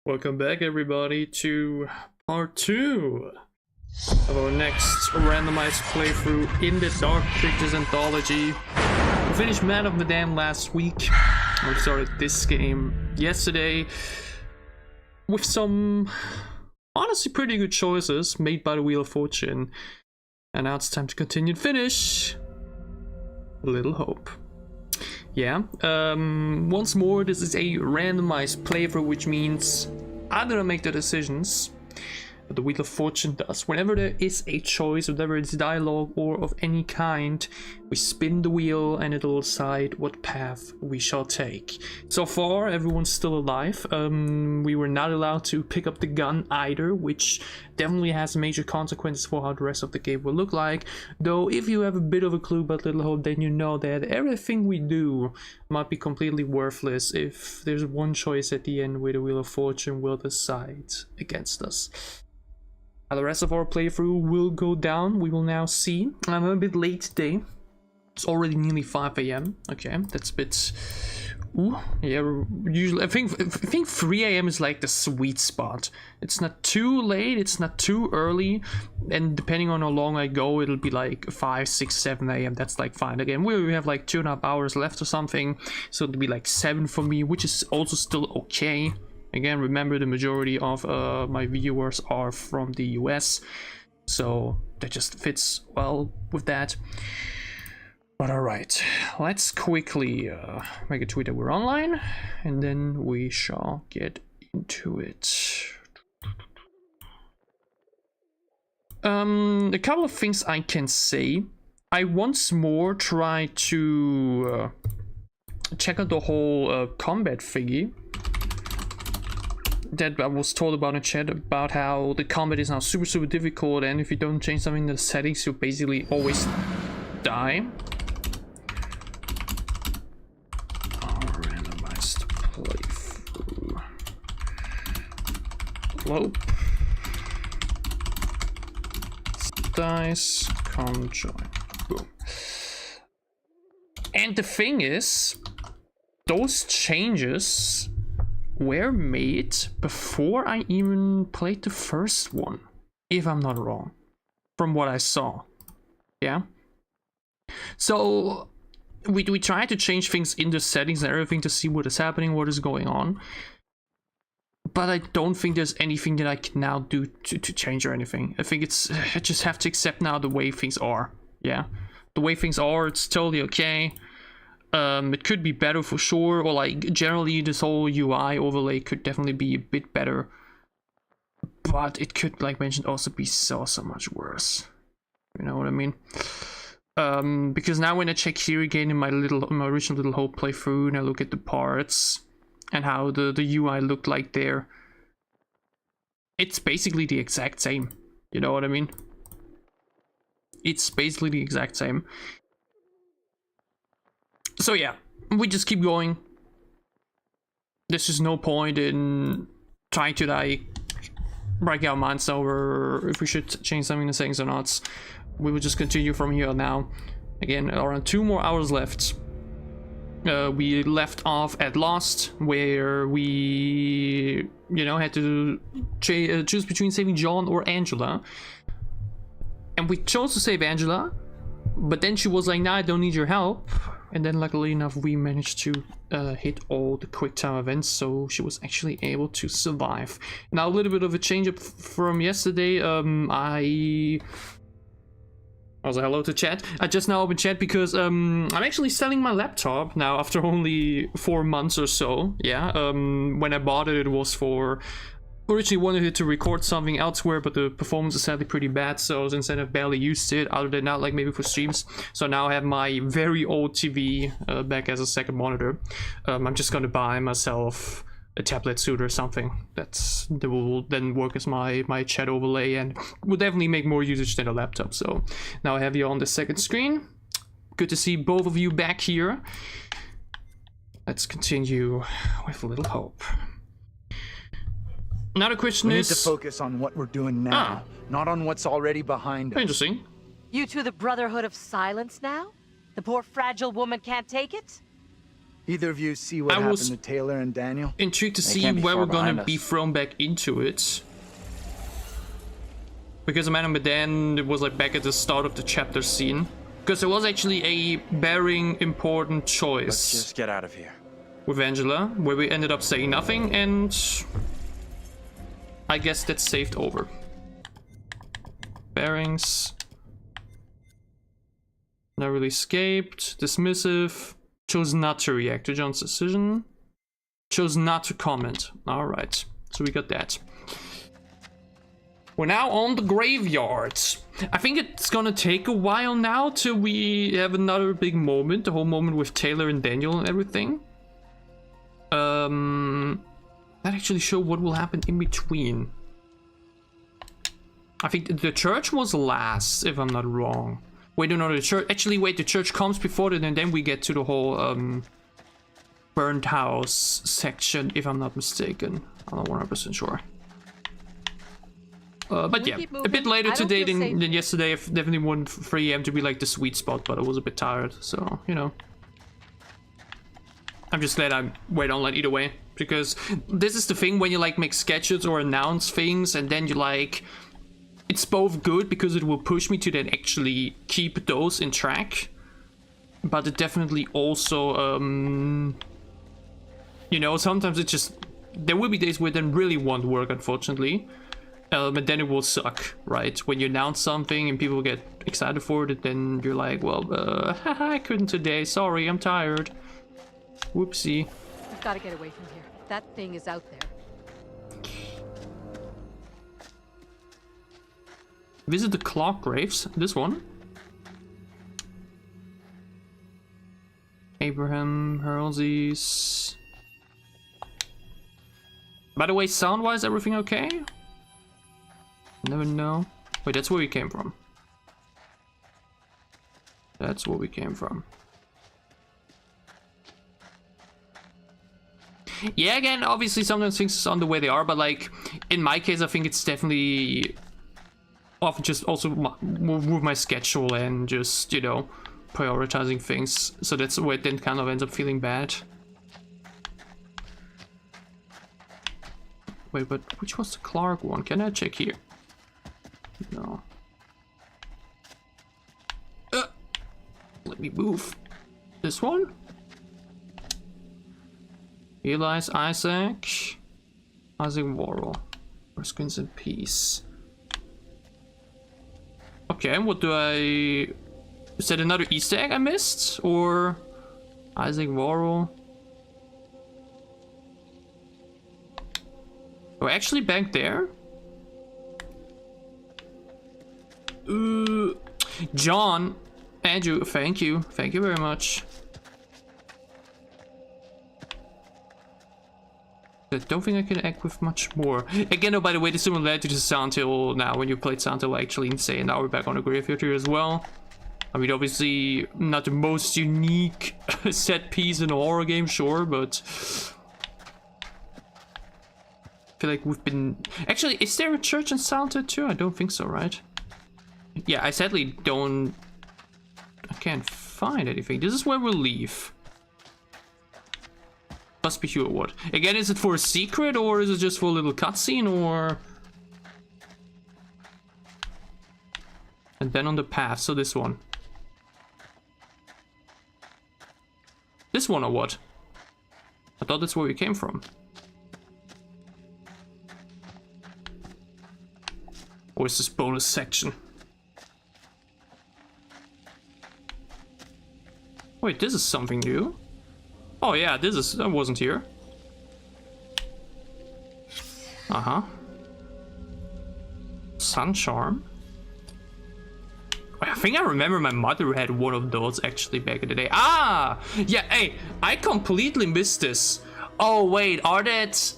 Welcome back, everybody, to part 2 of our next randomized playthrough in the Dark Pictures anthology. We finished Medan last week. We started this game yesterday with some honestly pretty good choices made by the Wheel of Fortune. And now it's time to continue and finish A Little Hope. Yeah, once more, this is a randomized playthrough, which means I don't make the decisions, but the Wheel of Fortune does. Whenever there is a choice, whether it's dialogue or of any kind, we spin the wheel and it'll decide what path we shall take. So far, everyone's still alive. We were not allowed to pick up the gun either, which definitely has major consequences for how the rest of the game will look like. Though, if you have a bit of a clue about Little Hope, then you know that everything we do might be completely worthless if there's one choice at the end where the Wheel of Fortune will decide against us. How the rest of our playthrough will go down, we will now see. I'm a bit late today. It's already nearly 5 AM. Okay, that's a bit... Ooh, yeah, usually I think 3 AM is like the sweet spot. It's not too late, it's not too early, and depending on how long I go, it'll be like 5, 6, 7 AM. That's like fine. Again, we have like 2.5 hours left or something, so it'll be like 7 for me, which is also still okay. Again, remember the majority of my viewers are from the US, so that just fits well with that. But alright, let's quickly make a tweet that we're online, and then we shall get into it. A couple of things I can say. I once more try to check out the whole combat thingy that I was told about in chat, about how the combat is now super difficult, and if you don't change something in the settings, you basically always die. Randomized playthrough. Lope. Dice. Come join. Boom. And the thing is, those changes were made before I even played the first one, if I'm not wrong, from what I saw. Yeah. So we tried to change things in the settings and everything to see what is happening, what is going on. But I don't think there's anything that I can now do to change or anything. I think I just have to accept now the way things are. Yeah. The way things are, it's totally okay. It could be better for sure, or like generally this whole UI overlay could definitely be a bit better, but it could, like mentioned, also be so much worse. You know what I mean? Because now when I check here again in my original Little Hope playthrough, and I look at the parts and how the UI looked like there, it's basically the exact same. You know what I mean? It's basically the exact same. So yeah, we just keep going. There's just no point in trying to like break our minds over if we should change something in the settings or not. We will just continue from here now. Again, around 2 more hours left. We left off at Lost, where we, you know, had to choose between saving John or Angela. And we chose to save Angela, but then she was like, nah, I don't need your help. And then luckily enough, we managed to hit all the quick time events, so she was actually able to survive. Now a little bit of a change up from yesterday. Also hello to chat. I just now opened chat because I'm actually selling my laptop now after only 4 months or so. Yeah, when I bought it, it was for... Originally wanted it to record something elsewhere, but the performance is sadly pretty bad, so since then I've barely used it, other than that, like maybe for streams. So now I have my very old TV back as a second monitor. I'm just gonna buy myself a tablet suit or something that will then work as my chat overlay, and will definitely make more usage than a laptop. So now I have you on the second screen. Good to see both of you back here. Let's continue with A Little Hope. Now the question is... We need to focus on what we're doing now, not on what's already behind us. Interesting. You two the Brotherhood of Silence now? The poor fragile woman can't take it? Either of you see what I happened was to Taylor and Daniel? intrigued to They see can't be where far we're gonna behind be us. thrown back into it. Because Medan it was like back at the start of the chapter scene. Because there was actually a bearing important choice. Let's just get out of here. With Angela, where we ended up saying nothing, and I guess that's saved over. Bearings. Narrowly escaped. Dismissive. Chose not to react to John's decision. Chose not to comment. Alright, so we got that. We're now on the graveyard. I think it's gonna take a while now till we have another big moment. The whole moment with Taylor and Daniel and everything. That actually show what will happen in between. I think the church was last, if I'm not wrong. Wait, no, the church... Actually, wait, the church comes before that, and then we get to the whole, burned house section, if I'm not mistaken. I'm not 100% sure. But yeah, a bit later today than yesterday. I definitely wanted 3 AM to be like the sweet spot, but I was a bit tired, so, you know. I'm just glad I wait on it either way, because this is the thing when you like make sketches or announce things, and then you like... It's both good because it will push me to then actually keep those in track, but it definitely also, you know, sometimes it just, there will be days where it then really won't work, unfortunately, and then it will suck, right? When you announce something and people get excited for it, then you're like, well, I couldn't today, sorry, I'm tired. Whoopsie. We've got to get away from here. That thing is out there. Visit the Clark graves. This one. Abraham, Halsey's. By the way, sound-wise, everything okay? Never know. Wait, that's where we came from. That's where we came from. Yeah, again, obviously sometimes things are on the way they are, but like, in my case, I think it's definitely... often just also move my schedule and just, you know, prioritizing things. So that's where it then kind of ends up feeling bad. Wait, but which was the Clark one? Can I check here? No. Let me move. This one? Elias, Isaac Worrell. Skins in peace. Okay, what do I... Is that another Easter egg I missed? Or... Isaac Worrell? Oh, actually back there? John, Andrew, thank you. Thank you very much. I don't think I can act with much more. Again, oh, by the way, the similarity to Silent Hill now, when you played Silent Hill, actually insane. Now we're back on the graveyard here as well. I mean, obviously, not the most unique set piece in a horror game, sure, but... I feel like we've been... Actually, is there a church in Silent Hill too? I don't think so, right? Yeah, I sadly don't... I can't find anything. This is where we'll leave. Must be here or what? Again, is it for a secret or is it just for a little cutscene or... And then on the path, so this one. This one or what? I thought that's where we came from. Or is this bonus section? Wait, this is something new. Oh yeah, this is... that wasn't here. Uh-huh. Sun charm. I think I remember my mother had one of those actually back in the day. Ah! Yeah, hey, I completely missed this. Oh wait, are that...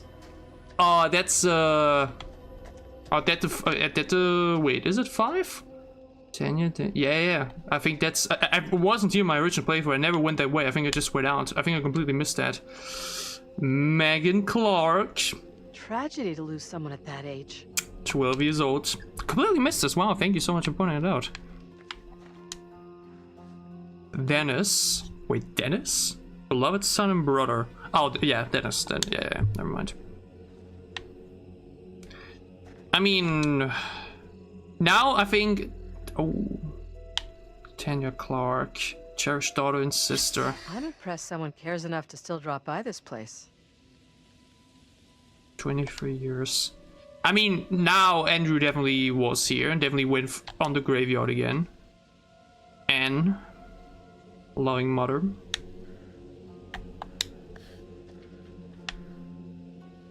that's wait, is it 5? 10, yeah. I think that's... I wasn't here in my original playthrough. I never went that way. I think I just went out. I think I completely missed that. Megan Clark. Tragedy to lose someone at that age. 12 years old. Completely missed this. Wow, thank you so much for pointing it out. Dennis. Wait, Dennis? beloved son and brother. Oh, yeah, Dennis. Yeah, never mind. I mean, now I think... Oh, Tanya Clark, cherished daughter and sister. I'm impressed someone cares enough to still drop by this place. 23 years. I mean, now Andrew definitely was here and definitely went on the graveyard again. Anne, loving mother.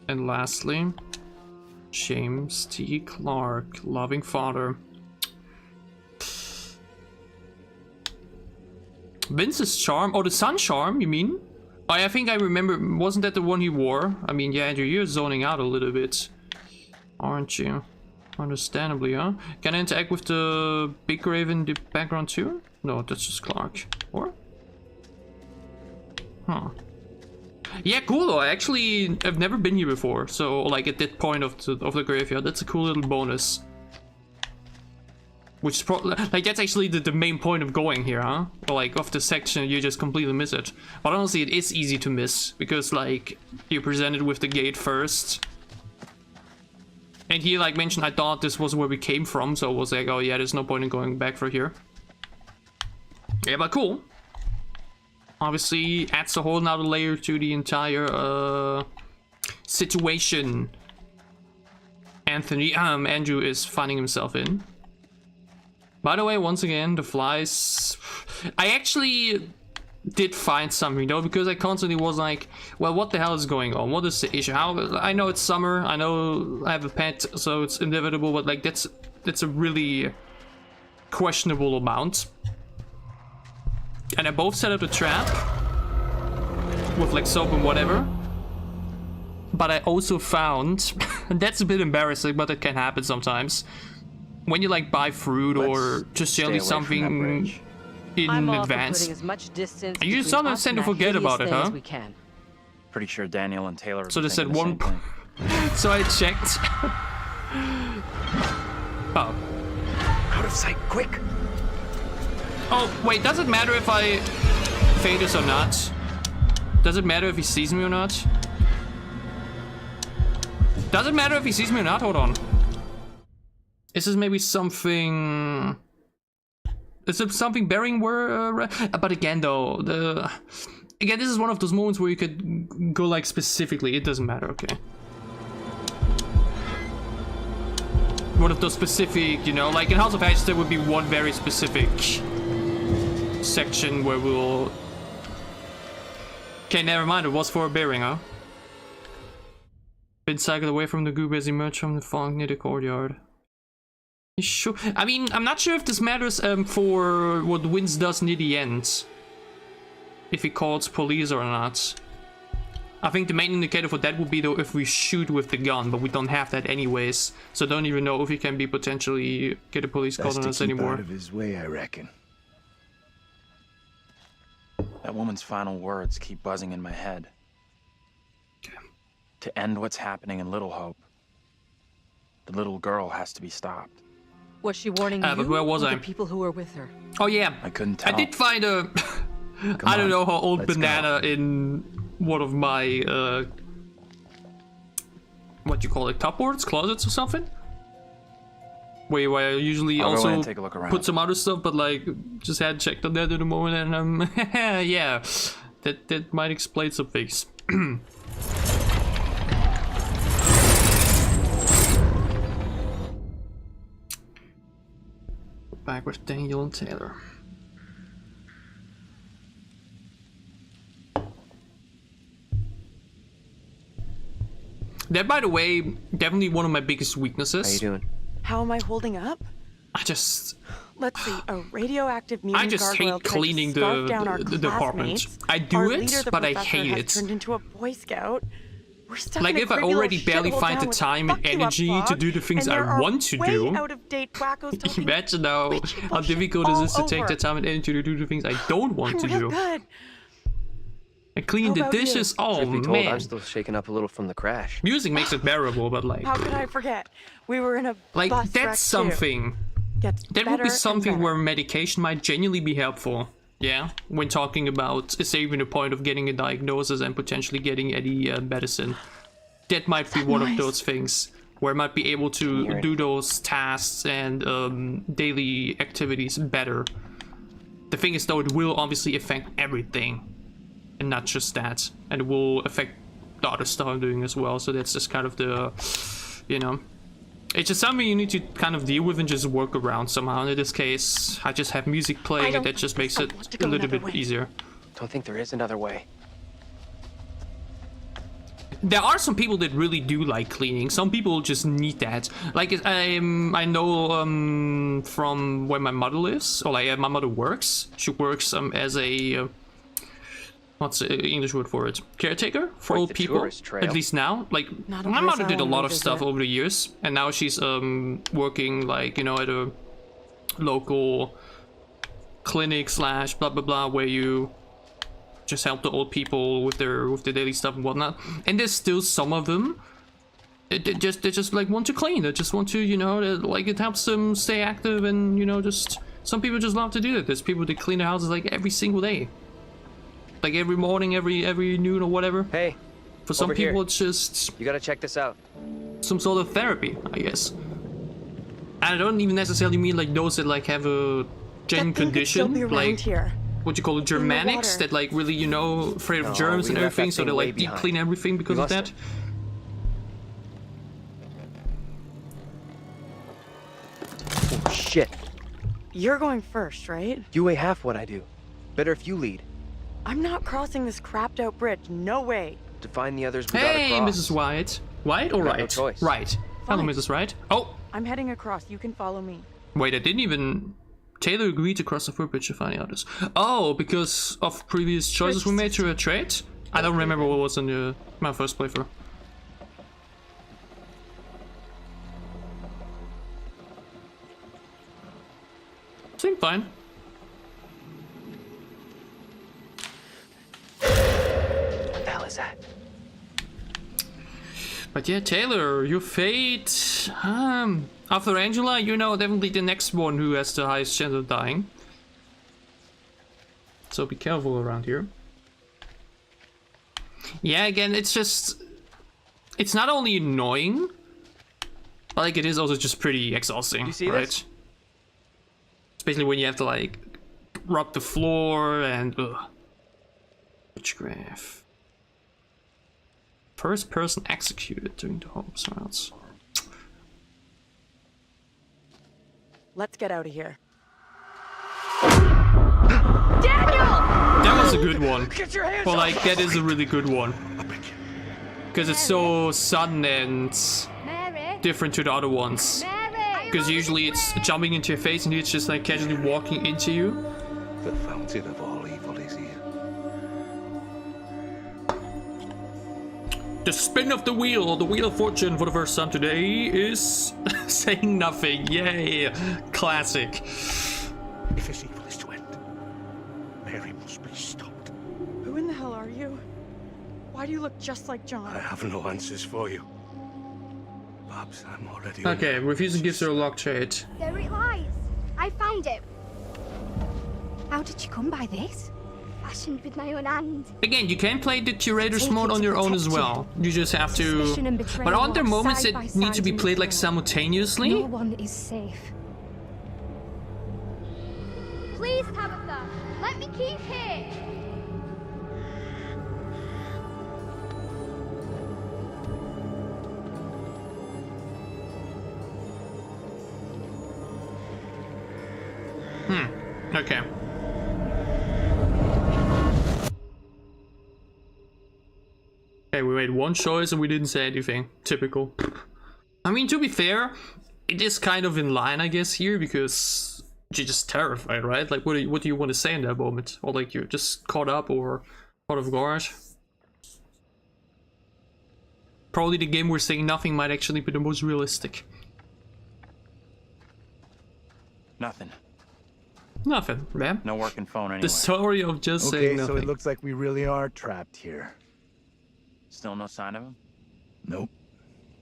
And lastly, James T. Clark, loving father. Vince's charm? Oh, the sun charm, you mean? I think I remember, wasn't that the one he wore? I mean, yeah, Andrew, you're zoning out a little bit, aren't you? Understandably, huh? Can I interact with the big grave in the background too? No, that's just Clark. Or? Huh. Yeah, cool though. I've never been here before, so like at that point of the graveyard, that's a cool little bonus. Which is probably, like, that's actually the main point of going here, huh? Or like, of the section, you just completely miss it. But honestly, it is easy to miss, because, like, you're presented with the gate first. And he, like, mentioned, I thought this was where we came from, so I was like, oh yeah, there's no point in going back for here. Yeah, but cool. Obviously, adds a whole nother layer to the entire, situation Andrew is finding himself in. By the way, once again, the flies... I actually did find something, though, because I constantly was like, well, what the hell is going on? What is the issue? How... I know it's summer, I know I have a pet, so it's inevitable, but, like, that's a really questionable amount. And I both set up a trap with, like, soap and whatever. But I also found... and that's a bit embarrassing, but it can happen sometimes. When you like buy fruit or just generally something in advance, and you just sometimes tend to forget about it, huh? Pretty sure Daniel and Taylor. So they said one. So I checked. Oh. Out of sight, quick! Oh wait, does it matter if I fade this or not? Does it matter if he sees me or not? Does it matter if he sees me or not? Hold on. Is this maybe something... Is it something bearing where... but again though, again, this is one of those moments where you could go like specifically. It doesn't matter, okay. One of those specific, you know, like in House of Ashes there would be one very specific section where we'll... Okay, never mind, it was for a bearing, huh? Been cycled away from the group as he emerged from the fog near the courtyard. Sure. I mean, I'm not sure if this matters for what Vince does near the end. If he calls police or not. I think the main indicator for that would be though if we shoot with the gun, but we don't have that anyways. So I don't even know if he can be potentially get a police call on us anymore. Out of his way, I reckon. That woman's final words keep buzzing in my head. Okay. To end what's happening in Little Hope, the little girl has to be stopped. Was she warning you but where was or I? the people who were with her? Oh yeah, I couldn't tell. I did find a I don't know how old banana in one of my what do you call it, cupboards, closets or something, where I usually also put some other stuff, but like just had checked on that at the moment, and yeah, that might explain some things. Back with Daniel and Taylor. That, by the way, definitely one of my biggest weaknesses. How you doing? How am I holding up? I just... Let's see, a radioactive mutant I just hate cleaning the apartment. I do it, but I hate it. Turned into a Boy Scout. We're stuck like in a if I already barely find the with time and energy to do the things I want to do. Imagine how difficult it is to take the time and energy to do the things I don't want to do. Good. And cleaning the dishes, oh man. I'm still shaken up a little from the crash. Music makes it bearable, but like... How could I forget? We were in a like, bus that's something. That would be something where medication might genuinely be helpful. Yeah, when talking about saving the point of getting a diagnosis and potentially getting any medicine. That might be one of those things where I might be able to do those tasks and daily activities better. The thing is though, it will obviously affect everything and not just that. And it will affect the other stuff I'm doing as well. So that's just kind of the, you know, it's just something you need to kind of deal with and just work around somehow. And in this case, I just have music playing and that just makes it a little bit easier. Don't think there is another way. There are some people that really do like cleaning. Some people just need that. Like I know from where my mother lives, or like my mother works. She works as a what's the English word for it? Caretaker for old people. At least now. Like my mother did a lot of stuff over the years, and now she's working like, you know, at a local clinic slash blah blah blah where you just help the old people with their daily stuff and whatnot. And there's still some of them they just like want to clean. They just want to, you know, like it helps them stay active, and you know, just some people just love to do that. There's people that clean their houses like every single day, like every morning, every noon or whatever. Hey, for some people it's just, you gotta check this out, some sort of therapy, I guess. And I don't even necessarily mean like those that like have a genuine condition, like here. What you call it, Germanics, that like really, you know, afraid of germs and everything, so they like deep clean everything because of that. Oh shit. You're going first, right? You weigh half what I do. Better if you lead. I'm not crossing this crapped out bridge. No way. To find the others we gotta cross. Mrs. White. White or You got right? no choice. Right. Hello, Mrs. Wright. Oh! I'm heading across. You can follow me. Wait, I didn't even... Taylor agreed to cross the footbridge to find the others. Oh, because of previous choices we made through a trade? I don't remember what was in my first playthrough. Seemed fine. What the hell is that? But yeah, Taylor, your fate... after Angela, you know, definitely the next one who has the highest chance of dying. So be careful around here. Yeah, again, it's just... It's not only annoying, but like it is also just pretty exhausting, you see right? This? Especially when you have to like rub the floor and... Witchcraft. First person executed during the home trials. Let's get out of here. That was a good one. Get your hands Well, off. like, that is a really good one. Because it's so sudden and different to the other ones. Because usually it's jumping into your face and it's just like casually walking into you. The fountain of all evil is here. The spin of the wheel of fortune for the first time today is saying nothing. Yay! Classic. If this evil is to end, Mary must be stopped. Who in the hell are you? Why do you look just like John? I have no answers for you. Perhaps I'm already... Okay, refusing gives her a lock trade. There it lies. I found it. How did you come by this? Fashioned with my own hand. Again, you can play the curator's mode on your own as well. You just have to... But aren't there moments that need to be played like simultaneously? No one is safe. Please, Tabitha, let me keep here. Okay. Okay, we made one choice and we didn't say anything. Typical. I mean, to be fair, it is kind of in line, I guess, here, because you're just terrified, right? Like, what do you want to say in that moment? Or like you're just caught up or caught off guard? Probably the game we're saying nothing might actually be the most realistic. Nothing. Nothing, man. No working phone anyway. The story of just saying nothing. So it looks like we really are trapped here. Still no sign of him? Nope,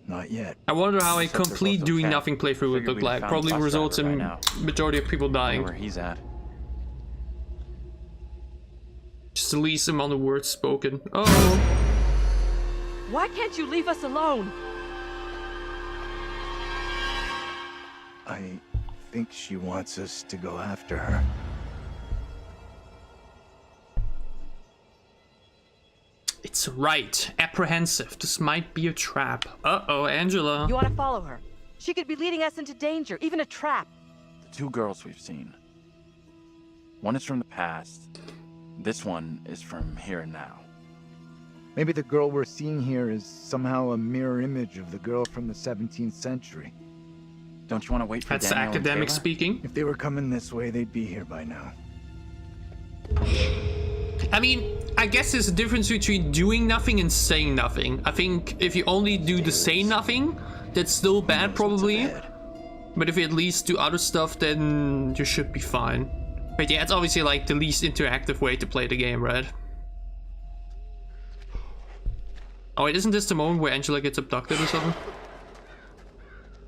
not yet. I wonder how a Except they're complete both doing okay. nothing playthrough would Figured look we'd like. found Probably bus results driver in by now. majority of people I dying. wonder where he's at. the least amount of words spoken. Oh. Why can't you leave us alone? I think she wants us to go after her. It's right. Apprehensive. This might be a trap. Uh-oh, Angela. You want to follow her? She could be leading us into danger, even a trap. The two girls we've seen. One is from the past. This one is from here and now. Maybe the girl we're seeing here is somehow a mirror image of the girl from the 17th century. Don't you want to wait for That's Daniel and academic Taylor? speaking. If they were coming this way, they'd be here by now. I mean, I guess there's a difference between doing nothing and saying nothing. I think if you only do the say nothing, that's still bad probably. But if you at least do other stuff, then you should be fine. But yeah, it's obviously like the least interactive way to play the game, right? Oh wait, isn't this the moment where Angela gets abducted or something?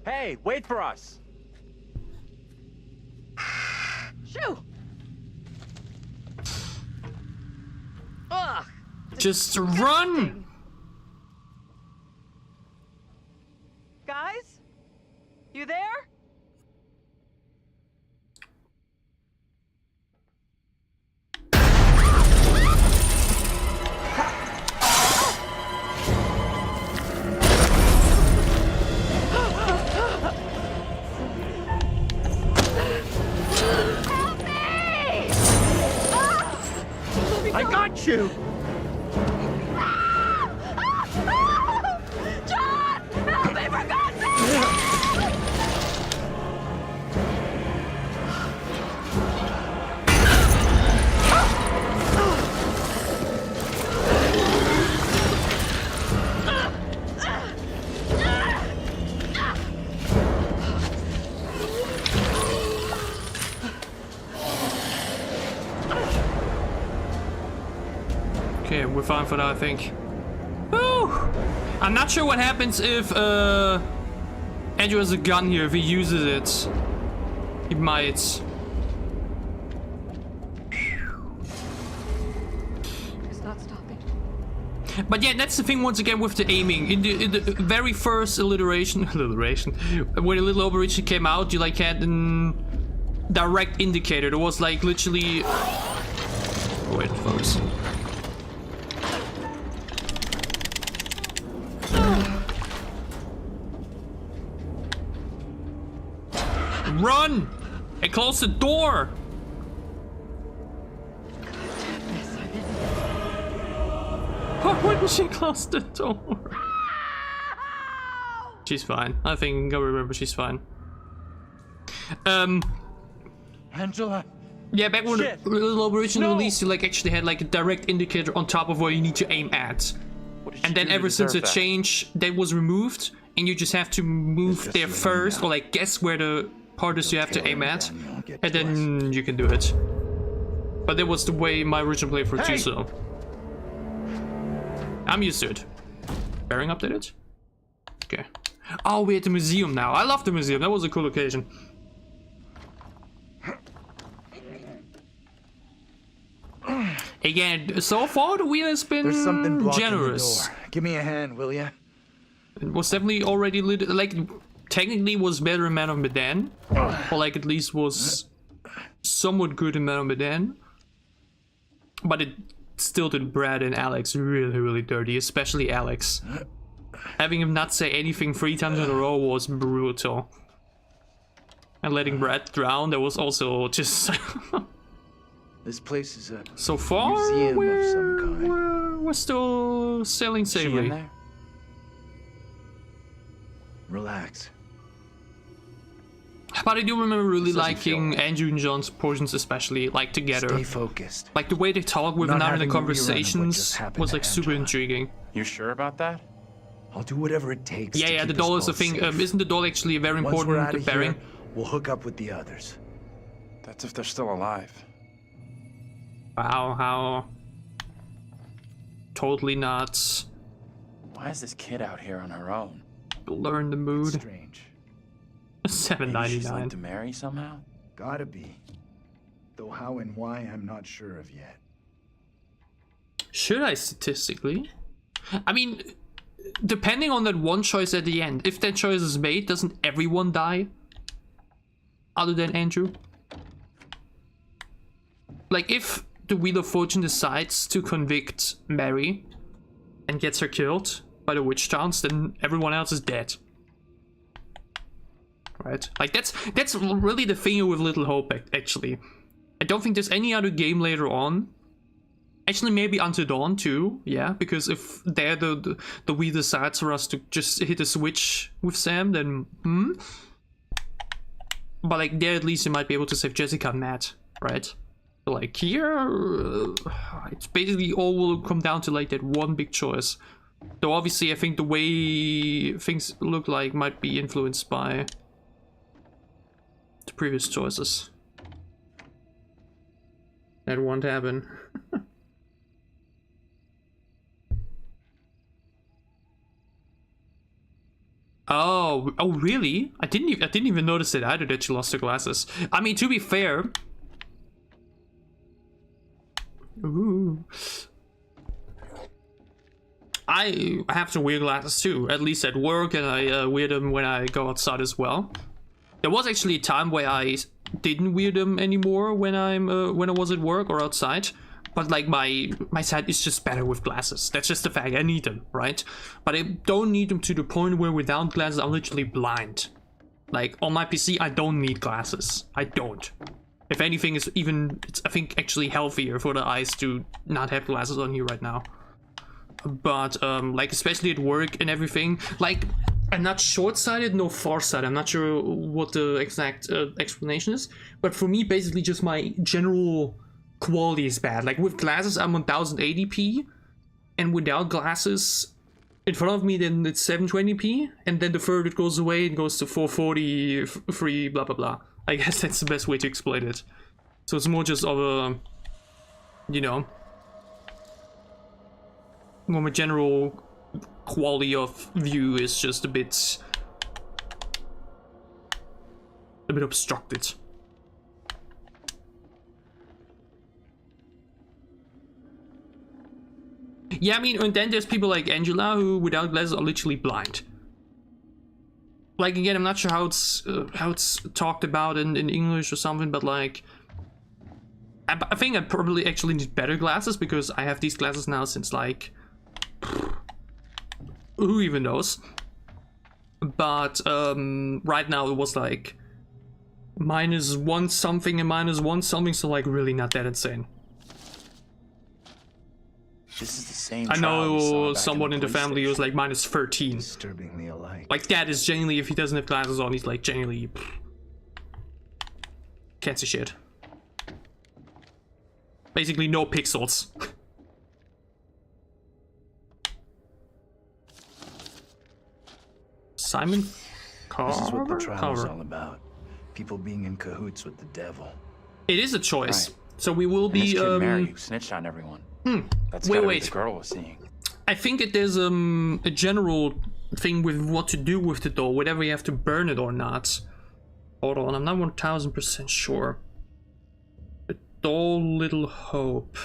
Hey, wait for us! Shoo! Ugh! Just run! Guys? You there? I got you! John! Help me, for God's sake! Okay, we're fine for that, I think. Woo! I'm not sure what happens if Andrew has a gun here. If he uses it, he might. It's not stopping. But yeah, that's the thing once again with the aiming. In the very first alliteration, when the little overreach came out, you like had an direct indicator. There was like literally. Oh, wait, focus. Run! And close the door! Why did she close the door? She's fine. I think I remember she's fine. Angela! Yeah, back when the little original release, you like actually had like a direct indicator on top of where you need to aim at. And then ever since it changed, that was removed, and you just have to move there first, or like guess where the part is you have to aim at, and then you can do it. But that was the way my original playthrough too, so I'm used to it. Bearing updated? Okay. Oh, we're at the museum now. I love the museum. That was a cool occasion. Again, so far the wheel has been There's something blocking generous. the door. Give me a hand, will ya? It was definitely already lit, like technically was better in Man of Medan, or like at least was somewhat good in Man of Medan, but it still did Brad and Alex really dirty, especially Alex. Having him not say anything 3 times in a row was brutal, and letting Brad drown, that was also just. This place is a So far, museum of some kind. we're still sailing She in safely. there? Relax. But I do remember really This doesn't feel liking right. Andrew and John's portions, especially like together. Stay focused. Like the way they talk with Not now in the having a rerun of what conversations just happened was to like super Angela. intriguing. You sure about that? I'll do whatever it takes. Yeah, to yeah, keep the us doll is the both thing. safe. Isn't the doll actually a very Once we're important out of bearing? here, we'll hook up with the others. That's if they're still alive. Wow, how totally not Why is this kid out here on her own? learn the mood. Strange. Maybe she's $7.99. linked to Mary somehow? Gotta be. Though how and why, I'm not sure of yet. Should I statistically? I mean, depending on that one choice at the end, if that choice is made, doesn't everyone die? Other than Andrew? Like, if the Wheel of Fortune decides to convict Mary and gets her killed by the witch dance, then everyone else is dead. Right? Like, that's really the thing with Little Hope, actually. I don't think there's any other game later on. Actually, maybe Until Dawn too, yeah, because if there the Wii decides for us to just hit a switch with Sam, then But like there at least you might be able to save Jessica and Matt, right? But like here, it's basically all will come down to like that one big choice. Though obviously I think the way things look like might be influenced by the previous choices. That won't happen. Oh, really? I didn't even notice it either that she lost her glasses. I mean, to be fair. Ooh. I have to wear glasses too, at least at work, and I wear them when I go outside as well. There was actually a time where I didn't wear them anymore when I was at work or outside. But like my sight is just better with glasses. That's just the fact. I need them, right? But I don't need them to the point where without glasses I'm literally blind. Like on my PC I don't need glasses. I don't. If anything, it's I think actually healthier for the eyes to not have glasses on here right now. But like especially at work and everything, like I'm not short-sighted nor far-sighted. I'm not sure what the exact explanation is, but for me basically just my general quality is bad. Like with glasses I'm on 1080p, and without glasses in front of me then it's 720p, and then the further it goes away it goes to 440, free, blah blah blah. I guess that's the best way to explain it. So it's more just of a, you know, more my general quality of view is just a bit obstructed. Yeah, I mean, and then there's people like Angela who without glasses are literally blind. Like again, I'm not sure how it's talked about in English or something, but like I think I probably actually need better glasses because I have these glasses now since like who even knows. But right now it was like -1 something and -1 something, so like really not that insane. This is the same. I know someone in the family was like -13. Disturbingly alike. Like that is genuinely, if he doesn't have glasses on, he's like genuinely can't see shit. Basically no pixels. Simon Carver? This is what the trial is all about. People being in cahoots with the devil. It is a choice. Right. So we will And this be kid Mary who snitched on everyone. That's Wait, gotta be wait. the girl was seeing. I think it is a general thing with what to do with the doll, whether you have to burn it or not. Hold on, I'm not 1000% sure. The doll Little Hope.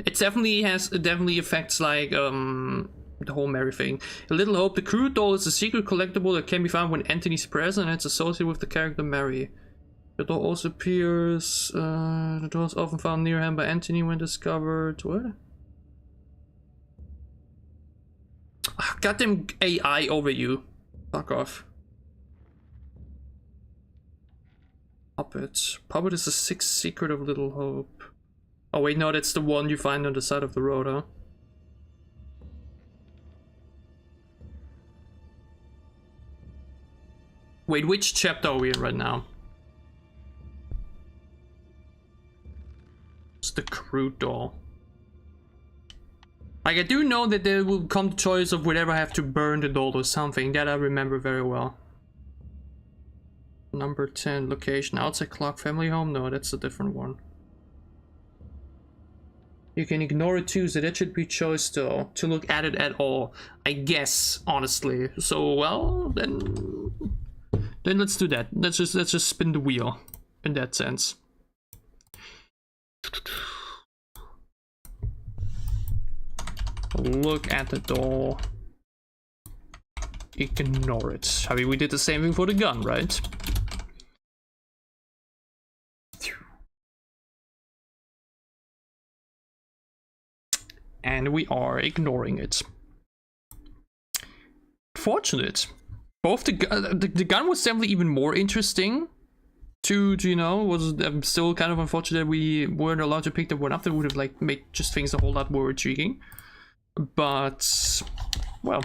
It definitely affects like the whole Mary thing. A Little Hope, the crew doll is a secret collectible that can be found when Anthony's present, and it's associated with the character Mary. The doll also appears. The doll is often found near him by Anthony when discovered. What? Goddamn AI over you. Fuck off. Puppet. Puppet is the sixth secret of Little Hope. Oh wait, no, that's the one you find on the side of the road, huh? Wait, which chapter are we in right now? It's the crew doll. Like, I do know that there will come the choice of whether I have to burn the doll or something. That I remember very well. Number 10, location. Outside Clock Family Home? No, that's a different one. You can ignore it too, so that should be choice though. To look at it at all. I guess, honestly. So, well, then let's do that. Let's just spin the wheel in that sense. Look at the door. Ignore it. I mean, we did the same thing for the gun, right? And we are ignoring it. Fortunate. Both the gun was definitely even more interesting. To you know, was still kind of unfortunate that we weren't allowed to pick that one up. That would have like made just things a whole lot more intriguing. But well,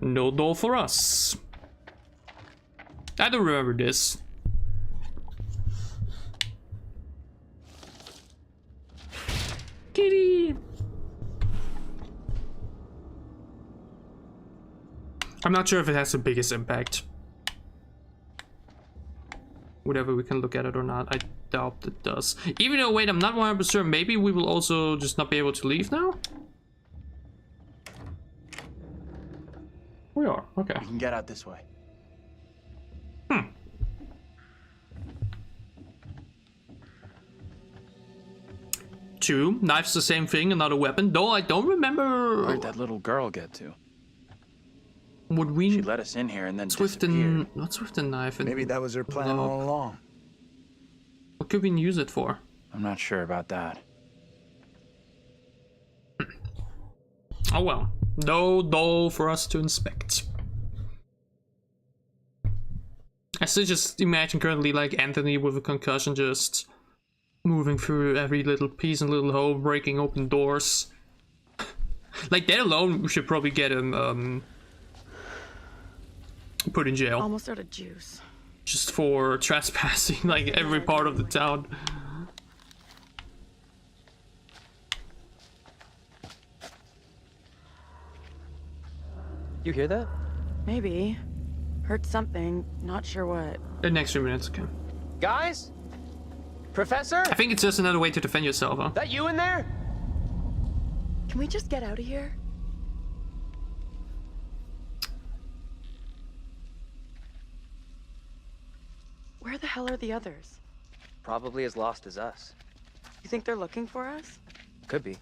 no door for us. I don't remember this. Kitty. I'm not sure if it has the biggest impact. Whatever we can look at it or not, I doubt it does. Even though, wait, I'm not 100% sure. Maybe we will also just not be able to leave now? We are, okay. We can get out this way. Hmm. Two, knife's the same thing, another weapon. Though I don't remember... Where'd that little girl get to? Would we... She let us in here and then Swift disappeared. and... Not Swift and knife. And Maybe that was her plan all along. What could we use it for? I'm not sure about that. Oh well. No doll for us to inspect. I still just imagine currently like Anthony with a concussion just moving through every little piece and little hole, breaking open doors. Like that alone, we should probably get him put in jail. Almost out of juice. Just for trespassing like every part of the town. You hear that? Maybe. Heard something, not sure what. The next few minutes, okay. Guys? Professor? I think it's just another way to defend yourself, huh? That you in there? Can we just get out of here? Where the hell are the others? Probably as lost as us. You think they're looking for us? Could be.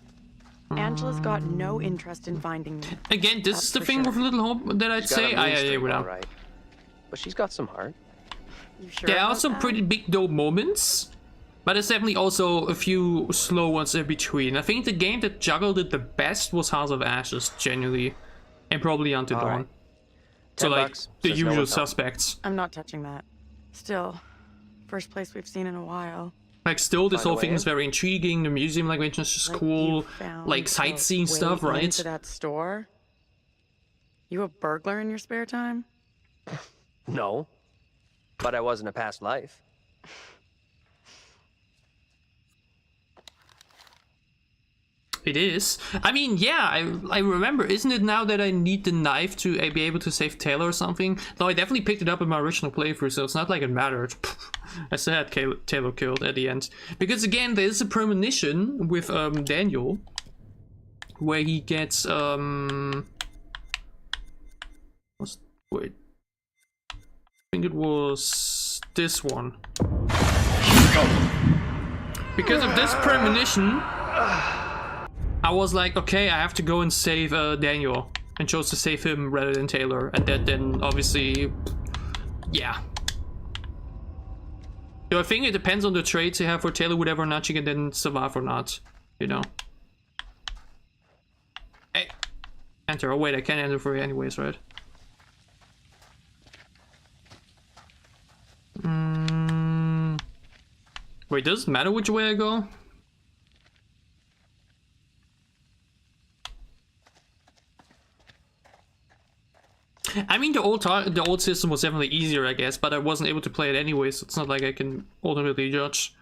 Angela's got no interest in finding me. Again, this is the thing with Little Hope that I'd She's got a say. mean I streak, would all right. But she's got some heart. You sure There are about some that? pretty big dope moments, but there's definitely also a few slow ones in between. I think the game that juggled it the best was House of Ashes, genuinely, and probably Until All Dawn. right. So like $10 the says no usual one's home. suspects. I'm not touching that. Still, first place we've seen in a while. Like still, this Find a whole way thing in? is very intriguing. The museum like mentioned is just Like cool, you found like a sightseeing way stuff, right? Into that store. You a burglar in your spare time? No. But I was in a past life. It is. I mean, yeah, I remember. Isn't it now that I need the knife to be able to save Taylor or something? Though I definitely picked it up in my original playthrough, so it's not like it mattered. I still had Taylor killed at the end. Because again, there's a premonition with Daniel, where he gets wait, I think it was this one. Because of this premonition, I was like, okay, I have to go and save Daniel, and chose to save him rather than Taylor, and that then obviously, yeah. So I think it depends on the traits you have for Taylor, whether or not she can then survive or not, you know. Hey, enter. Oh wait, I can't enter for you anyways, right? Wait, does it matter which way I go? I mean, the old system was definitely easier, I guess, but I wasn't able to play it anyway, so it's not like I can ultimately judge.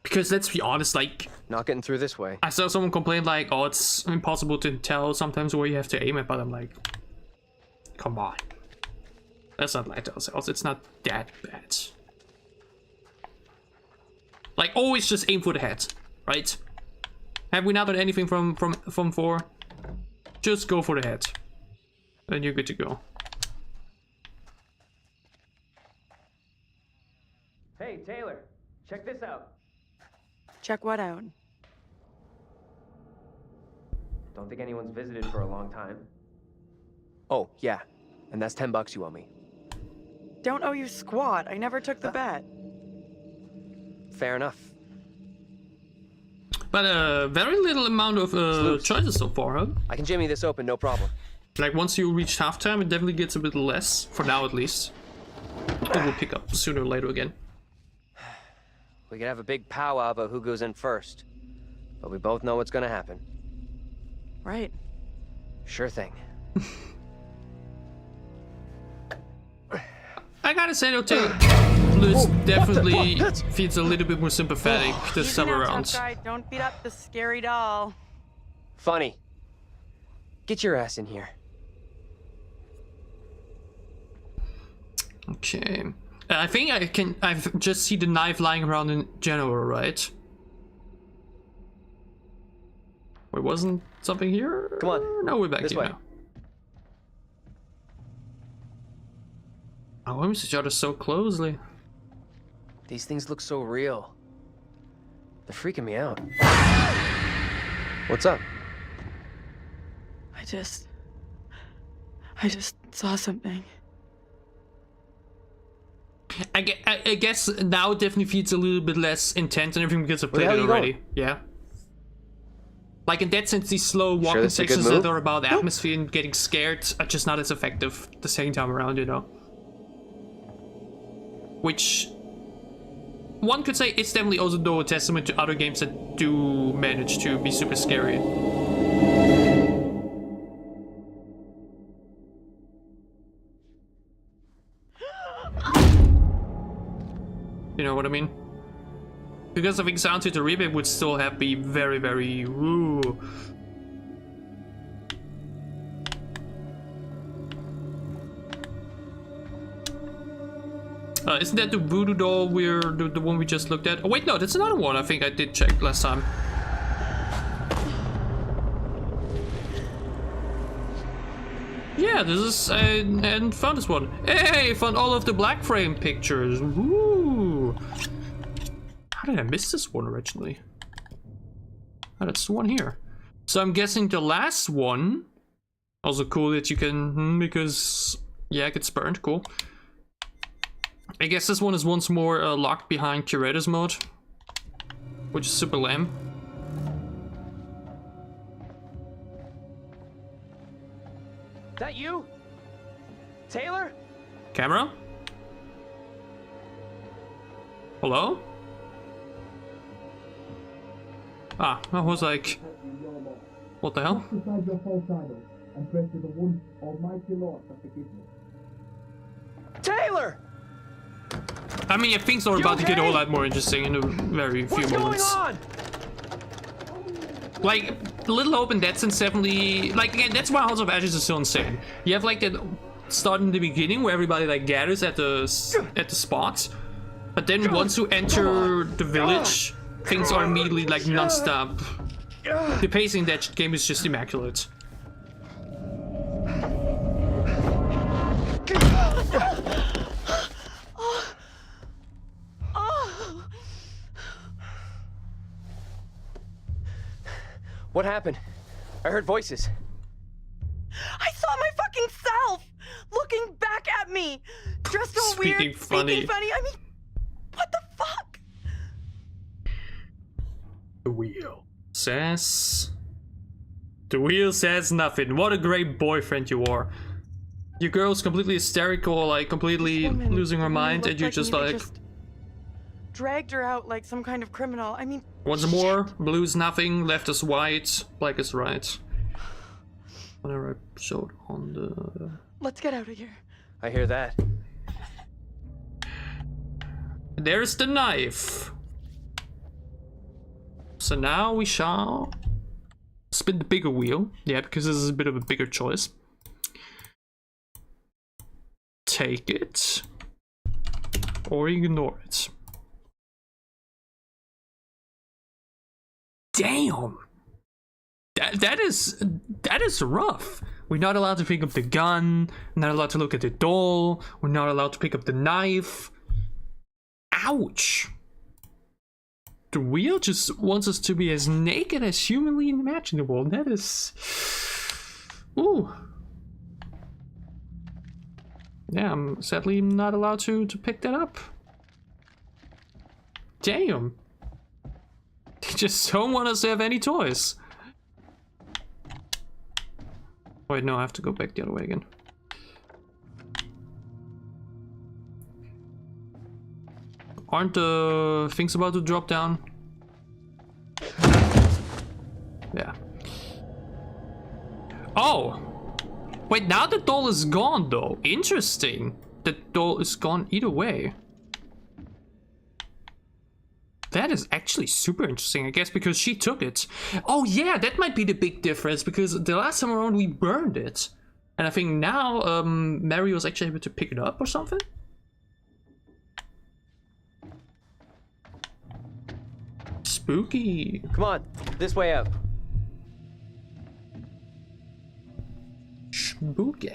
Because let's be honest, like, Not getting through this way. I saw someone complain like, oh, it's impossible to tell sometimes where you have to aim at, but I'm like, come on. Let's not lie to ourselves, it's not that bad. Like, always just aim for the head, right? Have we not done anything from 4? Just go for the head. Then you're good to go. Hey, Taylor, check this out. Check what out? Don't think anyone's visited for a long time. Oh, yeah. And that's $10 you owe me. Don't owe you squat. I never took the bet. Fair enough. But very little amount of choices so far, huh? I can jimmy this open, no problem. Like once you reach halftime, it definitely gets a bit less, for now at least. It will pick up sooner or later again. We could have a big powwow about who goes in first. But we both know what's gonna happen. Right. Sure thing. I gotta say though, Lutz definitely feels a little bit more sympathetic this time around. Tough guy. Don't beat up the scary doll. Funny. Get your ass in here. Okay. I think I just see the knife lying around in general, right? Wait, wasn't something here? Come on. No, we're back This here way. now. Oh, we miss each other so closely. These things look so real. They're freaking me out. What's up? I just saw something. I guess now it definitely feels a little bit less intense and everything because I've Where played the it hell are you already. going? Yeah. Like in that sense, these slow walking this is a good sections move? that are about atmosphere and getting scared are just not as effective the second time around, you know. Which one could say it's definitely also though a testament to other games that do manage to be super scary. You know what I mean? Because I think Sound to the remake would still have be very, very ooh. Isn't that the voodoo doll the one we just looked at? Oh wait, no, that's another one I think I did check last time. Yeah, this is and found this one. Hey, found all of the black frame pictures. Woo! How did I miss this one originally? Oh, that's the one here. So I'm guessing the last one. Also cool that you can because yeah, it gets burned. Cool. I guess this one is once more locked behind Curator's mode, which is super lame. That you? Taylor? Camera? Hello? Ah, I was like, what the hell? Taylor! I mean, things are about to get a whole lot more interesting in a very few What's moments. going on? Like, Little Hope and Dead Sense definitely, like, again, that's why House of Ashes is so insane. You have like that start in the beginning where everybody like gathers at the spot, but then once you enter the village, things are immediately like non-stop. The pacing in that game is just immaculate. What happened? I heard voices. I saw my fucking self looking back at me, dressed all Speaking weird, funny. speaking funny. I mean, what the fuck? The wheel says... The wheel says nothing. What a great boyfriend you are. Your girl's completely hysterical, like completely Woman losing her really mind, looked and you're like just me. They like... just dragged her out like some kind of criminal. I mean, Once more, blue's nothing, left is white, black is right. Whatever I showed on the... let's get out of here. I hear that. There's the knife. So now we shall spin the bigger wheel. Yeah, because this is a bit of a bigger choice. Take it. Or ignore it. Damn. That is rough. We're not allowed to pick up the gun, not allowed to look at the doll, we're not allowed to pick up the knife. Ouch. the wheel just wants us to be as naked as humanly imaginable. That is... Ooh. Yeah, I'm sadly not allowed to pick that up. Damn. They just don't want us to have any toys. Wait, no, I have to go back the other way again. Aren't the things about to drop down? Yeah. Oh! Wait, now the doll is gone though. Interesting. The doll is gone either way. That is actually super interesting, I guess, because she took it. Oh yeah, that might be the big difference, because the last time around we burned it. And I think now Mary was actually able to pick it up or something? Spooky. Come on, this way up. Spooky.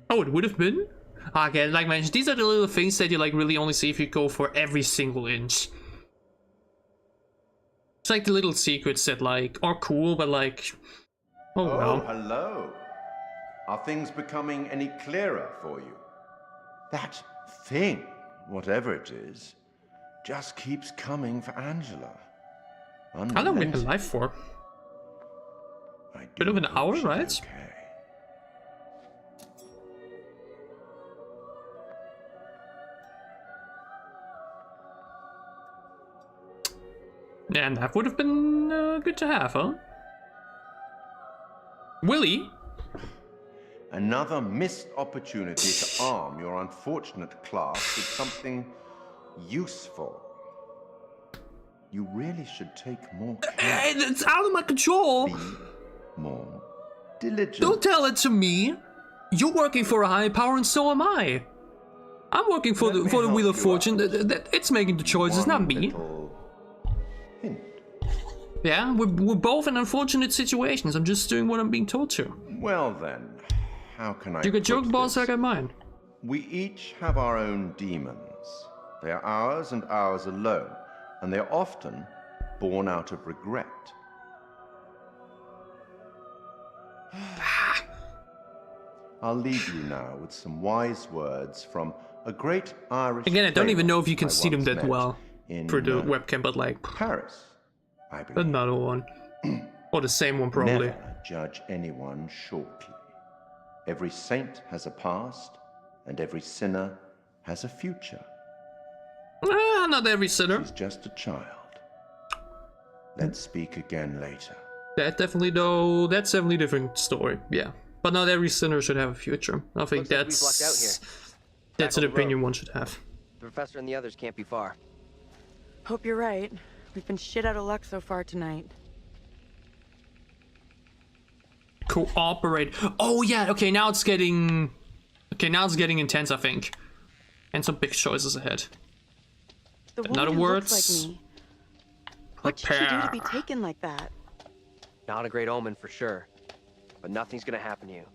Oh, it would have been? Okay, like mentioned, these are the little things that you like really only see if you go for every single inch. It's like the little secrets that like are cool, but like, oh well. Hello. Are things becoming any clearer for you? That thing, whatever it is, just keeps coming for Angela. How long have we been alive for? Bit of an hour, right? Okay. And that would have been good to have, huh? Willie? Another missed opportunity to arm your unfortunate class with something useful. You really should take more care. Hey, it's out of my control! Be more diligent. Don't tell it to me! You're working for a higher power and so am I! I'm working for the Wheel of Fortune. It's making the choices, not me. Hint. Yeah, we're both in unfortunate situations. I'm just doing what I'm being told to. Well then, how can I You got your put boss, this? I got mine. We each have our own demons. They are ours and ours alone, and they are often born out of regret. I'll leave you now with some wise words from a great Irish. Again, I don't even know if you can I see them once that met well in through the webcam, but like Paris, I believe. another one. Or the same one, probably. Never judge anyone shortly. Every saint has a past, and every sinner has a future. Not every sinner. She's just a child. Let's speak again later. That's definitely a different story, yeah. But not every sinner should have a future. I think Looks like we've lucked out here. that's Back an on the road. opinion one should have. The professor and the others can't be far. Hope you're right. We've been shit out of luck so far tonight. Cooperate. Oh yeah, okay, now it's getting intense, I think. And some big choices ahead. The In other woman who words, looks like me. What should she do to be prepare. taken like that? Not a great omen for sure. But nothing's gonna happen to you.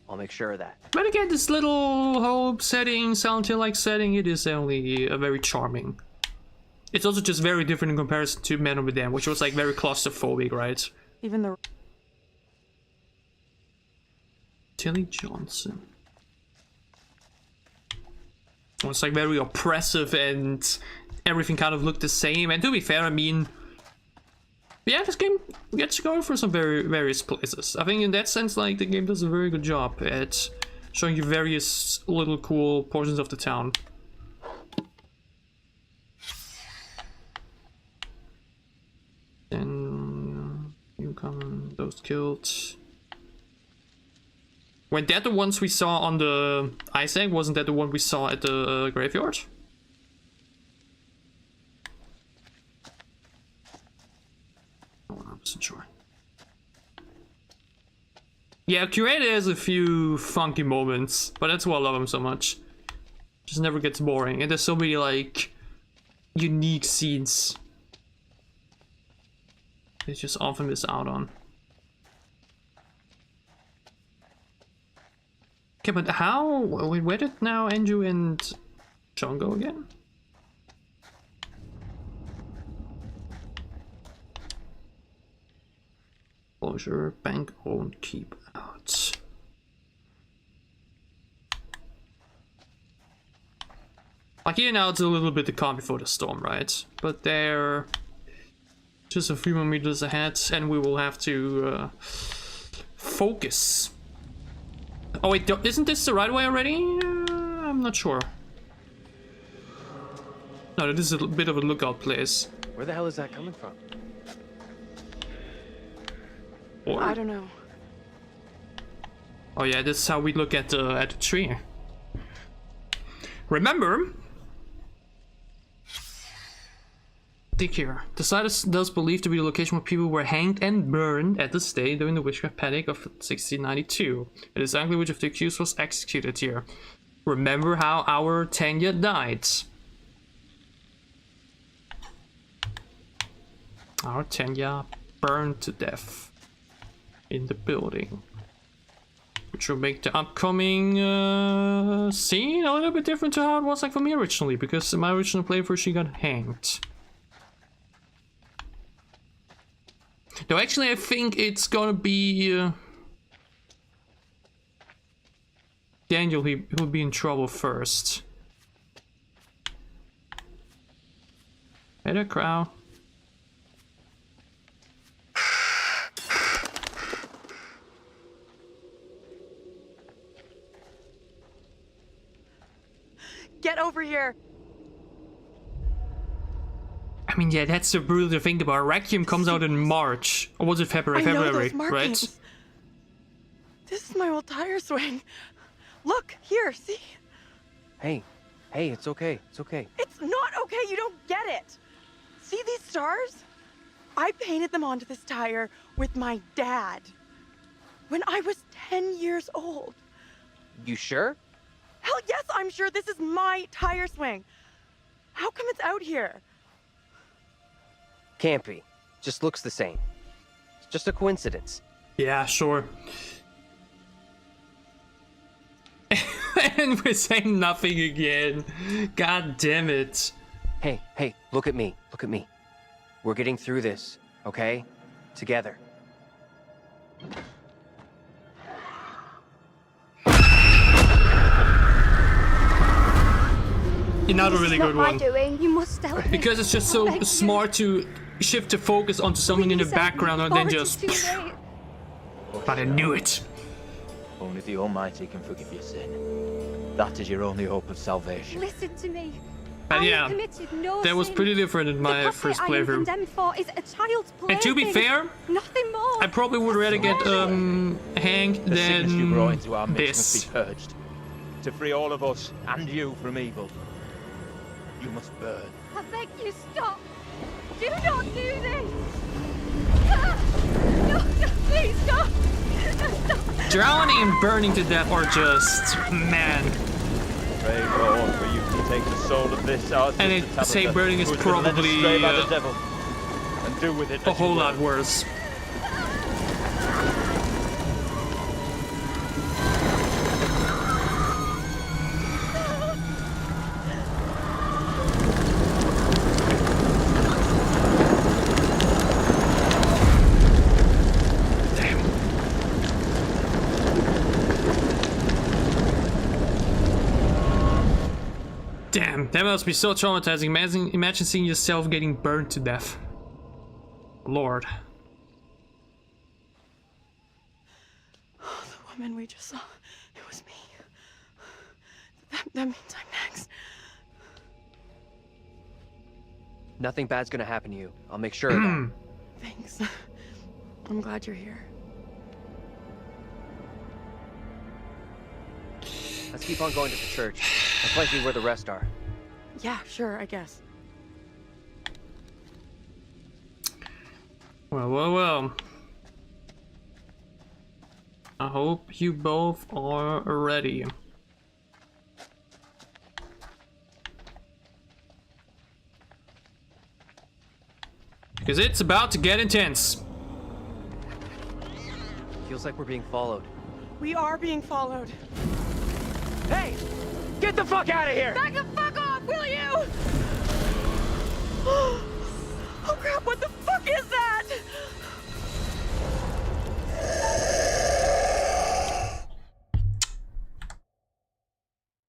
I'll make sure of that. But again, this little whole setting, Silent Hill-like setting, it is only very charming. It's also just very different in comparison to Man of Medan, which was like very claustrophobic, right? Even the Tilly Johnson. It was like very oppressive and everything kind of looked the same. And to be fair, I mean, yeah, this game gets you going for some various places. I think in that sense, like, the game does a very good job at showing you various little cool portions of the town. And you come, those killed. Weren't that the ones we saw on the ice egg? Wasn't that the one we saw at the graveyard? I'm not sure. Yeah, Curator has a few funky moments, but that's why I love him so much. Just never gets boring, and there's so many like unique scenes they just often miss out on. Okay, but how? Wait, where did now Andrew and John go again? Closure, bank owned, keep out. Like here now it's a little bit the calm before the storm, right? But they're just a few more meters ahead and we will have to focus. Oh wait, isn't this the right way already? I'm not sure. No, this is a bit of a lookout place. Where the hell is that coming from? Or... I don't know. Oh yeah, this is how we look at the tree. Remember, dig here. The site is thus believed to be the location where people were hanged and burned at the stake during the witchcraft panic of 1692. It is unclear which of the accused was executed here. Remember how our Tanya died. Our Tanya burned to death in the building. Which will make the upcoming scene a little bit different to how it was like for me originally, because in my original playthrough she got hanged. No, actually I think it's gonna be Daniel, he'll be in trouble first. Hey there, Crow. Get over here. I mean, yeah, that's so brutal to think about. Requiem comes out in March. Or was it February? I know February, those markings. right? This is my old tire swing. Look, here, see? Hey, it's okay. It's okay. It's not okay, you don't get it. See these stars? I painted them onto this tire with my dad when I was 10 years old. You sure? Hell yes, I'm sure this is my tire swing. How come it's out here? Can't be. Just looks the same. It's just a coincidence. Yeah, sure. And we're saying nothing again. God damn it. Hey, look at me. Look at me. We're getting through this, okay? Together. Another really good one. Doing. You must help me. Because it's just so smart to shift the focus onto something in the background and then just... But I knew it. Only the Almighty can forgive your sin. That is your only hope of salvation. Listen to me. And I yeah, committed no that was sin. pretty different in my first I am playthrough. condemned for is a child's play. And to be fair, nothing more. I probably would rather get hanged The sickness you brought into our than midst must this. be purged. To free all of us and you from evil, you must burn. I beg you, stop. Do not do this. No, please stop. Stop. Drowning and burning to death are just, man. Pray, Lord, for you to take the soul of this our And it, sister say Tabitha, burning is who has been led probably astray by the devil, and do with it a as you whole will. lot worse. Damn, that must be so traumatizing. Imagine seeing yourself getting burned to death. Lord. Oh, the woman we just saw, it was me. That means I'm next. Nothing bad's gonna happen to you. I'll make sure of that. Thanks. I'm glad you're here. Let's keep on going to the church. That's likely where the rest are. Yeah, sure, I guess. Well. I hope you both are ready. Because it's about to get intense. Feels like we're being followed. We are being followed. Hey! Get the fuck out of here! Back the fuck off, will you? Oh crap, what the fuck is that?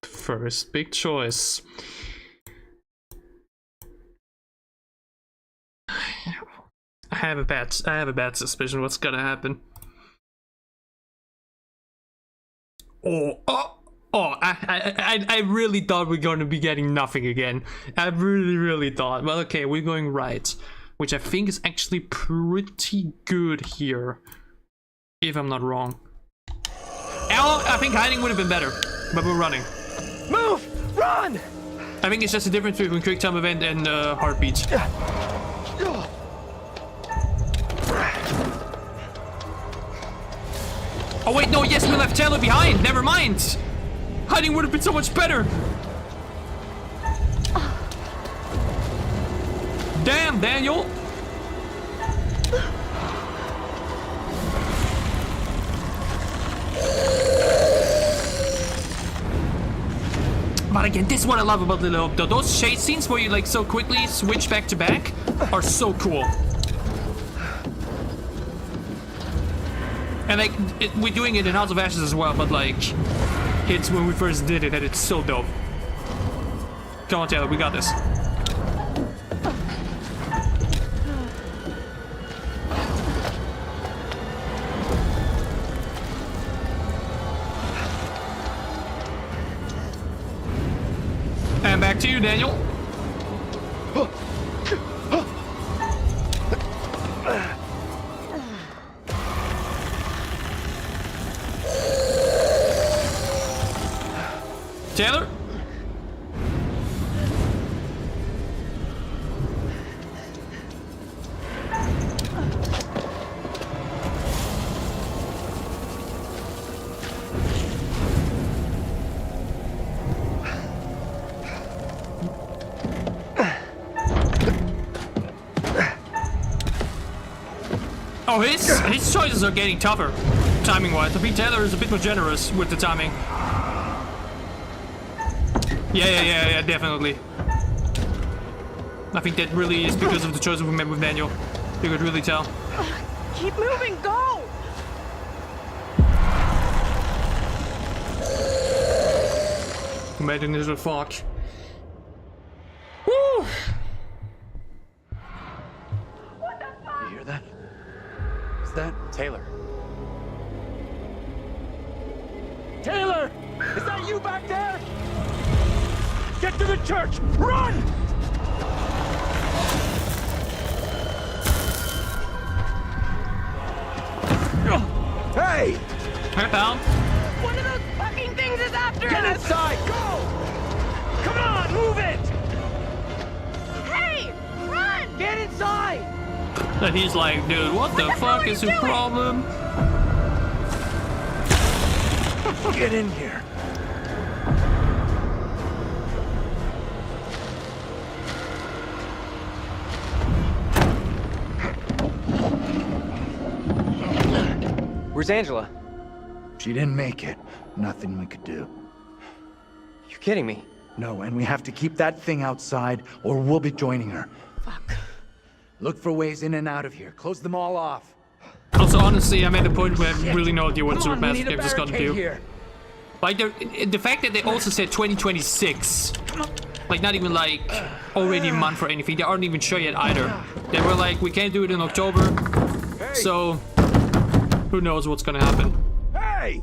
First big choice. I have a bad suspicion what's gonna happen. I really thought we're gonna be getting nothing again. I really thought. Well, okay, we're going right, which I think is actually pretty good here, if I'm not wrong. Oh, I think hiding would have been better, but we're running. Move! Run! I think it's just a difference between quick time event and heartbeat. Oh wait, no, yes, we left Taylor behind. Never mind. Hiding would have been so much better. Damn, Daniel. But again, this is what I love about Little Hope, though. Those chase scenes where you like so quickly switch back to back are so cool. And like, we're doing it in House of Ashes as well, but like, it's when we first did it and it's so dope. Come on, Taylor, we got this. And back to you, Daniel. Taylor? Oh, his choices are getting tougher, timing-wise. I think Taylor is a bit more generous with the timing. Yeah, definitely. I think that really is because of the choices we made with Daniel. You could really tell. Keep moving, go! Medan is a fuck. Woo! What the fuck? You hear that? Is that Taylor? Taylor! Is that you back there? Get to the church! Run! Hey! Hey, pal. One of those fucking things is after Get us! inside! Go! Come on, move it! Hey! Run! Get inside! And he's like, dude, what the fuck is your problem? Get in here. Where's Angela? She didn't make it. Nothing we could do. You kidding me? No, and we have to keep that thing outside, or we'll be joining her. Fuck. Look for ways in and out of here. Close them all off. Also, honestly, I'm at the point where I have really no idea what sort of we massive need a games it's gonna barricade do. here. Like, the fact that they also said 2026, like not even like already a month or anything, they aren't even sure yet either. They were like, we can't do it in October, so who knows what's gonna happen. Hey!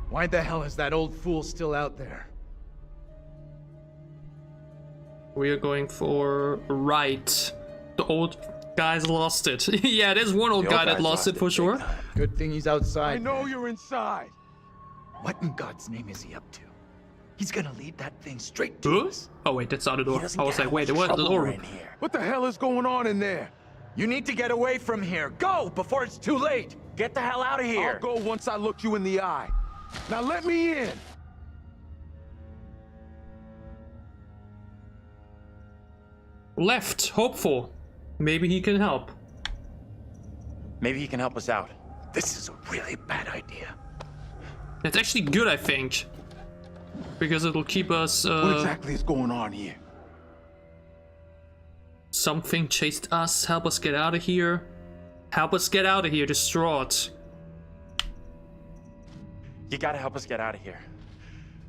Why the hell is that old fool still out there? We are going for right. The old guy's lost it. Yeah, there's one old guy that lost it for sure. Good thing he's outside. I know you're inside. What in God's name is he up to? He's gonna lead that thing straight to Huh? us. Oh wait, that's not the door. I was like, wait, what? The door. What the hell is going on in there? You need to get away from here. Go before it's too late. Get the hell out of here! I'll go once I look you in the eye. Now let me in. Left, hopeful. Maybe he can help. Maybe he can help us out. This is a really bad idea. It's actually good, I think. Because it'll keep us, What exactly is going on here? Something chased us. Help us get out of here. Help us get out of here, distraught. You gotta help us get out of here.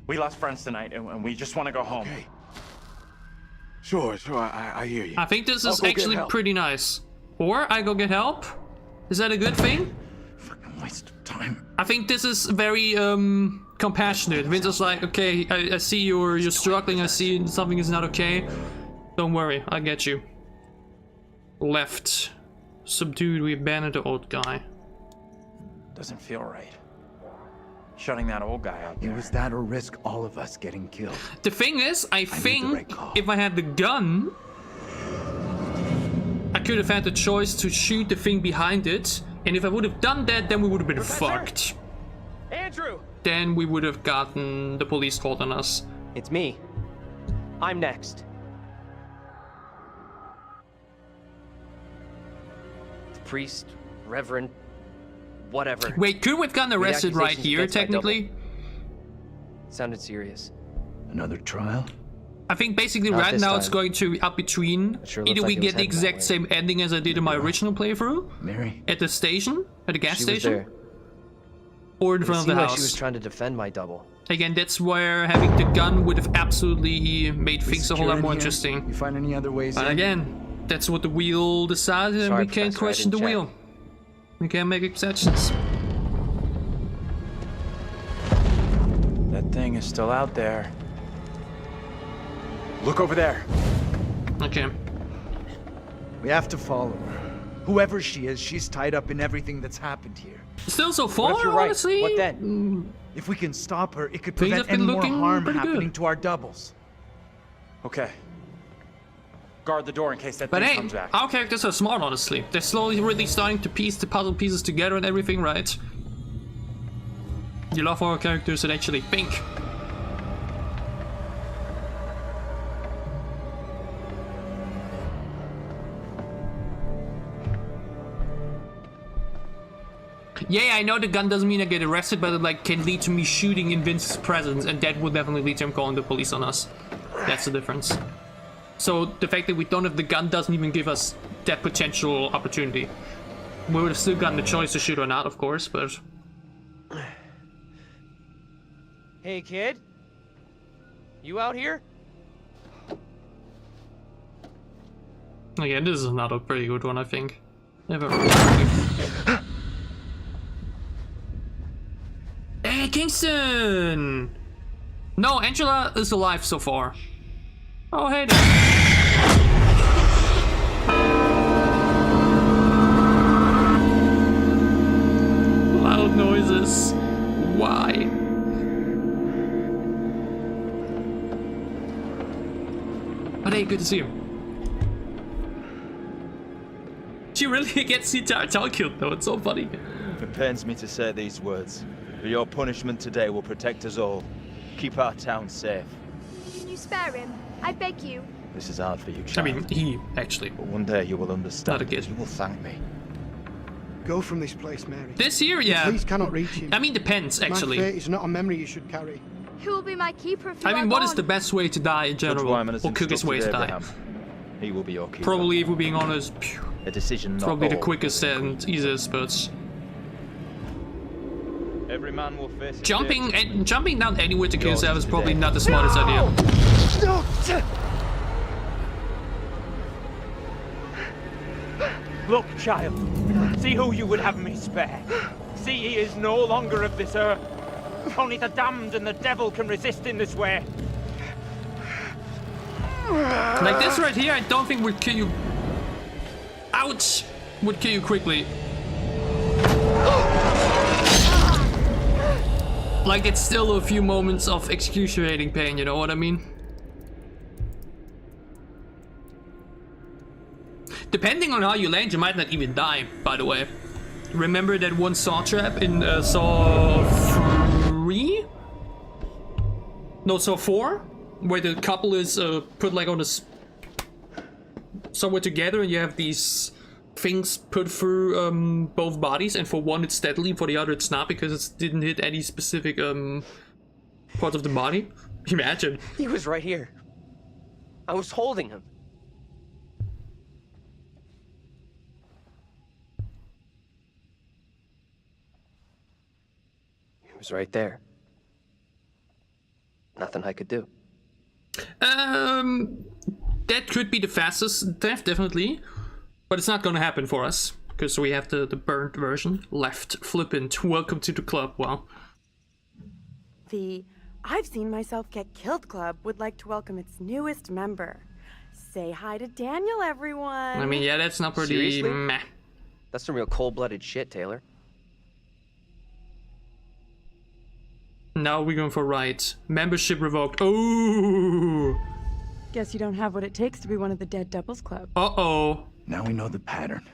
We lost friends tonight, and we just want to go home. Okay. Sure, I hear you. I think this I'll is go get actually help. pretty nice. Or I go get help? Is that a good thing? Fucking waste of time. I think this is very compassionate. Vince is like, okay, I see you're struggling, I see something is not okay. Don't worry, I get you. Left. Subdued, we abandoned the old guy. Doesn't feel right. Shutting that old guy out It there. was that or risk all of us getting killed. The thing is, I made the think right call. if I had the gun, I could have had the choice to shoot the thing behind it. And if I would have done that, then we would have been fucked. Andrew! Then we would have gotten the police called on us. It's me. I'm next. The priest, reverend, whatever. Wait, could we have gotten arrested right accusations here, against my double. technically? Sounded serious. Another trial? I think basically Not right this now it's time. going to be up between. It sure looks Either we like it was get the heading that exact way. same ending as I did in my original playthrough Mary? at the station, at the gas She was station, there. or in It front of the seemed like she was house. trying to defend my double. Again, that's where having the gun would have absolutely made things a whole Secure lot in more here? interesting. You find any other ways But in? again, that's what the wheel decided, and Sorry, we can't Professor, I question the didn't wheel. We can't make exceptions. That thing is still out there. Look over there. Okay. We have to follow her. Whoever she is, she's tied up in everything that's happened here. Still so What far, if you're right? honestly. What then? If we can stop her, it could Things prevent have been any more looking harm pretty good. happening to our doubles. Okay. Guard the door in case that But thing hey, comes back. our characters are smart, honestly. They're slowly really starting to piece the puzzle pieces together and everything, right? You love our characters that actually think. Yeah, I know the gun doesn't mean I get arrested, but it like can lead to me shooting in Vince's presence, and that would definitely lead to him calling the police on us. That's the difference. So the fact that we don't have the gun doesn't even give us that potential opportunity. We would have still gotten the choice to shoot or not, of course, but... Hey, kid. You out here? Again, this is another pretty good one, I think. Never. Hey, Kingston! No, Angela is alive so far. Oh, hey there. Loud noises. Why? But hey, good to see you. She really gets the entire town killed though, it's so funny. It pains me to say these words, but your punishment today will protect us all. Keep our town safe. Can you spare him? I beg you. This is hard for you, I child. mean, he, actually. But one day you will understand. Not a kid. You will thank me. Go from this place, Mary. This year, yeah. The police cannot reach you. I mean, depends, actually. My fate is not a memory you should carry. Who will be my keeper if you I mean, are what is gone? the best way to die in Judge general? Wyman has Or quickest way to instructed die? Abraham. He will be your keeper. Probably, if we're being honest, phew, A decision it's not probably the all quickest within and easiest, but... Every man will face his Jumping fate. and jumping down anywhere to kill Yours yourself is today. probably not the smartest idea. Look, child, see who you would have me spare. See he is no longer of this earth. Only the damned and the devil can resist in this way. Like this right here, I don't think would kill you. Ouch! Would kill you quickly. Like, it's still a few moments of excruciating pain, you know what I mean? Depending on how you land, you might not even die, by the way. Remember that one saw trap in Saw 3? No, Saw 4? Where the couple is put like on a somewhere together and you have these things put through both bodies, and for one it's deadly, for the other it's not because it didn't hit any specific part of the body. Imagine. He was right here. I was holding him. He was right there. Nothing I could do. That could be the fastest death, definitely. But it's not gonna happen for us. Because we have the burnt version. Left, flippant, welcome to the club. Wow. The I've seen myself get killed club would like to welcome its newest member. Say hi to Daniel, everyone. I mean, yeah, that's not pretty Seriously? meh. That's some real cold-blooded shit, Taylor. Now we're going for right. Membership revoked. Oh. Guess you don't have what it takes to be one of the Dead Doubles Club. Uh-oh. Now we know the pattern.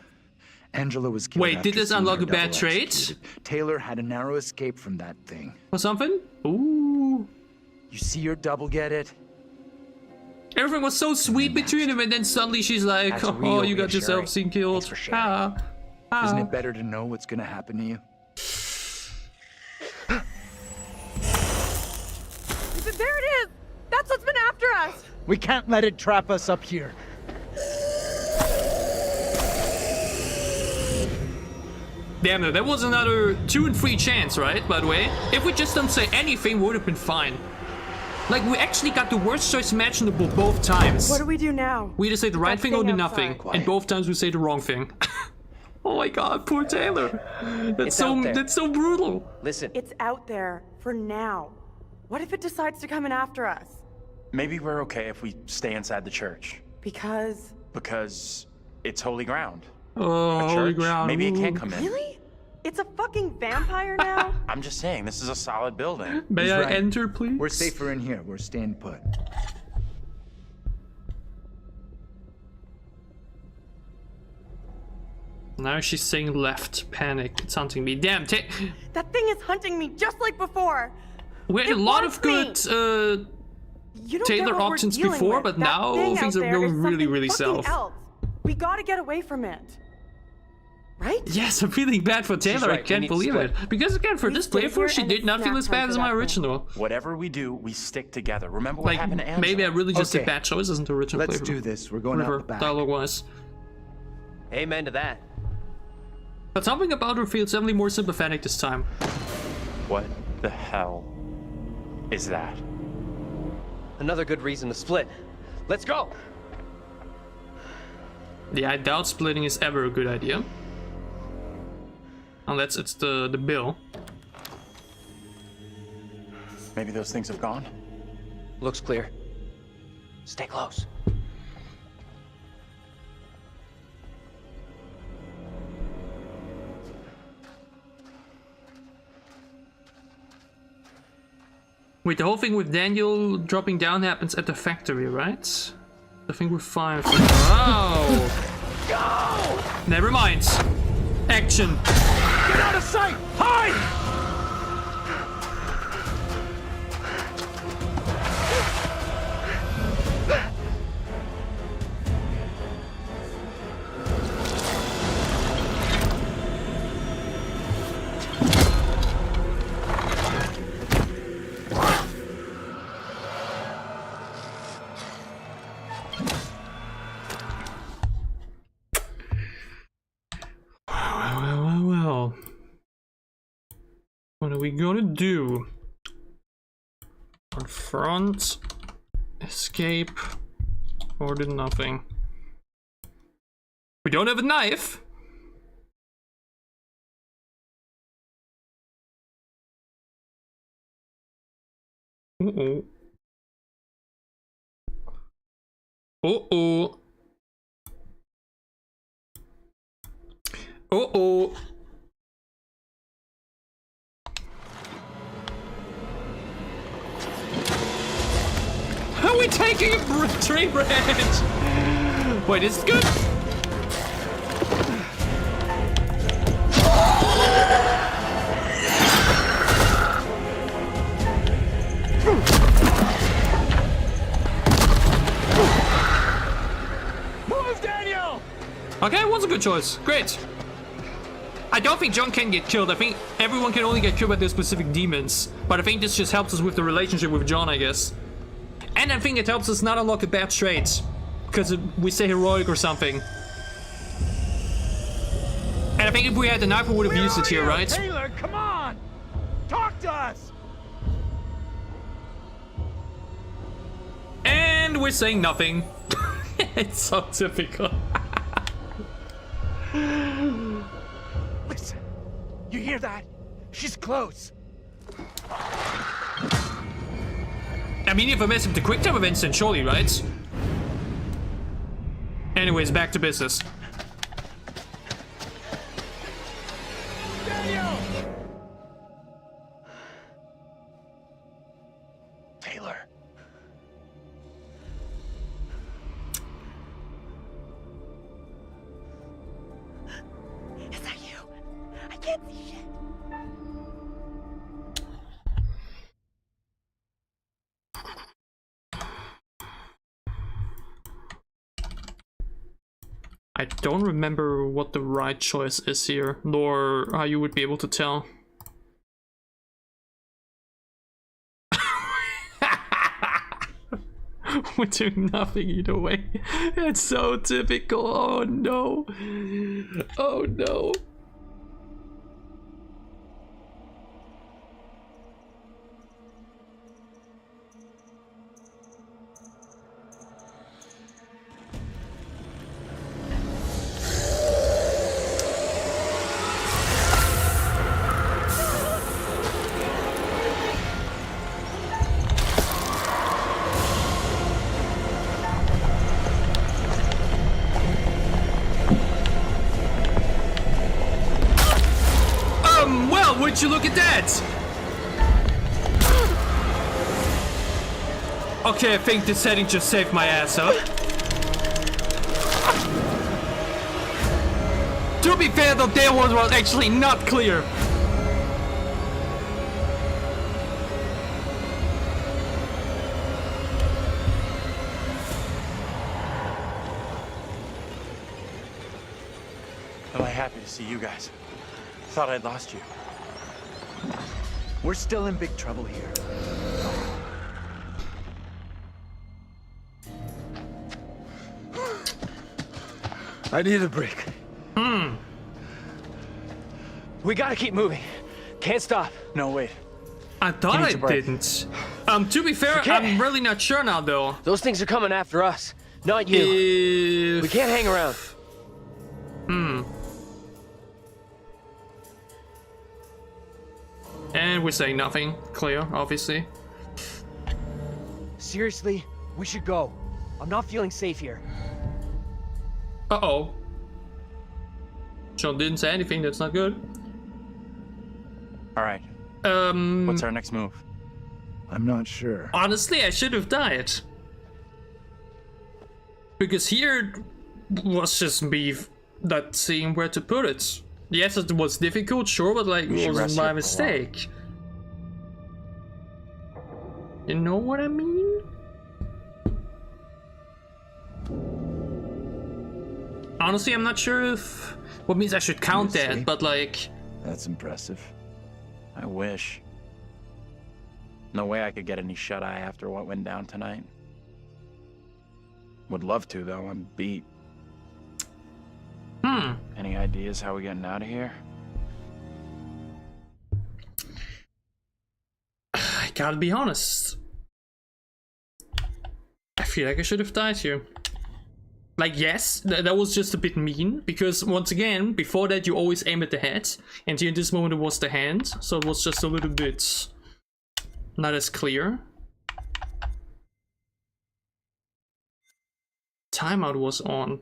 Angela was killed. Wait, after did this seeing unlock her a bad double trait? executed. Taylor had a narrow escape from that thing. Or something? Ooh. You see your double, get it? Everything was so sweet between them, and then suddenly she's like, That's oh, real you got yourself reassuring. seen killed. Thanks for sharing. Isn't it better to know what's gonna happen to you? There it is! That's what's been after us! We can't let it trap us up here. Damn it, that was another 2 and 3 chance, right? By the way, if we just don't say anything, we would have been fine. Like, we actually got the worst choice imaginable both times. What do we do now? We either say the right thing or do nothing, outside. and both times we say the wrong thing. Oh my god, poor Taylor. It's out there. That's so brutal. Listen. It's out there for now. What if it decides to come in after us? Maybe we're okay if we stay inside the church. Because it's holy ground. Oh, A holy church? ground. Maybe it Ooh. can't come in. really? It's a fucking vampire now? I'm just saying, this is a solid building. May He's I right. enter, please? We're safer in here. We're staying put. Now she's saying left. Panic. It's hunting me. Damn, That thing is hunting me just like before. we had a It lot wants of good You don't Taylor get what options we're dealing before, with. but That now thing things out are there going is really, something really fucking south. else. We gotta get away from it. Right? Yes, I'm feeling bad for Taylor. right, I we can't need to believe split. it. Because again, for We this stay playthrough, here she and did it's not feel nap as time bad for as that my thing. original. Whatever we do, we stick together. Remember what Like, happened to Angela? maybe I really just did Okay. bad choices in the original Let's playthrough. do this. We're going Whatever, out the back. dialogue-wise. Amen to that. But something about her feels definitely more sympathetic this time. What the hell is that? Another good reason to split. Let's go! Yeah, I doubt splitting is ever a good idea. Unless it's the bill. Maybe those things have gone? Looks clear. Stay close. Wait, the whole thing with Daniel dropping down happens at the factory, right? I think we're fine. Oh! Go! Never mind. Action. Get out of sight! Hide! Well. What are we gonna do? Confront, escape, or do nothing. We don't have a knife. Uh-oh. Uh-oh. Uh-oh. Are we taking a tree branch? Wait, is it good? Move, Daniel! Okay, it was a good choice. Great. I don't think John can get killed. I think everyone can only get killed by their specific demons. But I think this just helps us with the relationship with John, I guess. And I think it helps us not unlock a bad trait. Because we say heroic or something. And I think if we had the knife, we would have used it here, right? Taylor, come on! Talk to us! And we're saying nothing. It's so typical. Listen, you hear that? She's close. I mean, if I mess up the quick time events, then surely, right? Anyways, back to business. Daniel! Taylor. Is that you? I can't see shit. I don't remember what the right choice is here, nor how you would be able to tell. We're doing nothing either way. It's so typical. Oh no. Oh no. Well, would you look at that? Okay, I think this setting just saved my ass, huh? To be fair, though, that one was actually not clear. Am I happy to see you guys? Thought I'd lost you. We're still in big trouble here. I need a break. We gotta keep moving. Can't stop. No, wait. I thought I didn't. To be fair, I'm really not sure now, though. Those things are coming after us, not you. We can't hang around. And we're saying nothing. Clear, obviously. Seriously, we should go. I'm not feeling safe here. Uh-oh. John didn't say anything, that's not good. All right. What's our next move? I'm not sure. Honestly, I should have died. Because here was just me not seeing where to put it. Yes, it was difficult, sure, but like, it wasn't my mistake. You know what I mean? Honestly, I'm not sure if... What means I should count that, but like... That's impressive. I wish. No way I could get any shut-eye after what went down tonight. Would love to, though. I'm beat. Any ideas how we're getting out of here? I gotta be honest. I feel like I should have died here. Like, yes, that was just a bit mean, because once again, before that you always aim at the head, and here in this moment it was the hand, so it was just a little bit not as clear. Timeout was on.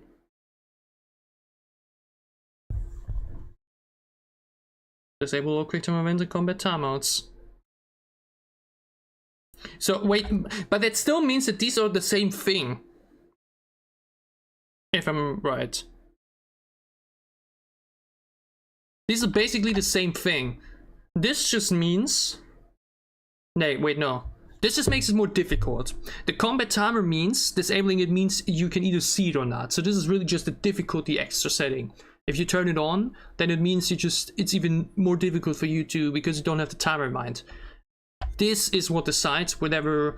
Disable all quick time events and combat timeouts. So wait, but that still means that these are the same thing. If I'm right. These are basically the same thing. This just means... No, wait, no. This just makes it more difficult. The combat timer means, disabling it means you can either see it or not. So this is really just a difficulty extra setting. If you turn it on, then it means it's even more difficult for you to, because you don't have the timer in mind. This is what decides whether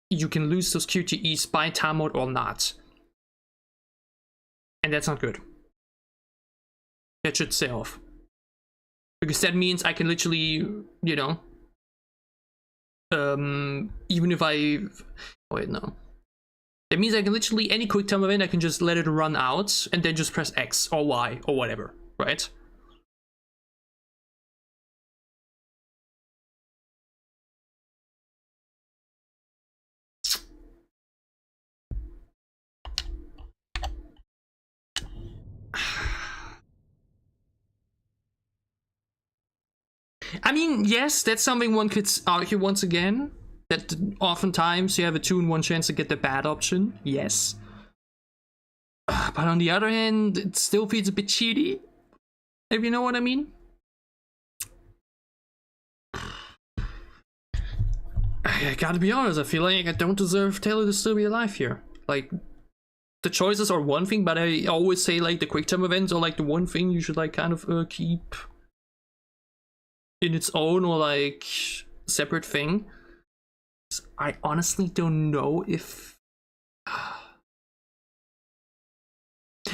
you can lose those QTEs by time mode or not. And that's not good. That should stay off. Because that means I can literally, you know, even if wait, no. That means I can literally, any quick time event, I can just let it run out and then just press X or Y or whatever, right? I mean, yes, that's something one could argue once again, that oftentimes you have a 2-in-1 chance to get the bad option, yes. But on the other hand, it still feels a bit cheaty, if you know what I mean. I gotta be honest, I feel like I don't deserve Taylor to still be alive here. Like, the choices are one thing, but I always say like the quick time events are like the one thing you should like kind of keep in its own or like separate thing. I honestly don't know if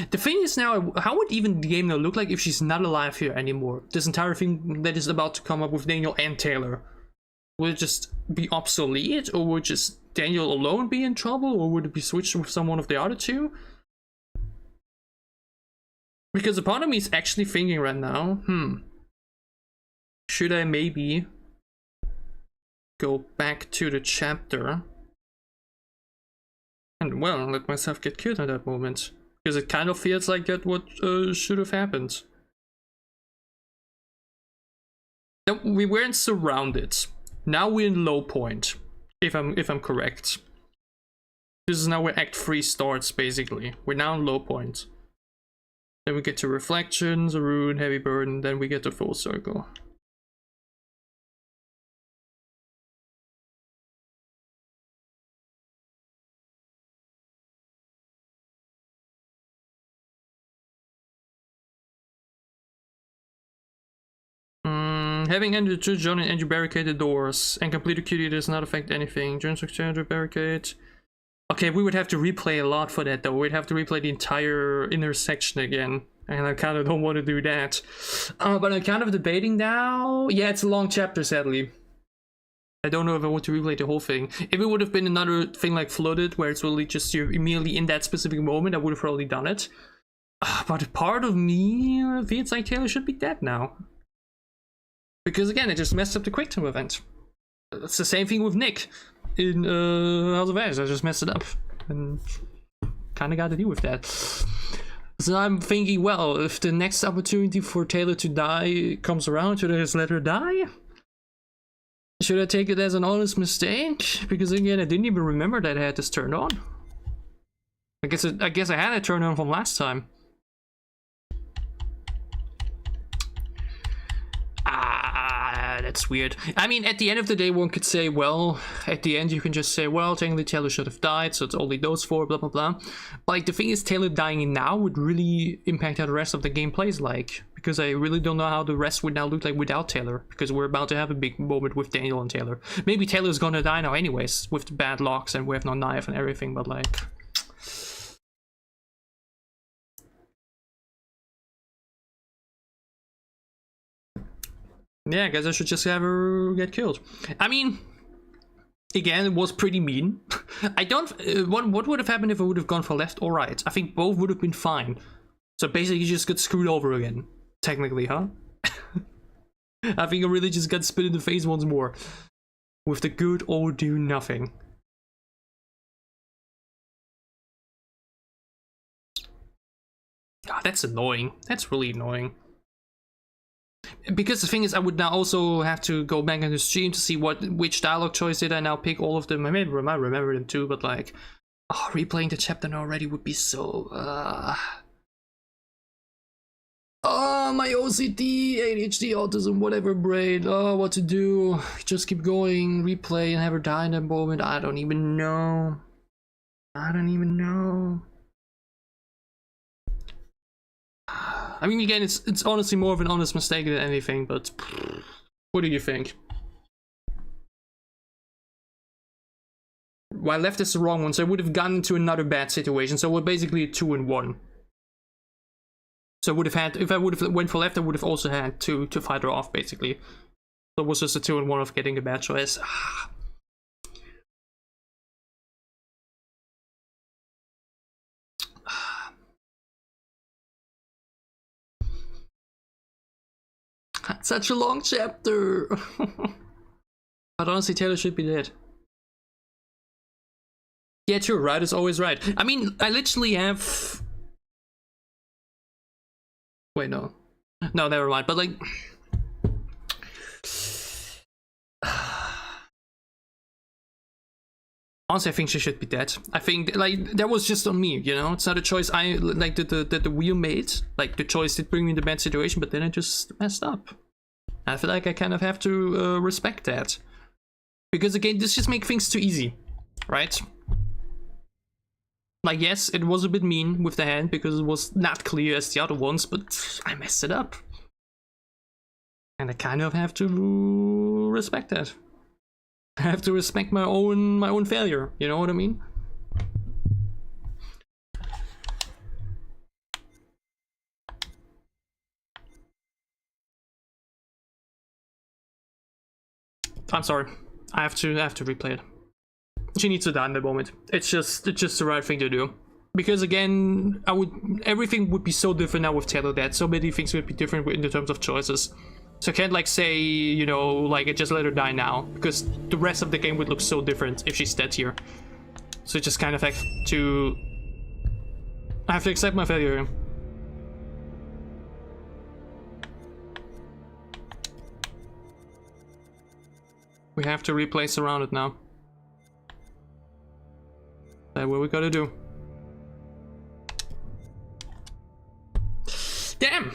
the thing is now, how would even the game now look like if she's not alive here anymore? This entire thing that is about to come up with Daniel and Taylor, would it just be obsolete, or would just Daniel alone be in trouble, or would it be switched with someone of the other two? Because a part of me is actually thinking right now, should I maybe go back to the chapter and, well, let myself get killed at that moment? Because it kind of feels like that what should have happened. No, we weren't surrounded. Now we're in low point, if I'm correct. This is now where Act 3 starts, basically. We're now in low point. Then we get to Reflections, a Rune, Heavy Burden, then we get to Full Circle. Having entered the zone and you barricade the doors and complete a QT does not affect anything. Jones exchange barricade. Okay, we would have to replay a lot for that though. We'd have to replay the entire intersection again. And I kind of don't want to do that. But I'm kind of debating now. Yeah, it's a long chapter, sadly. I don't know if I want to replay the whole thing. If it would have been another thing like Flooded, where it's really just you're immediately in that specific moment, I would have probably done it. But part of me feels like Taylor should be dead now. Because again, it just messed up the quick time event. It's the same thing with Nick in House of Ashes. I just messed it up. And kind of got to deal with that. So I'm thinking, well, if the next opportunity for Taylor to die comes around, should I just let her die? Should I take it as an honest mistake? Because again, I didn't even remember that I had this turned on. I guess I had it turned on from last time. That's weird. I mean, at the end of the day, one could say, well, at the end you can just say, well, technically Taylor should have died, so it's only those four, blah, blah, blah. But like, the thing is, Taylor dying now would really impact how the rest of the game plays like. Because I really don't know how the rest would now look like without Taylor. Because we're about to have a big moment with Daniel and Taylor. Maybe Taylor's gonna die now anyways, with the bad locks and we have no knife and everything, but like... yeah, I guess I should just have her get killed. I mean, again, it was pretty mean. I don't... what would have happened if I would have gone for left or right? I think both would have been fine. So basically, you just got screwed over again. Technically, huh? I think I really just got spit in the face once more. With the good or do nothing. Ah, that's annoying. That's really annoying. Because the thing is, I would now also have to go back into stream to see which dialogue choice did I now pick. All of them. I might remember them too, but like, oh, replaying the chapter already would be so. my OCD, ADHD, autism, whatever brain. Oh, what to do? Just keep going, replay, and have her die in that moment. I don't even know. I don't even know. I mean, again, it's honestly more of an honest mistake than anything, but what do you think? Well, left is the wrong one, so I would have gotten into another bad situation. So we're basically a 2-1. So I would have had, if I would have went for left, I would have also had to fight her off, basically. So it was just a 2-1 of getting a bad choice. Such a long chapter. But honestly, Taylor should be dead. Yeah, true, right is always right. I mean, I literally have... Wait, no. No, never mind, but like... Honestly, I think she should be dead. I think, like, that was just on me, you know? It's not a choice I, like, that the wheel made. Like, the choice did bring me in the bad situation, but then I just messed up. I feel like I kind of have to respect that. Because again, this just makes things too easy, right? Like, yes, it was a bit mean with the hand because it was not clear as the other ones, but I messed it up. And I kind of have to respect that. I have to respect my own failure, you know what I mean? I'm sorry. I have to replay it. She needs to die in that moment. It's just the right thing to do. Because again, everything would be so different now with Taylor dead. So many things would be different in the terms of choices. So I can't like say, you know, like I just let her die now. Because the rest of the game would look so different if she's dead here. So I just kind of have to... I have to accept my failure. We have to replace around it now. That's what we gotta do. Damn!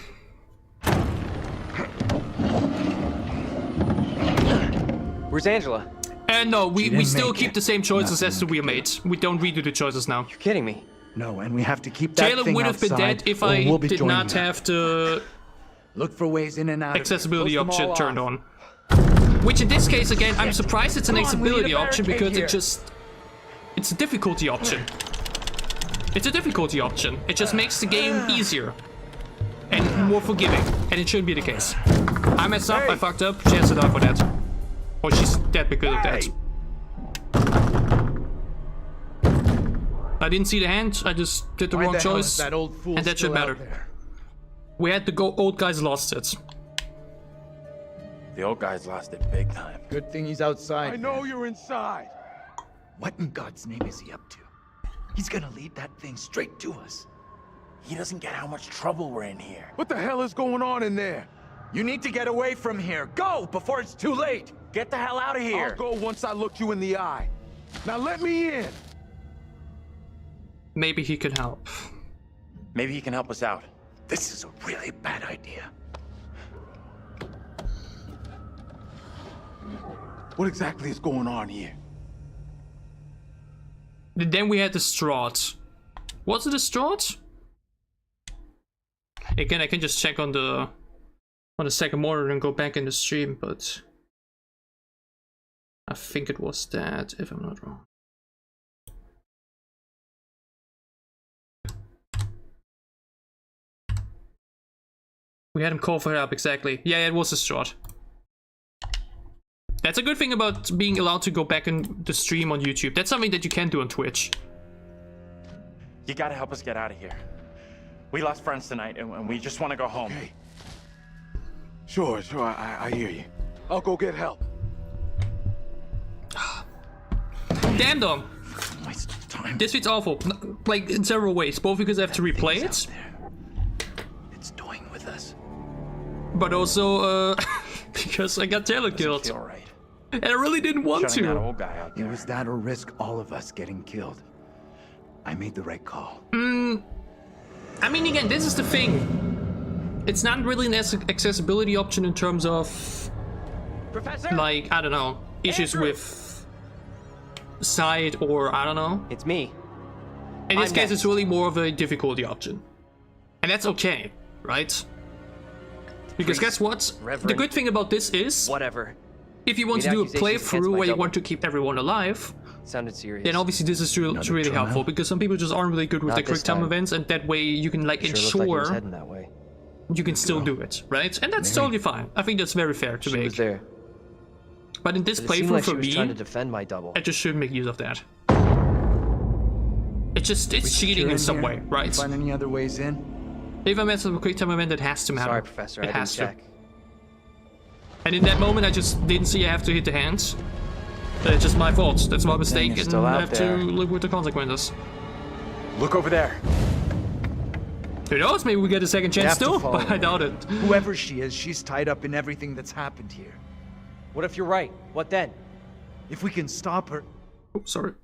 Where's Angela? No, we still keep the same choices as we made. We don't redo the choices now. You're kidding me. No, and we have to keep that Taylor thing would have been dead if or I we'll be did joining not them. have the Look for ways in and out. accessibility Close them all option turned off. on. Which in this case, again, I'm surprised it's an accessibility option because it's a difficulty option. It's a difficulty option. It just makes the game easier and more forgiving, and it shouldn't be the case. I messed up, I fucked up, she has to die for that. Or she's dead because of that. I didn't see the hand, I just did the wrong choice, and that should matter. We had the old guys lost it. The old guy's lost it big time. Good thing he's outside. I know you're inside. What in God's name is he up to? He's gonna lead that thing straight to us. He doesn't get how much trouble we're in here. What the hell is going on in there? You need to get away from here. Go before it's too late. Get the hell out of here. I'll go once I look you in the eye. Now let me in. Maybe he could help. Maybe he can help us out. This is a really bad idea. What exactly is going on here? Then we had the Strahd. Was it a Strahd? Again, I can just check on the second monitor and go back in the stream, but I think it was that, if I'm not wrong. We had him call for help, exactly. Yeah, it was a Strahd. That's a good thing about being allowed to go back in the stream on YouTube. That's something that you can't do on Twitch. You gotta help us get out of here. We lost friends tonight, and we just want to go home. Okay. Sure, I hear you. I'll go get help. Damn, though. This fit's awful. Like, in several ways. Both because I have to replay it. It's toying with us. But also, because I got Taylor killed. Feel right. And I really didn't want Shutting that to. old guy out It there. was that or risk all of us getting killed. I made the right call. I mean, again, this is the thing. it's not really an accessibility option in terms of, Professor? like, I don't know, issues with sight or I don't know. It's me. In this I'm case, next. it's really more of a difficulty option. And that's okay, right? Because guess what? Reverend, the good thing about this is, whatever. if you want to Made do a accusations against playthrough my where you double. want to keep everyone alive, Sounded serious. then obviously this is really helpful, because some people just aren't really good with Not the quick this time time. events, and that way you can like Sure looked like he was ensure heading that way. you can still do it, right? And that's totally fine. I think that's very fair to She was make. there. But in this But it seemed playthrough like she for was me, trying to defend my double. I just shouldn't make use of that. It's cheating in some way, right? Find any other ways in? If I mess up a quick time event, it has to matter. Sorry, Professor. It I didn't has to. check. And in that moment, I just didn't see I have to hit the hands. It's just my fault. That's my mistake, you're and still I out have there. to live with the consequences. Look over there. Who knows? Maybe we get a second chance have to still, follow but I her. doubt it. Whoever she is, she's tied up in everything that's happened here. What if you're right? What then? If we can stop her, Oh, sorry.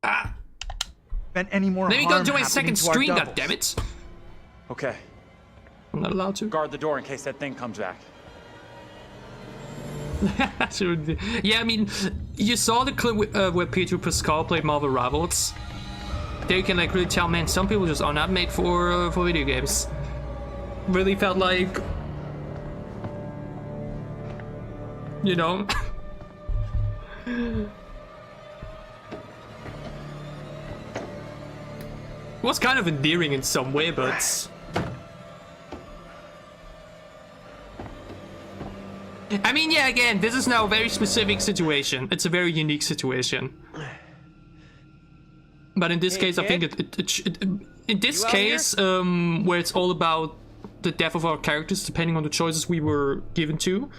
prevent any more Let me harm go to my happening second to our stream, doubles. goddammit! Okay. I'm not allowed to. Guard the door in case that thing comes back. Yeah, I mean, you saw the clip where Pedro Pascal played Marvel Rivals. There you can like really tell, man, some people just are not made for video games. Really felt like, you know. Was kind of endearing in some way, but I mean, yeah, again, this is now a very specific situation. It's a very unique situation. But in this case, I think in this case, where it's all about the death of our characters, depending on the choices we were given to,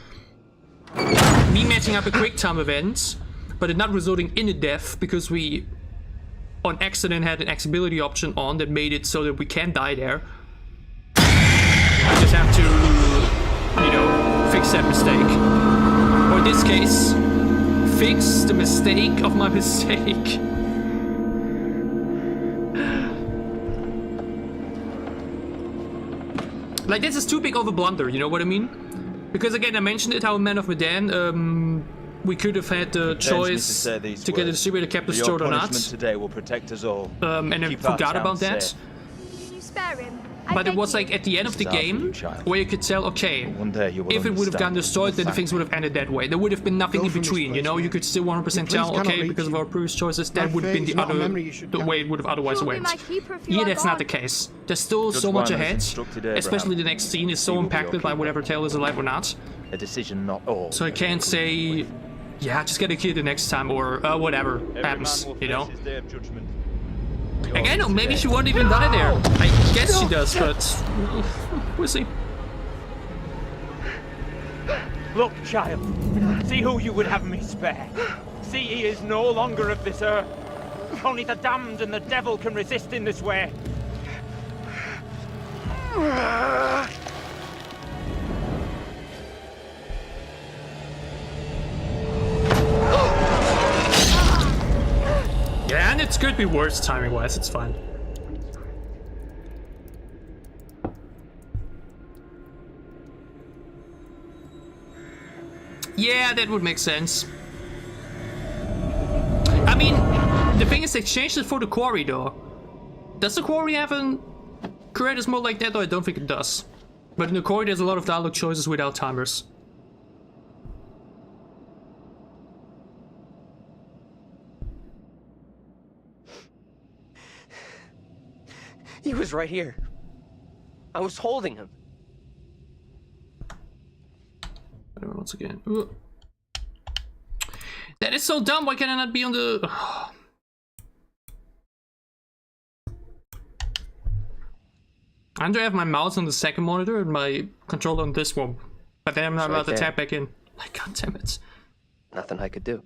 me matching up a quick time event, but it not resulting in a death because we, on accident, had an accessibility option on that made it so that we can die there. I just have to, you know, fix that mistake. Or in this case, fix the mistake of my mistake. Like, this is too big of a blunder, you know what I mean? Because again, I mentioned it how in Man of Medan, we could have had the choice to get a distributor capture stored or not. Today will protect us all. And I Keep our forgot town about that. safe. You spare him. But it was like at the end of the game where you could tell, okay, One day you will if it would have gotten understand. destroyed, then the things would have ended that way. There would have been nothing Go in from this between, you place, know? You man. could still 100% Your tell, place cannot okay, reach because of you. our previous choices, My that would have been fate is the not a other, memory you should the carry. way it would have otherwise You'll be went. my keeper if you Here, are that's not gone. the case. There's still Judge so much Wyman has ahead, instructed Abraham. especially the next scene is so He will be impacted your by keeper. whatever tale is alive or not. A decision not all. So I can't say, yeah, just get a kid the next time, or whatever happens, you know? Again, no, maybe she won't even die there. I guess she does, but we'll see. Look, child. See who you would have me spare. See he is no longer of this earth. Only the damned and the devil can resist in this way. Yeah, and it could be worse timing-wise, it's fine. Yeah, that would make sense. I mean, the thing is, they changed it for the Quarry, though. Does the Quarry have a creators mode like that, though? I don't think it does. But in the Quarry, there's a lot of dialogue choices without timers. He was right here. I was holding him. Once again. Ooh. That is so dumb. Why can I not be on the... I do have my mouse on the second monitor and my controller on this one. But then I'm not allowed to tap back in. Like, god damn it. Nothing I could do.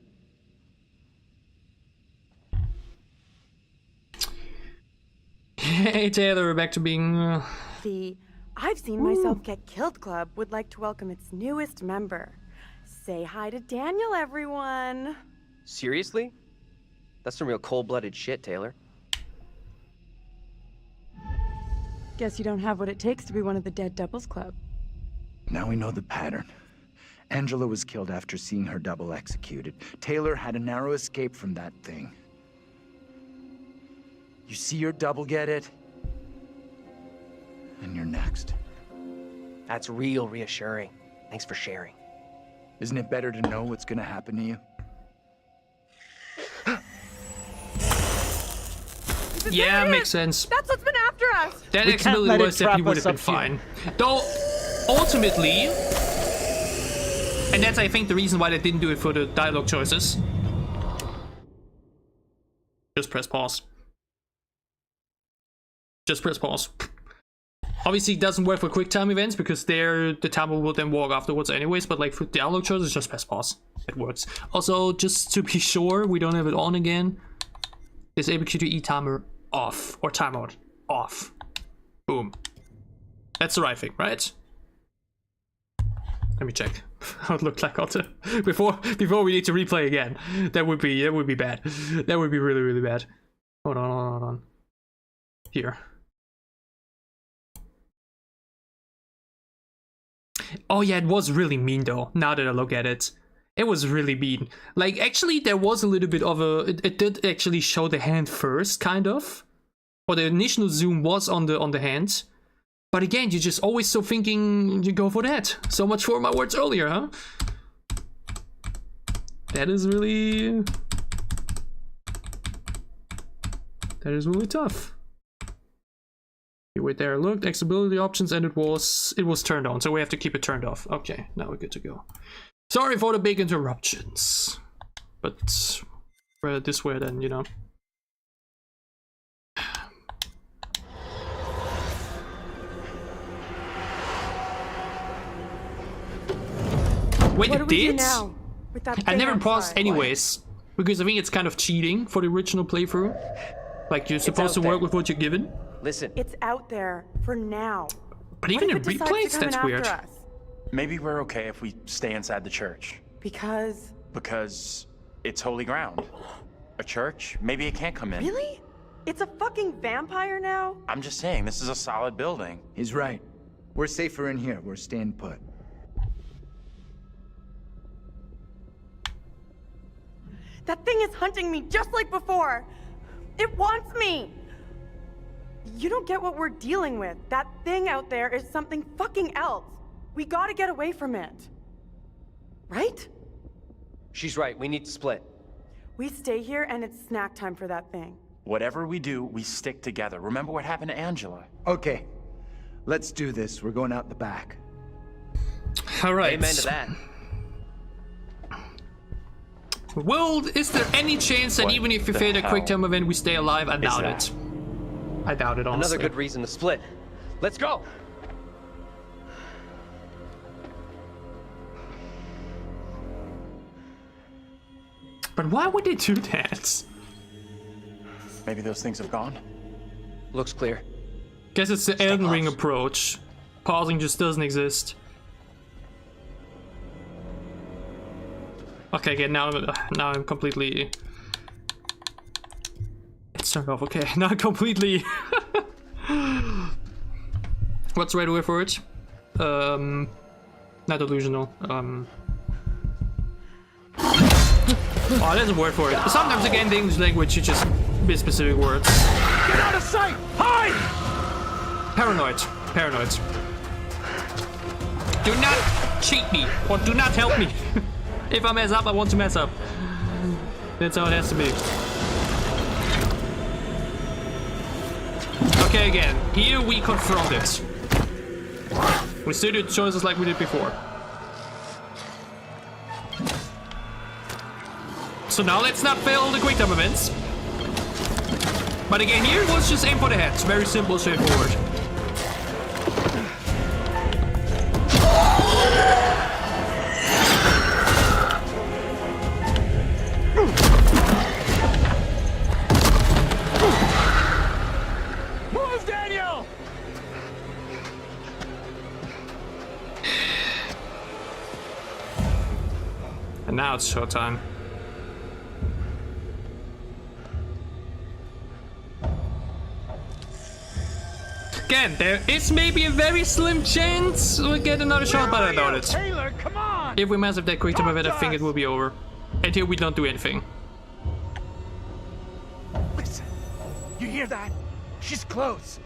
Hey Taylor, we're back to being... The I've Seen Myself Get Killed Club would like to welcome its newest member. Say hi to Daniel, everyone. Seriously? That's some real cold-blooded shit, Taylor. Guess you don't have what it takes to be one of the Dead Doubles Club. Now we know the pattern. Angela was killed after seeing her double executed. Taylor had a narrow escape from that thing. You see your double get it, and you're next. That's real reassuring. Thanks for sharing. Isn't it better to know what's gonna happen to you? Yeah, makes sense. That's what's been after us. That We X can't ability let it was definitely trap would us have been up here. fine. Though, ultimately, and that's I think the reason why they didn't do it for the dialogue choices. Just press pause. Just press pause. Obviously, it doesn't work for quick time events because there the timer will then walk afterwards anyways. But like for dialogue choices, just press pause. It works. Also, just to be sure we don't have it on again, disable Q2E timer off or timeout off. Boom. That's the right thing, right? Let me check how it looked like also before we need to replay again. That would be bad. That would be really bad. Hold on. Here. Oh yeah, it was really mean though. Now that I look at it, it was really mean. Like actually, there was a little bit of a. It did actually show the hand first, kind of, or the initial zoom was on the hand. But again, you're just always so thinking you go for that. So much for my words earlier, huh? That is really tough. You wait there, looked, accessibility options, and it was turned on, so we have to keep it turned off. Okay, now we're good to go. Sorry for the big interruptions. But this way then, you know. Wait, What do it we do did? now with that I thing never paused outside? anyways, because I think it's kind of cheating for the original playthrough. Like you're supposed to out work there. with what you're given. Listen. It's out there for now. But even in What if it decides replays, to come that's in weird. after us? Maybe we're okay if we stay inside the church. Because Because it's holy ground. A church? Maybe it can't come in. really? It's a fucking vampire now? I'm just saying, this is a solid building. He's right. We're safer in here. We're staying put. That thing is hunting me just like before. It wants me. You don't get what we're dealing with. That thing out there is something fucking else. We gotta get away from it. Right? She's right. We need to split. We stay here and it's snack time for that thing. Whatever we do, we stick together. Remember what happened to Angela? Okay, let's do this. We're going out the back. All right. Amen to that. Well, is there any chance that What even if we the fail a quick hell time event, we stay alive? I doubt that? it. I doubt it, honestly. Another good reason to split. Let's go. But why would they do that? Maybe those things have gone? Looks clear. Guess it's the Elden Ring approach. Pausing just doesn't exist. Okay, again, now I'm completely... It's turned off, okay. Now I'm completely... What's the right word for it? Not delusional. Oh, there's a word for it. Sometimes again, the English language, you just miss specific words. Get out of sight! Hide! Paranoid. Paranoid. Do not cheat me, or do not help me. If I mess up, I want to mess up. That's how it has to be. Okay, again, here we confront it. We still do choices like we did before. So now let's not fail the quick time events. But again, here let's just aim for the head. It's very simple, straightforward. Move, Daniel! And now it's showtime. Again, there is maybe a very slim chance we'll get another shot, but I doubt it. Taylor, come on! If we mess up that quick time event, I think it will be over. Until we don't do anything. Listen, you hear that? She's close.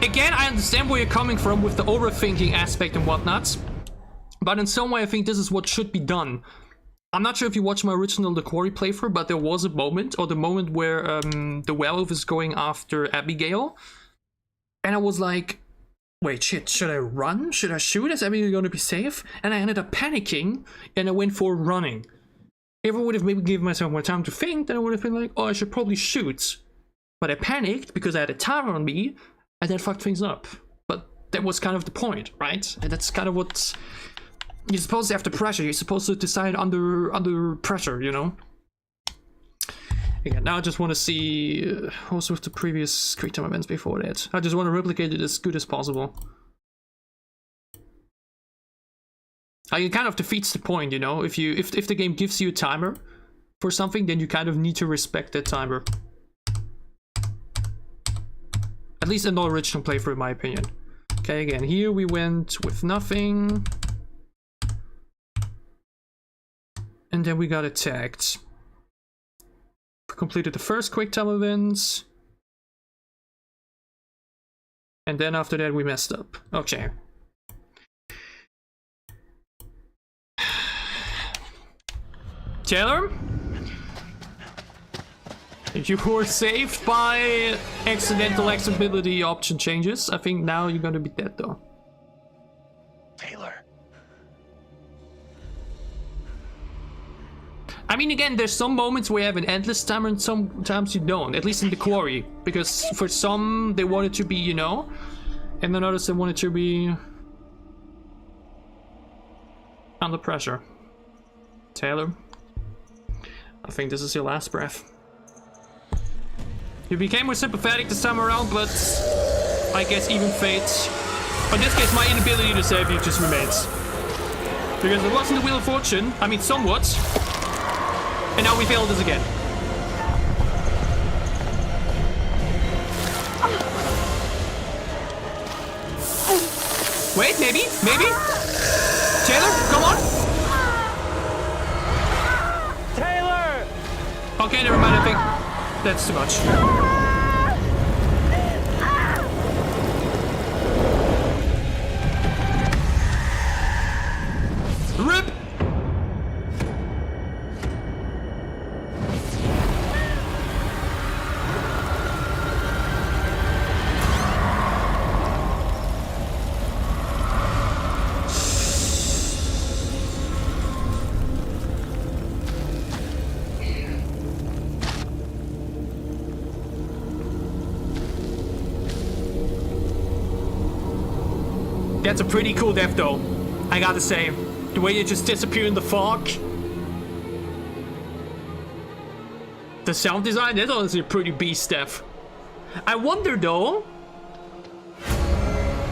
Again, I understand where you're coming from with the overthinking aspect and whatnot. But in some way, I think this is what should be done. I'm not sure if you watched my original The Quarry playthrough, but there was a moment, or the moment where the werewolf is going after Abigail. And I was like, wait, shit, should I run? Should I shoot? Is Abigail going to be safe? And I ended up panicking, and I went for running. If I would have maybe given myself more time to think, then I would have been like, oh, I should probably shoot. But I panicked because I had a timer on me, and that fucked things up. But that was kind of the point, right? And that's kind of what... You're supposed to have the pressure. You're supposed to decide under pressure, you know? Again, now I just want to see also with the previous quick time events before that. I just want to replicate it as good as possible. It kind of defeats the point, you know? If the game gives you a timer for something, then you kind of need to respect that timer. At least in the original playthrough, in my opinion. Okay, again, here we went with nothing. And then we got attacked. Completed the first quick time event. And then after that we messed up. Okay. Taylor? You were saved by accidental accessibility option changes. I think now you're gonna be dead though. Taylor. I mean, again, there's some moments where you have an endless timer and sometimes you don't, at least in the Quarry. Because for some, they want it to be, you know, and then others, they want it to be under pressure. Taylor, I think this is your last breath. You became more sympathetic this time around, but I guess even fate. But in this case, my inability to save you just remains. Because it wasn't the Wheel of Fortune, I mean, somewhat. And now we failed this again. Wait, maybe? Taylor, come on. Taylor! Okay, never mind, I think that's too much. RIP! That's a pretty cool death though, I gotta say. The way you just disappear in the fog. The sound design, that's honestly a pretty beast death. I wonder though,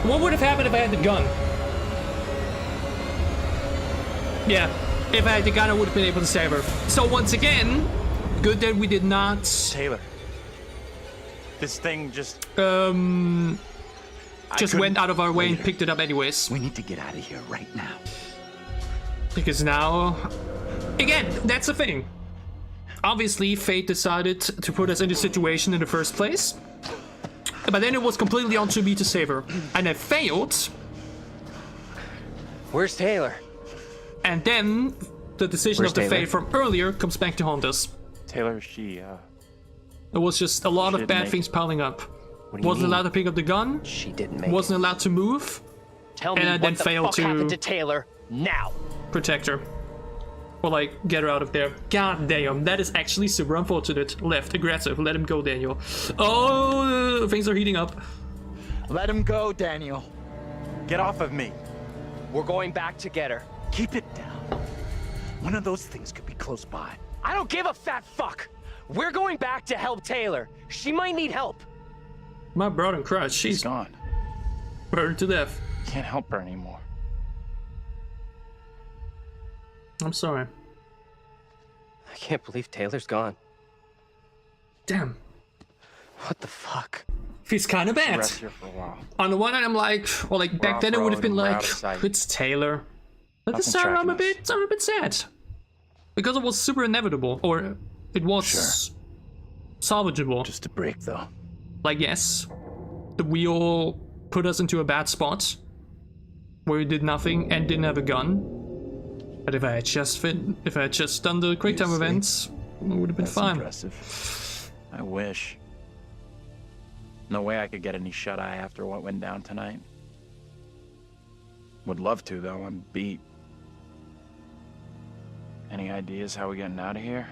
what would have happened if I had the gun? Yeah, if I had the gun I would have been able to save her. So once again, good that we did not... Taylor, this thing just... went out of our way and picked it up anyways. We need to get out of here right now. Because now... Again, that's the thing. Obviously, fate decided to put us in this situation in the first place. But then it was completely on to me to save her. And I failed. Where's Taylor? And then the decision Where's of the Taylor? fate from earlier comes back to haunt us. Taylor, she, It was just a lot of didn't bad make things piling up. What do you Wasn't mean? allowed to pick up the gun. She didn't make Wasn't it. allowed to move. Tell me and I what then the failed fuck happened to Taylor now. protect her. Or like, get her out of there. God damn, that is actually super unfortunate. Left, aggressive, let him go, Daniel. Oh, things are heating up. Let him go, Daniel. get off of me. We're going back to get her. Keep it down. One of those things could be close by. I don't give a fat fuck. We're going back to help Taylor. She might need help. My brother in Christ, she's gone. burned to death. Can't help her anymore. I'm sorry. I can't believe Taylor's gone. Damn. What the fuck? Feels kind of bad. Rest here for a while. On the one hand, I'm like, well, like back then it would have been like, it's Taylor. But this time I'm a bit sad. Because it was super inevitable, or it was salvageable. Just a break, though. Like, yes, the wheel put us into a bad spot where we did nothing and didn't have a gun. But if I had just done the quick time events, it would have been fine. Impressive. I wish. No way I could get any shut-eye after what went down tonight. Would love to, though. I'm beat. Any ideas how we're getting out of here?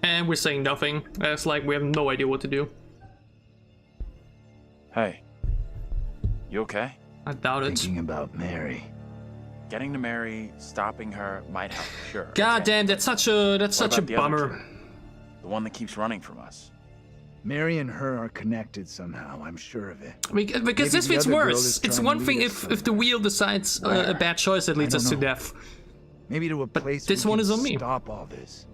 And we're saying nothing. It's like we have no idea what to do. Hey. You okay? I doubt it. Thinking about Mary. Getting to Mary, stopping her might help, sure. God damn, that's such a What bummer. about the other two? The one that keeps running from us. Mary and her are connected somehow, I'm sure of it. Because Maybe this the fits other girl worse. is It's trying one to thing lead us if the wheel decides a bad choice that leads us to death. Maybe to a place this where one we is can on me. Stop all this.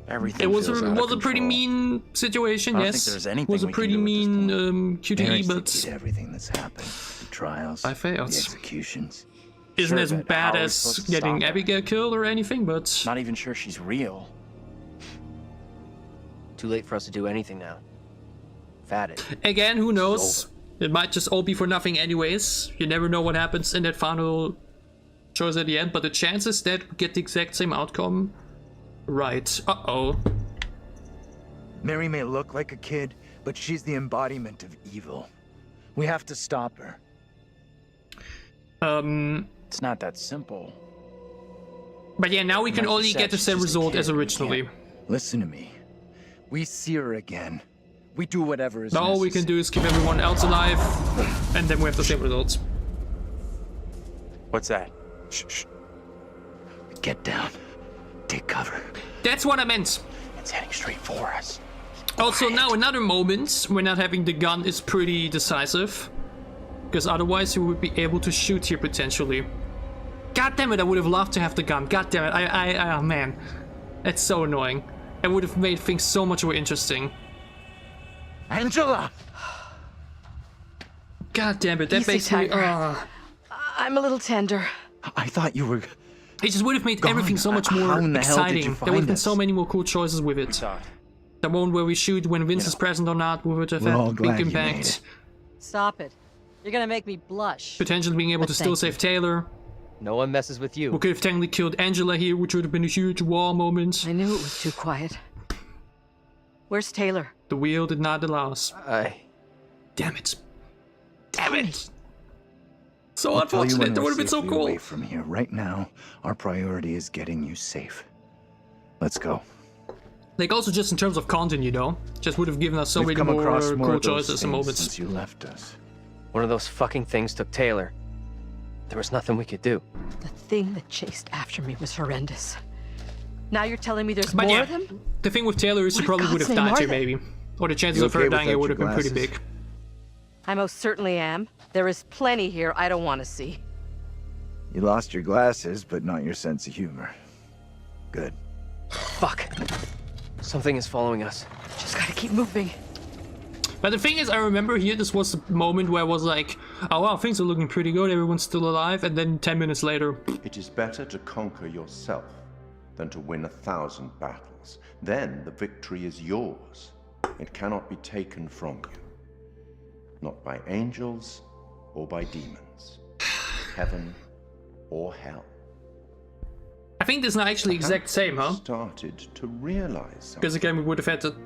Everything It was feels out of a pretty control. mean situation, I don't yes. think there's It anything was a we can pretty do at this mean QTE, Mary's the but key to everything that's happened. The trials, I failed. the executions. Isn't Sure, as but bad how are we as supposed to getting stop her? Abigail killed or anything, but Not even sure she's real. Too late for us to do anything now. Fat it. again, who knows? It might just all be for nothing anyways. You never know what happens in that final choice at the end, but the chances that we get the exact same outcome, right. Uh-oh. Mary may look like a kid, but she's the embodiment of evil. We have to stop her. It's not that simple. But yeah, now we can Like you only said, get the she's same just a result kid. as We originally. Listen to me. We see her again. We do whatever is All we can do is keep everyone else alive, and then we have the same results. What's that? Shh. Get down. Take cover. That's what I meant. It's heading straight for us. Also, now another moment where not having the gun is pretty decisive. Because otherwise you would be able to shoot here potentially. God damn it, I would have loved to have the gun. God damn it, oh man. That's so annoying. It would have made things so much more interesting. Angela! God damn it, that Easy, makes me... Tiger. I'm a little tender. I thought you were... It just would have made Gone. everything so much more How in the hell did exciting. you There would have find been us? so many more cool choices with it. The one where we shoot when Vince is present or not would have We're all had a glad big you made impact. it. Stop it. You're gonna make me blush. Potentially being able But to still thank save Taylor. No one messes with you. We could have technically killed Angela here, which would have been a huge war moment. I knew it was too quiet. Where's Taylor? The wheel did not allow us. Damn it. Damn it. So I'll tell you when unfortunate. That we're would have been so safely cool. away from here. Right now, our priority is getting you safe. Let's go. Like also just in terms of content, you know, just would have given us so We've many come more across more cool of those choices and things moments. since you left us. One of those fucking things took Taylor. There was nothing we could do. The thing that chased after me was horrendous. Now you're telling me there's But more yeah, of them? the thing with Taylor is she What in probably would God's have name died are here, they? maybe. Or the chances You of her okay dying here would without have been your pretty glasses? big. I most certainly am. There is plenty here I don't want to see. You lost your glasses, but not your sense of humor. Good. Fuck. Something is following us. Just gotta keep moving. But the thing is, I remember here, this was the moment where I was like, oh wow, things are looking pretty good, everyone's still alive, and then 10 minutes later... It is better to conquer yourself than to win 1,000 battles. Then the victory is yours. It cannot be taken from you. Not by angels or by demons. Heaven or hell. I think this is not actually exact same, huh? Started to realize something. Because again, we would have had the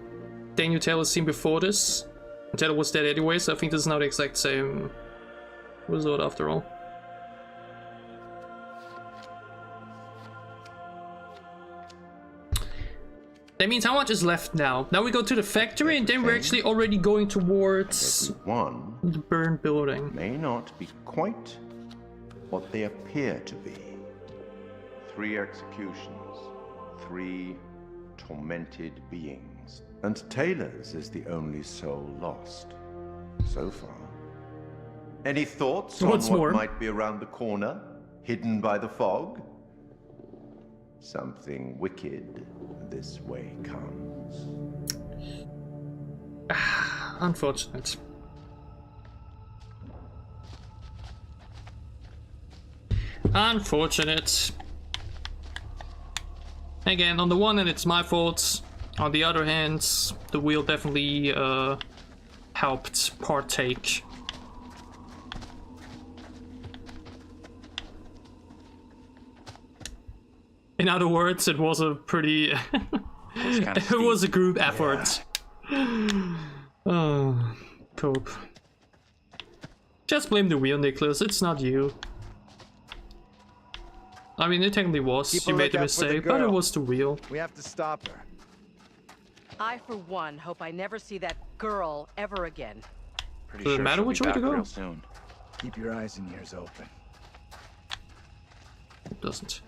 Daniel Taylor scene before this. And Taylor was dead anyway, so I think this is not the exact same result after all. That means how much is left now? Now we go to the factory and then we're actually already going towards One the burned building. may not be quite what they appear to be. 3 executions, 3 tormented beings, and Taylor's is the only soul lost so far. Any thoughts on What's what more? might be around the corner, hidden by the fog? Something wicked this way comes. Unfortunate. Unfortunate. Again, on the one hand, it's my fault. On the other hand, the wheel definitely helped partake. In other words, it was a pretty... it was a group effort. Oh, cope. Just blame the wheel, Niclas. It's not you. I mean, it technically was. You made a mistake, but it was the wheel. We have to stop her. I, for one, hope I never see that girl ever again. Does it matter which way to go? Real soon. Keep your eyes and ears open. It doesn't.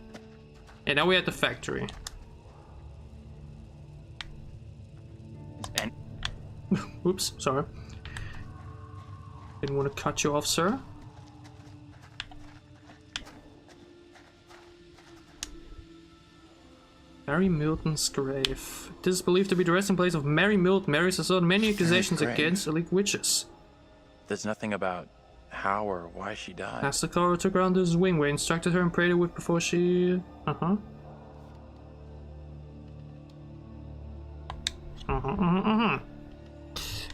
And now we're at the factory. Oops, sorry. Didn't want to cut you off, sir. Mary Milton's grave. This is believed to be the resting place of Mary Milton. Mary has done many accusations against elite witches. There's nothing about how or why she died. As the Clara took her under his wing, where he instructed her and prayed her with before she...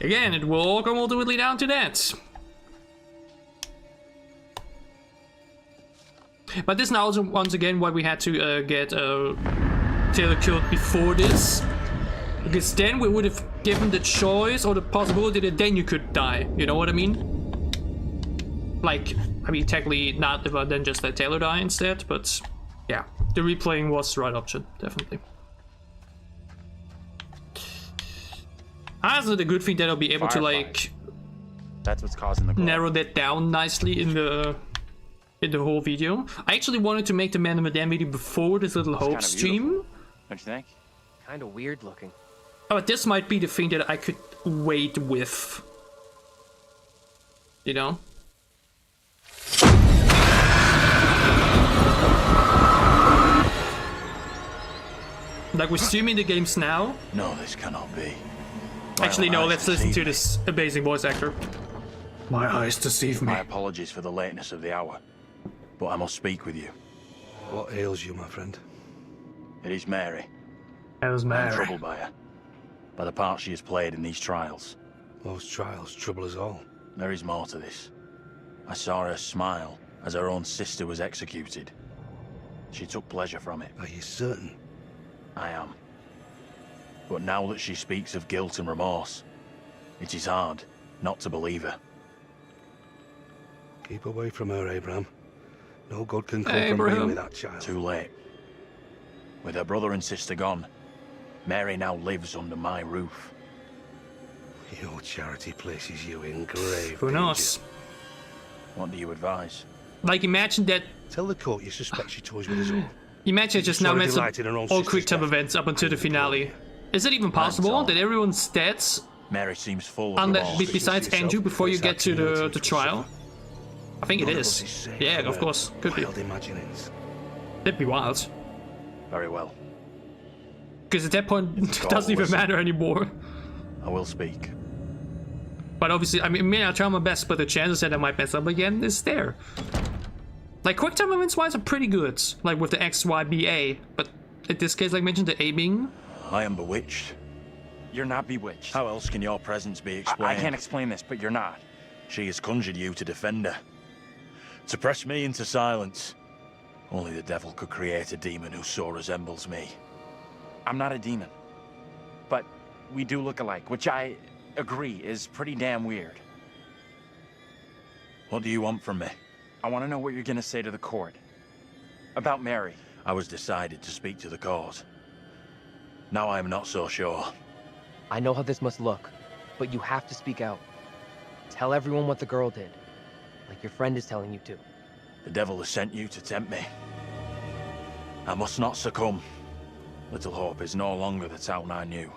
Again, it will all come ultimately down to that. But this now is once again why we had to get Taylor killed before this. Because then we would have given the choice or the possibility that then you could die. You know what I mean? Like, I mean, technically not if I then just let Taylor die instead, but yeah, the replaying was the right option, definitely. Honestly, the good thing that I'll be able to like that's what's causing the glow. Narrow that down nicely in the whole video. I actually wanted to make the Man and Medan video before this Little Hope stream. Don't you think? Kind of weird looking. Oh, but this might be the thing that I could wait with. You know? Like, we're streaming the games now. No, this cannot be. Actually, no, let's listen to this amazing voice actor. My eyes deceive me. My apologies for the lateness of the hour, but I must speak with you. What ails you, my friend? It is Mary. It was Mary. I'm troubled by her, by the part she has played in these trials. Those trials trouble us all. There is more to this. I saw her smile as her own sister was executed. She took pleasure from it. Are you certain? I am. But now that she speaks of guilt and remorse, it is hard not to believe her. Keep away from her, Abraham. No good can come from being with that child. Too late. With her brother and sister gone, Mary now lives under my roof. Your charity places you in grave Who knows? What do you advise? Like, imagine that... Tell the court you suspect she toys with us all. Imagine just now met all quick time events up until the finale. Is it even possible that everyone's dead? Mary seems full of remorse. Besides Andrew, before you get to the trial? I think it is. Yeah, of course. Could be. That'd be wild. Very well. Because at that point, it doesn't even matter anymore. I will speak. But obviously, I mean, I try my best, but the chances that I might mess up again is there. Like, quick time events wise are pretty good. Like with the X, Y, B, A. But in this case, like mentioned, the A being... I am bewitched. You're not bewitched. How else can your presence be explained? I can't explain this, but you're not. She has conjured you to defend her. To press me into silence. Only the devil could create a demon who so resembles me. I'm not a demon. But we do look alike, which I agree is pretty damn weird. What do you want from me? I want to know what you're gonna say to the court. About Mary. I was decided to speak to the court. Now I am not so sure. I know how this must look, but you have to speak out. Tell everyone what the girl did, like your friend is telling you to. The devil has sent you to tempt me. I must not succumb. Little Hope is no longer the town I knew.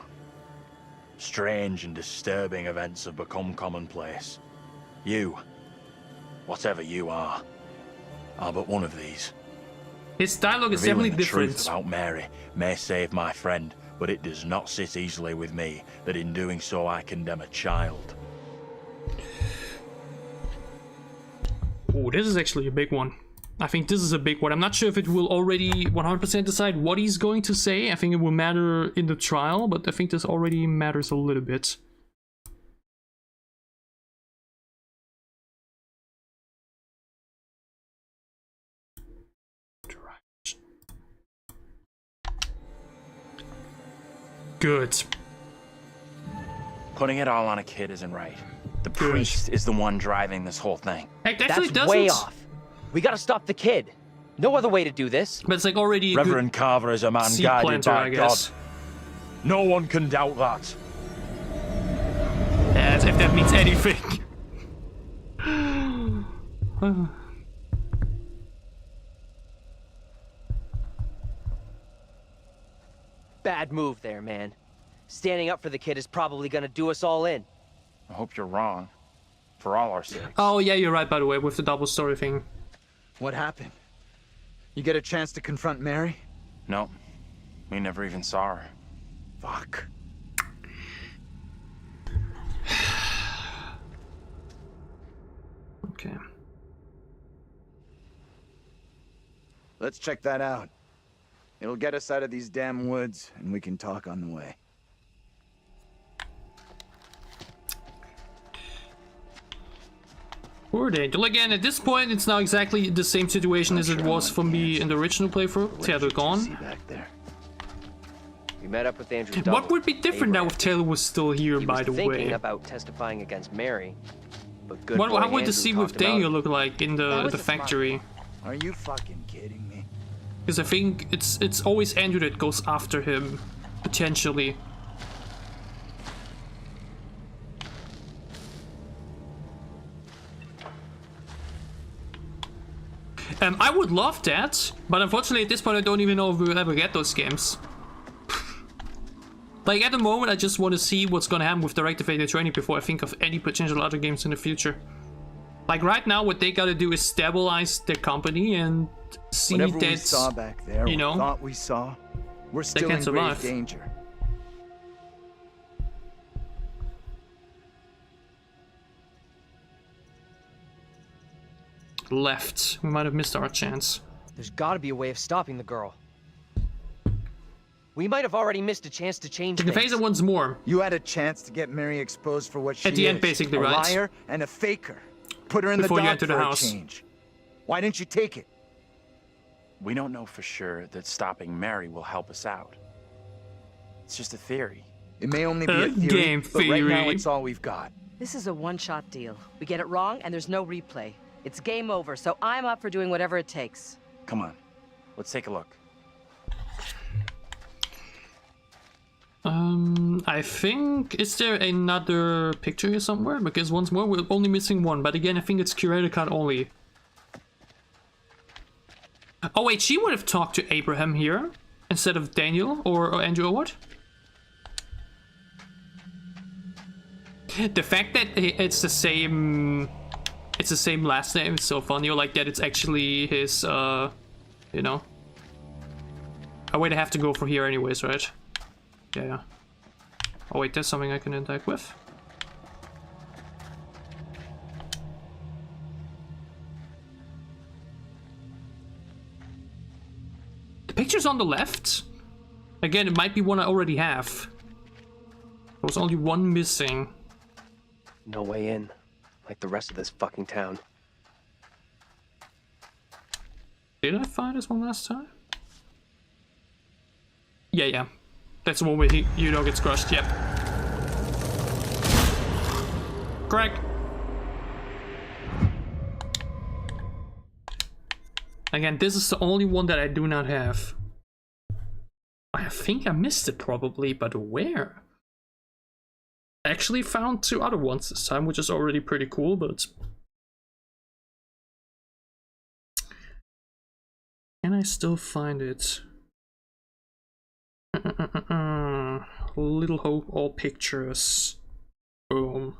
Strange and disturbing events have become commonplace. You, whatever you are but one of these. His dialogue is Revealing definitely the truth different. about Mary may save my friend, but it does not sit easily with me that in doing so I condemn a child. Oh, this is actually a big one. I think this is a big one. I'm not sure if it will already 100% decide what he's going to say. I think it will matter in the trial, but I think this already matters a little bit. Good. Putting it all on a kid isn't right. The priest is the one driving this whole thing. That's way off. We gotta stop the kid. No other way to do this. But it's like already Reverend Carver is a man guided by God. No one can doubt that. As if that means anything. Bad move there, man. Standing up for the kid is probably gonna do us all in. I hope you're wrong. For all our sakes. Oh yeah, you're right, by the way, with the double story thing. What happened? You get a chance to confront Mary? No. We never even saw her. Fuck. Okay. Let's check that out. It'll get us out of these damn woods, and we can talk on the way. Poor Angel. Again, at this point, it's now exactly the same situation as it was for me in the original playthrough. Taylor gone. We met up with Andrew. What would be different now if Taylor was still here, by the thinking way? About testifying against Mary, but good How would the Andrew scene with talked him out. Daniel look like in the factory? Are you fucking kidding me? Because I think it's always Andrew that goes after him, potentially. I would love that, but unfortunately at this point I don't even know if we'll ever get those games. Like at the moment I just want to see what's gonna happen with direct evaded training before I think of any potential other games in the future. Like right now what they gotta do is stabilize the company and see Whatever that, we saw back there, you know, thought we saw, we're still can in survive. grave danger. left. We might have missed our chance. There's gotta be a way of stopping the girl. We might have already missed a chance to change You can things. face it once more. You had a chance to get Mary exposed for what she is. At the end, basically, a right? liar and a faker. Put her in Before the you dock enter the for house. a change. Why didn't you take it? We don't know for sure that stopping Mary will help us out. It's just a theory. It may only be A a theory, game but right now theory. it's all we've got. This is a one-shot deal. We get it wrong, and there's no replay. It's game over, so I'm up for doing whatever it takes. Come on, let's take a look. I think, is there another picture here somewhere? Because once more, we're only missing one, but again, I think it's curator card only. Oh wait, she would have talked to Abraham here, instead of Daniel, or Andrew, or what? The fact that it's the same last name is so funny, or like that it's actually his, you know? Oh wait, I have to go for here anyways, right? Yeah. Oh wait, there's something I can interact with. The picture's on the left. Again, it might be one I already have. There was only one missing. No way in, like the rest of this fucking town. Did I find this one last time? Yeah. That's the one where Yudo gets crushed, yep. Correct. Again, this is the only one that I do not have. I think I missed it probably, but where? I actually found 2 other ones this time, which is already pretty cool, but... Can I still find it? Little Hope, all pictures. Boom.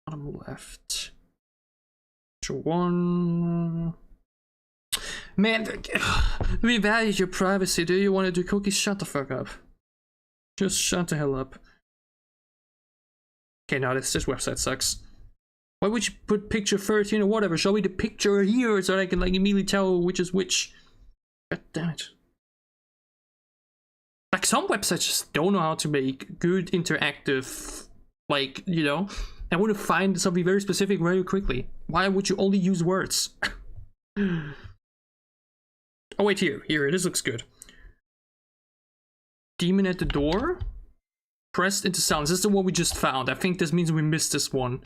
Bottom left. Picture 1. Man, we value your privacy. Do you want to do cookies? Shut the fuck up. Just shut the hell up. Okay, now this website sucks. Why would you put picture 13 or whatever? Show me the picture here so I can like immediately tell which is which. God damn it. Like some websites just don't know how to make good interactive, like, you know, I want to find something very specific very quickly. Why would you only use words? Oh wait, here, this looks good. Demon at the door? Pressed into silence. This is the one we just found. I think this means we missed this one.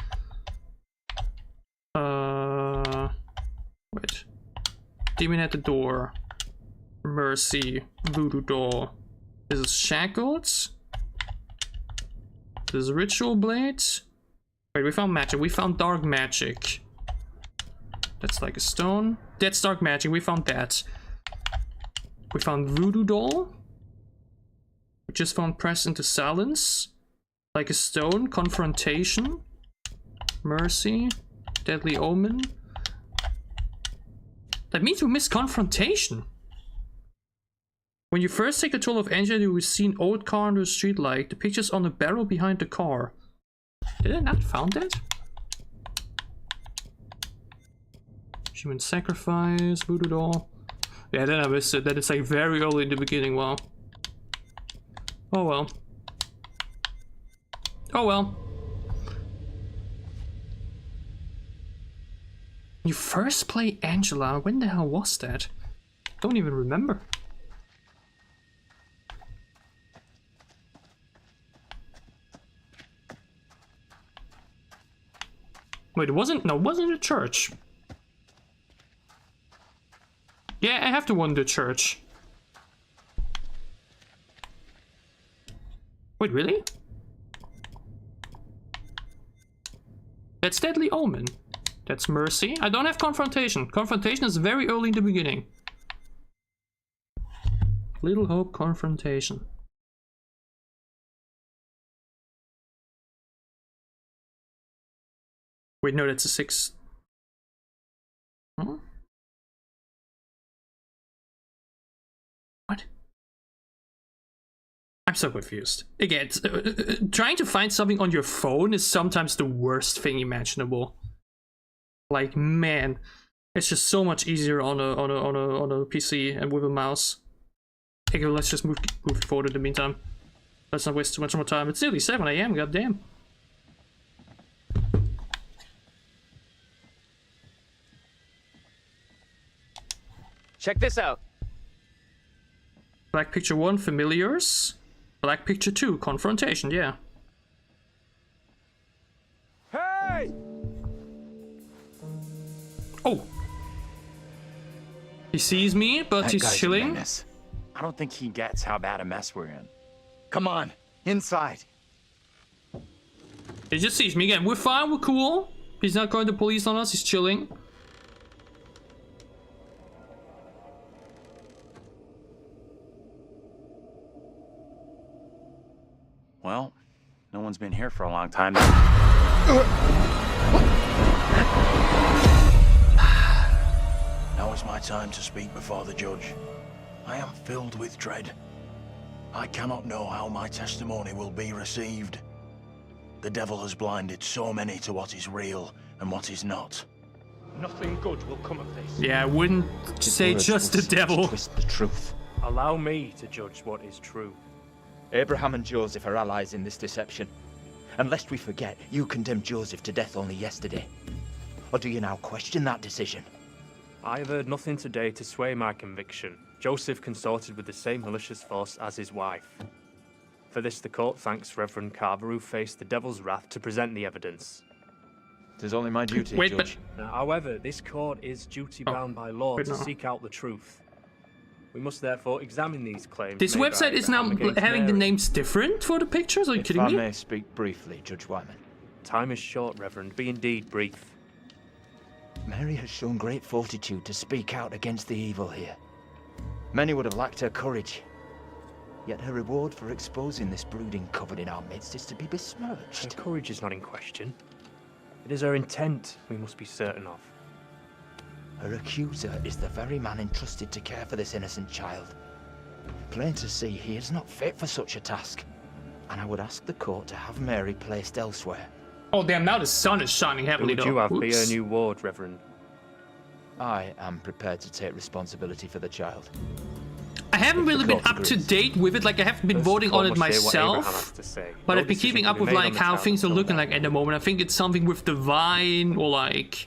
Wait. Demon at the door. Mercy. Voodoo doll. This is shackles. This is ritual blades. Wait, we found magic. We found dark magic. That's like a stone. That's dark magic. We found that. We found voodoo doll. We just found press into silence. Like a stone. Confrontation. Mercy. Deadly omen. That means we missed confrontation. When you first take control of Angela, you will see an old car under a street light. The picture's on the barrel behind the car. Did I not found that? Human sacrifice, voodoo doll. Yeah, then I missed it. That is like very early in the beginning. Wow. Oh well. Oh well. You first play Angela. When the hell was that? Don't even remember. Wait, it wasn't a church. Yeah, I have to wander church. Wait, really? That's Deadly Omen. That's Mercy. I don't have Confrontation. Confrontation is very early in the beginning. Little Hope Confrontation. Wait, no, that's a 6. Huh? What? I'm so confused. Again, trying to find something on your phone is sometimes the worst thing imaginable. Like, man, it's just so much easier on a PC and with a mouse. Okay, let's just move forward in the meantime. Let's not waste too much more time. It's nearly 7 AM, goddamn. Check this out. Black picture 1, familiars. Black picture 2, confrontation, yeah. Hey! Oh! He sees me, but That he's guy's a chilling. menace. I don't think he gets how bad a mess we're in. Come on, inside. He just sees me again. We're fine, we're cool. He's not going to police on us, he's chilling. Well, no one's been here for a long time. Now is my time to speak before the judge. I am filled with dread. I cannot know how my testimony will be received. The devil has blinded so many to what is real and what is not. Nothing good will come of this. Yeah, I wouldn't say just the devil. Twist the truth. Allow me to judge what is true. Abraham and Joseph are allies in this deception. And lest we forget, you condemned Joseph to death only yesterday. Or do you now question that decision? I have heard nothing today to sway my conviction. Joseph consorted with the same malicious force as his wife. For this, the court thanks Reverend Carver, who faced the devil's wrath to present the evidence. It is only my duty, Wait, Judge. Now, however, this court is duty-bound by law wait, to no. seek out the truth. We must therefore examine these claims. This made by website is now Abraham against having the Mary. names different for the pictures? Are you If kidding I me? may speak briefly, Judge Wyman. Time is short, Reverend. Be indeed brief. Mary has shown great fortitude to speak out against the evil here. Many would have lacked her courage. Yet her reward for exposing this brooding coven in our midst is to be besmirched. Her courage is not in question. It is her intent we must be certain of. Her accuser is the very man entrusted to care for this innocent child. Plain to see, he is not fit for such a task. And I would ask the court to have Mary placed elsewhere. Oh damn, now the sun is shining heavily Who would though. you have be Oops. her new ward, Reverend? I am prepared to take responsibility for the child. I haven't really been court up to agrees. date with it, like I haven't been First, the voting court on it must hear what Abraham myself. has to say. But No I've been decision keeping can up be with made on like the how town things are until looking then. like at the moment. I think it's something with the Vine or like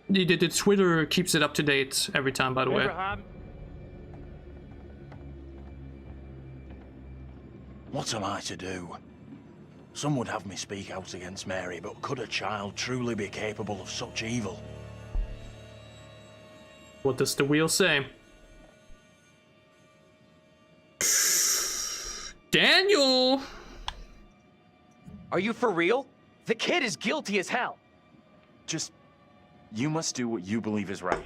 the Twitter keeps it up to date every time, by the way. Abraham. What am I to do? Some would have me speak out against Mary, but could a child truly be capable of such evil? What does the wheel say? Daniel! Are you for real? The kid is guilty as hell. Just, you must do what you believe is right.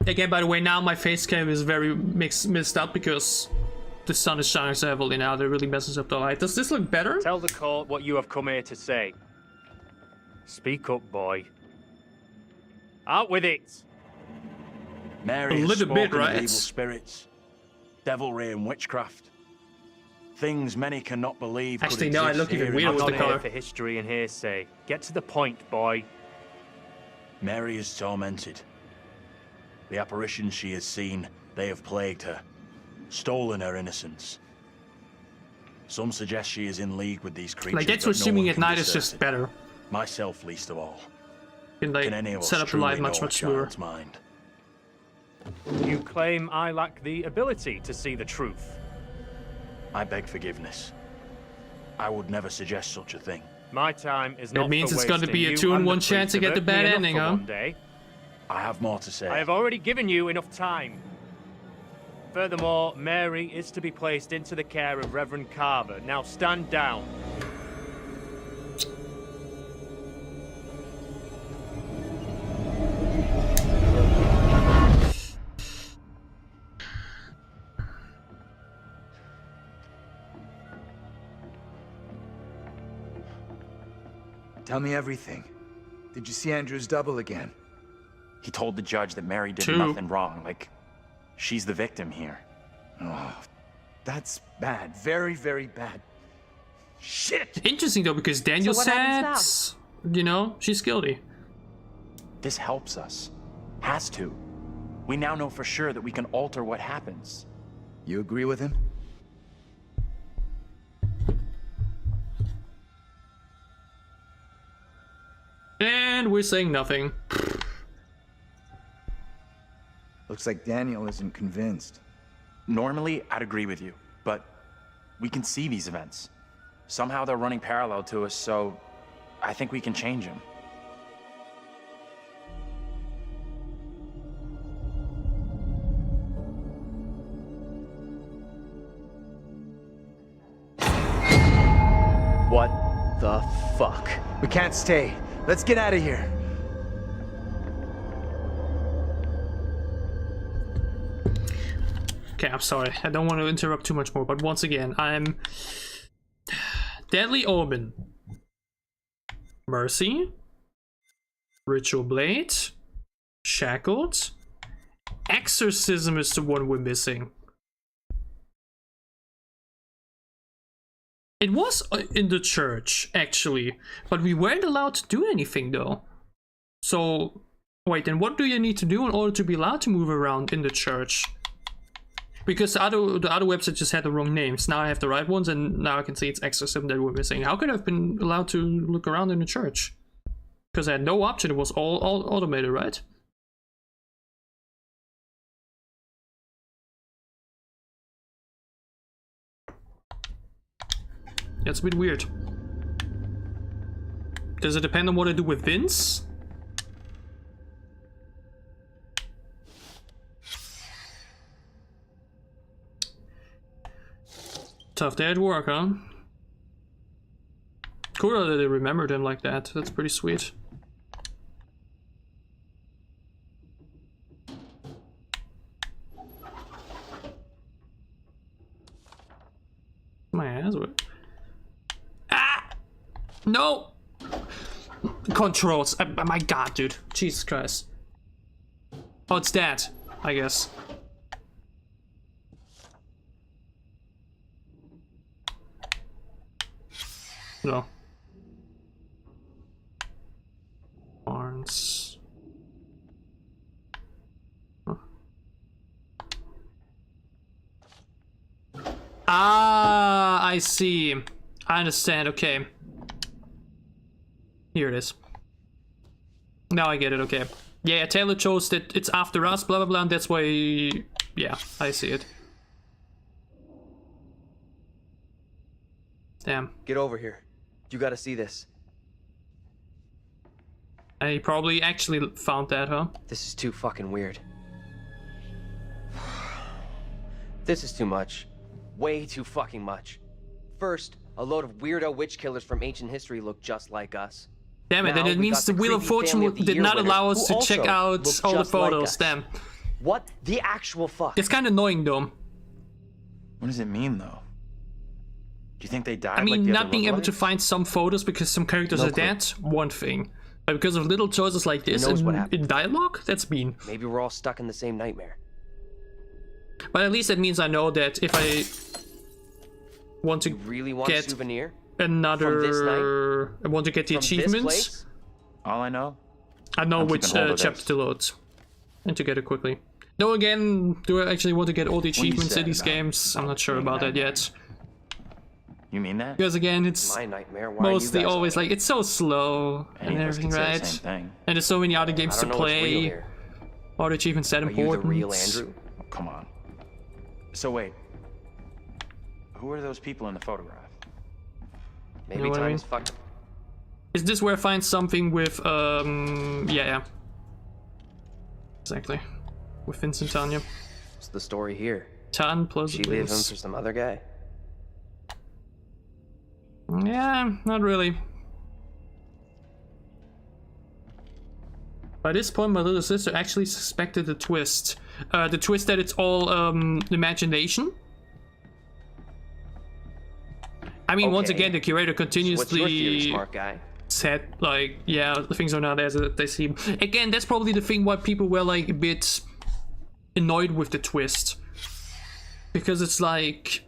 Again, by the way, now my face cam is very mixed up because the sun is shining so heavily now. That really messes up the light. Does this look better? Tell the court what you have come here to say. Speak up, boy. Out with it! Mary A has little bit, spoken of right? evil spirits, devilry and witchcraft. Things many cannot believe. Actually, could no, I exist look even here in weirder I'm with not the here color. for history and hearsay. Get to the point, boy. Mary is tormented. The apparitions she has seen, they have plagued her, stolen her innocence. Some suggest she is in league with these creatures. Like, that's but what no streaming one at can night be is just certain. better. Myself least of all. You can Can any like of us set up the light truly much know a smoother. child's mind? You claim I lack the ability to see the truth. I beg forgiveness. I would never suggest such a thing. My time is That not means for it's going to wasting. be a You 2 in and the 1 chance to priest get the have bad irked me ending, enough huh? for one day. I have more to say. I have already given you enough time. Furthermore, Mary is to be placed into the care of Reverend Carver. Now stand down. Tell me everything. Did you see Andrew's double again? He told the judge that Mary did 2. nothing wrong, like she's the victim here. Oh, that's bad. Very, very bad. Shit! Interesting though, because Daniel So what happens said, you know, she's guilty. This helps us. Has to. We now know for sure that we can alter what happens. You agree with him? And we're saying nothing. Looks like Daniel isn't convinced. Normally, I'd agree with you, but we can see these events. Somehow they're running parallel to us, so I think we can change them. What the fuck? We can't stay. Let's get out of here. Okay, I'm sorry. I don't want to interrupt too much more, but once again, I'm... Deadly Omen. Mercy. Ritual Blade. Shackled. Exorcism is the one we're missing. It was in the church, actually, but we weren't allowed to do anything, though. So, wait, then what do you need to do in order to be allowed to move around in the church? Because the other website just had the wrong names. Now I have the right ones, and now I can see it's exorcism that we're missing. How could I have been allowed to look around in the church? Because I had no option, it was all automated, right? That's a bit weird. Does it depend on what I do with Vince? Tough day at work, huh? Cool that they remembered him like that. That's pretty sweet. My ass. Ah! No! Controls. My god, dude. Jesus Christ. Oh, it's that, I guess. No. Barnes. Huh. Ah, I see. I understand, okay. Here it is. Now I get it, okay. Yeah, Taylor chose that it's after us, blah blah blah, and that's why... Yeah, I see it. Damn. Get over here. You gotta see this. And he probably actually found that, huh? This is too fucking weird. This is too much. Way too fucking much. First, a load of weirdo witch killers from ancient history look just like us. Damn it, Now, and it we means got the the Wheel of creepy Fortune Family of the did Year not winner, allow us who to check also out looks all the just like photos, us. damn. What the actual fuck? It's kind of annoying though. What does it mean, though? Do you think they died? I mean, like the not other being able to lookalikes? find some photos because some characters No are clue. dead, one thing. But because of little choices like this knows what in happened? dialogue, that's mean. Maybe we're all stuck in the same nightmare. But at least that means I know that if I want to Really want a get souvenir? another... I want to get the From this achievements, place? All I know, I know I'm which keeping hold of chapter this. to load. And to get it quickly. Though again, do I actually want to get all the What you achievements in said these about games? I'm not sure being about that that yet. you mean that? Because again, it's My nightmare. Why are you mostly guys always on like, it's so slow Any and of us everything, could say the right? same thing. And there's so many other it? games I to don't know what's real play. here. Are the achievements that Are you the important? real Andrew? Oh, come on. So wait, who are those people in the photograph? Maybe know what I time mean? is fucked. Is this where I find something with, yeah. Exactly. With Vincent Tanya. What's the story here? Tan plus She leave him Vince. for some other guy? Yeah, not really. By this point, my little sister actually suspected the twist. The twist that it's all imagination. I mean, once Okay. again, the curator What's your theory, continuously smart guy? said, like, yeah, the things are not as they seem. Again, that's probably the thing why people were, like, a bit annoyed with the twist. Because it's, like...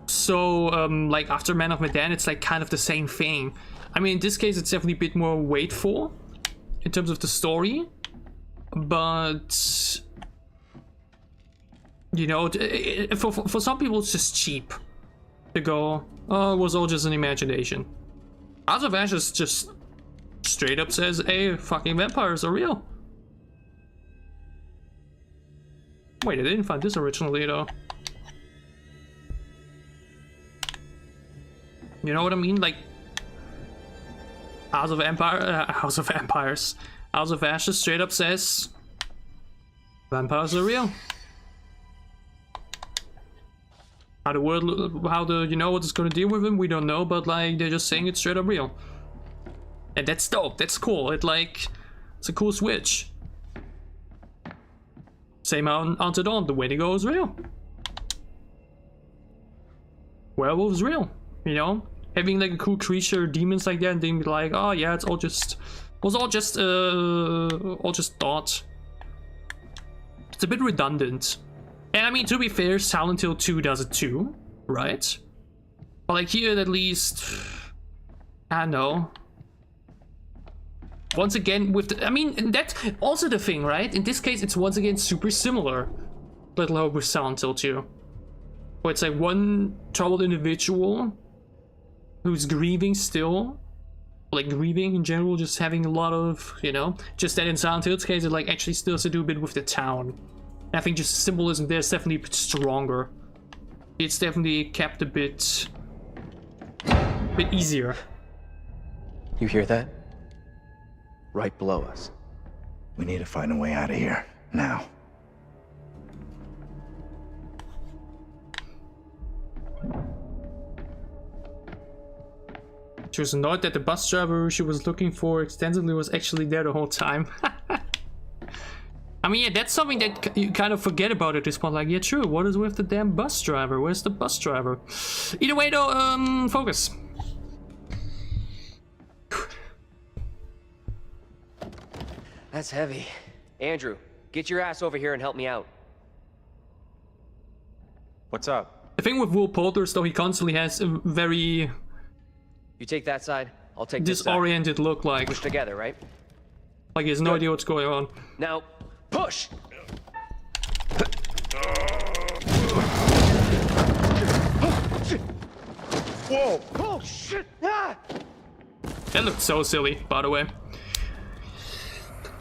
So, like, after Man of Medan, it's, like, kind of the same thing. I mean, in this case, it's definitely a bit more waitful in terms of the story. But... You know, for some people, it's just cheap. To go, oh, it was all just an imagination. House of Ashes just straight up says, hey, fucking vampires are real. Wait, I didn't find this originally though. You know what I mean? Like, House of Empires. House of Ashes straight up says, vampires are real. How the you know what it's gonna deal with him, we don't know, but like they're just saying it's straight up real. And that's dope, that's cool. It's a cool switch. Same on Until Dawn, the Wendigo is real. Werewolves real, you know? Having like a cool creature, demons like that, and then be like, oh yeah, it's all just thought. It's a bit redundant. And I mean, to be fair, Silent Hill 2 does it too, right? But like here, at least, I don't know. Once again, with the, I mean, that's also the thing, right? In this case, it's once again super similar. Little Hope with Silent Hill 2. Where it's like one troubled individual who's grieving still. Like grieving in general, just having a lot of, you know, just that in Silent Hill's case, it like actually still has to do a bit with the town. I think just symbolism there is definitely a bit stronger. It's definitely kept a bit easier. You hear that? Right below us. We need to find a way out of here, now. She was annoyed that the bus driver she was looking for extensively was actually there the whole time. I mean, yeah, that's something that you kind of forget about at this point. Like, yeah, true, what is with the damn bus driver? Where's the bus driver? Either way, though, focus. That's heavy. Andrew, get your ass over here and help me out. What's up? The thing with Will Poulter's though, he constantly has a very... You take that side, I'll take this side. Disoriented look, like... Push together, right? Like he has no idea what's going on. Now, push! Whoa! Oh, shit! Ah! That looked so silly, by the way.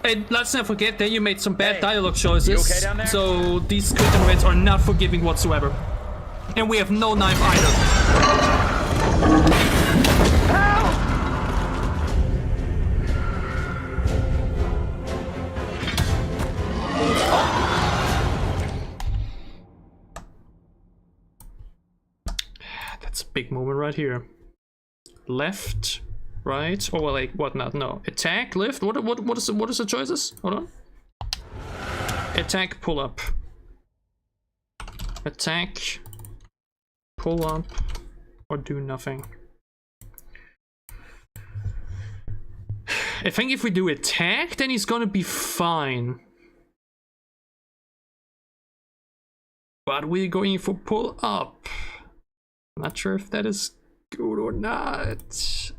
And let's not forget that you made some bad dialogue choices. You okay down there? So these quick time events are not forgiving whatsoever. And we have no knife either. That's a big moment right here. Left, right, or like whatnot? No, attack, lift. What is the choices? Hold on. Attack, pull up. Attack, pull up, or do nothing. I think if we do attack, then he's gonna be fine. But we're going for pull up. Not sure if that is good or not.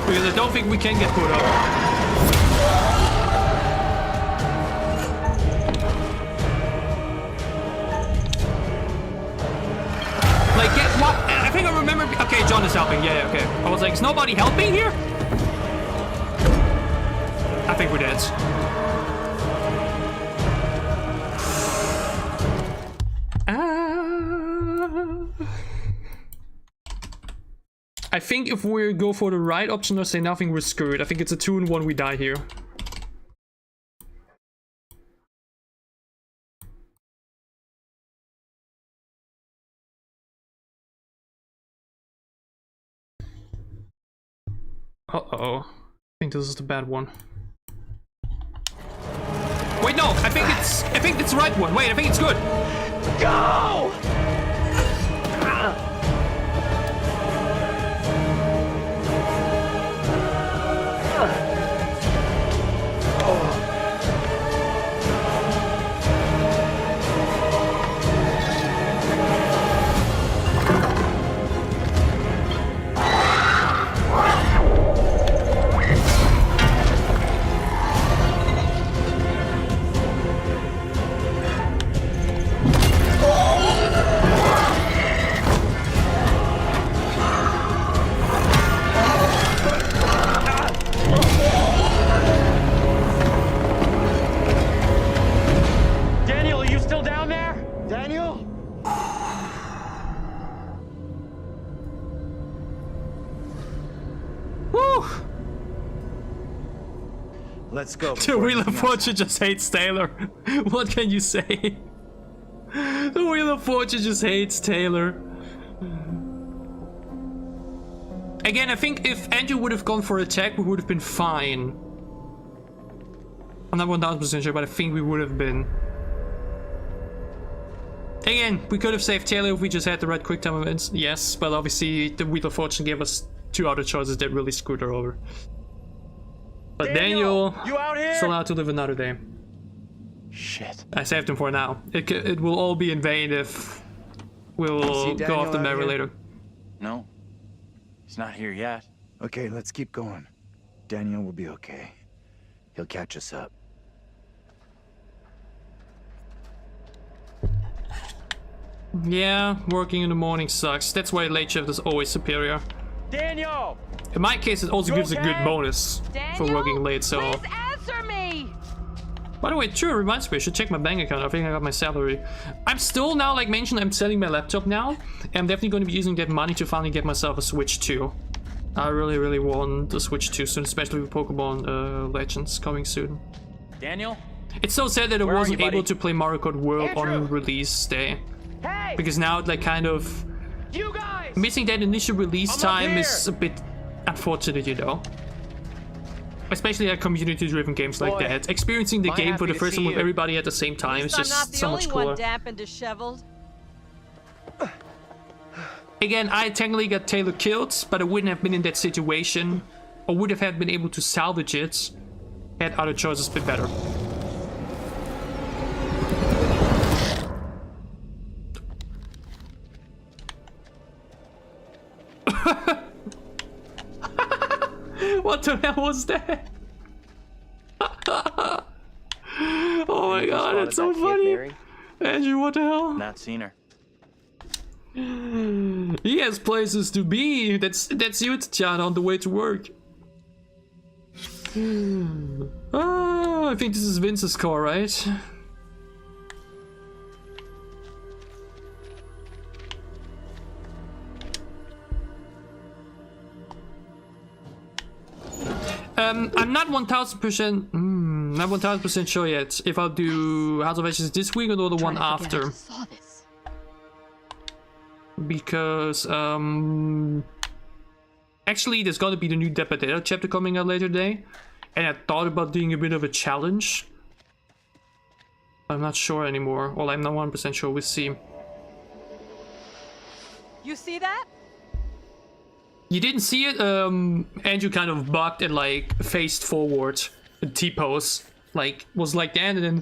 Because I don't think we can get put up. Like, get what? I think I remember. Okay, John is helping. Yeah, okay. I was like, is nobody helping here? I think we did. I think if we go for the right option or say nothing, we're screwed. I think it's a 2-in-1, we die here. Uh-oh. I think this is the bad one. Wait, no! I think it's the right one. Wait, I think it's good. Go! Let's go. The Wheel of Fortune just hates Taylor. What can you say? The Wheel of Fortune just hates Taylor. Again, I think if Andrew would have gone for attack, we would have been fine. I'm not 1000% sure, but I think we would have been. Again, we could have saved Taylor if we just had the right quick time events. Yes, but obviously the Wheel of Fortune gave us 2 other choices that really screwed her over. But Daniel, you out here? Still allowed to live another day. Shit. I saved him for now. It will all be in vain if we'll go off the merry later. No. He's not here yet. Okay, let's keep going. Daniel will be okay. He'll catch us up. Yeah, working in the morning sucks. That's why late shift is always superior. Daniel! In my case, it also gives a good bonus for working late, so... Please answer me! By the way, true, it reminds me, I should check my bank account. I think I got my salary. I'm still now, like mentioned, I'm selling my laptop now. And I'm definitely going to be using that money to finally get myself a Switch 2. I really, really want the Switch 2 soon, especially with Pokemon Legends coming soon. Daniel? It's so sad that I wasn't able to play Mario Kart World on release day. Hey! Because now, like, kind of... You guys! Missing that initial release time is a bit unfortunate, you know. Especially at community-driven games like that. Experiencing the game for the first time with everybody at the same time is just so much cooler. I'm not the only one damp and disheveled. Again, I technically got Taylor killed, but I wouldn't have been in that situation, or would have been able to salvage it had other choices been better. What the hell was that? Oh my god, that's so funny. Andrew, what the hell? Not seen her. He has places to be. That's you, Tatiana, on the way to work. I think this is Vince's car, right? I'm not 1000% sure yet if I'll do House of Ashes this week or the one after. Because actually there's gotta be the new Dead by Daylight chapter coming out later today, and I thought about doing a bit of a challenge. I'm not sure anymore. Well, I'm not 100% sure. We'll see. You see that? You didn't see it? Andrew kind of bucked and like faced forward, T-pose, like was like that, and then.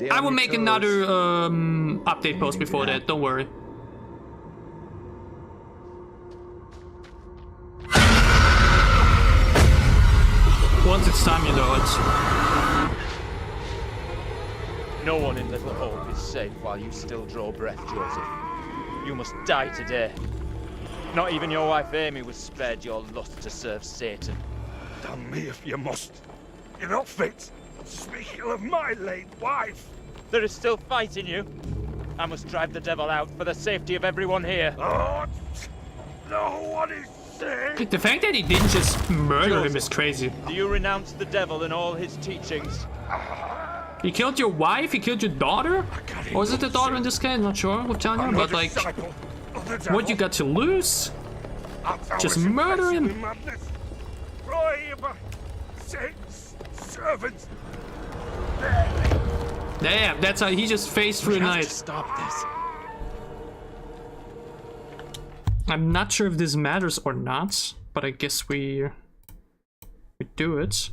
I will make another update post before that. Don't worry. Once it's time, you know it. No one in Little Hope is safe while you still draw breath, Joseph. You must die today. Not even your wife Amy was spared your lust to serve Satan. Damn me if you must. You're not fit. Speaking of my late wife. There is still fight in you. I must drive the devil out for the safety of everyone here. Oh, no one is safe. The fact that he didn't just murder him is crazy. Do you renounce the devil and all his teachings? He killed your wife? He killed your daughter? Or was it the daughter in this case? I'm not sure with Tanya, but like, what you got to lose? Just murder him? Damn, that's how he just faced through the night. Stop this. I'm not sure if this matters or not, but I guess we do it.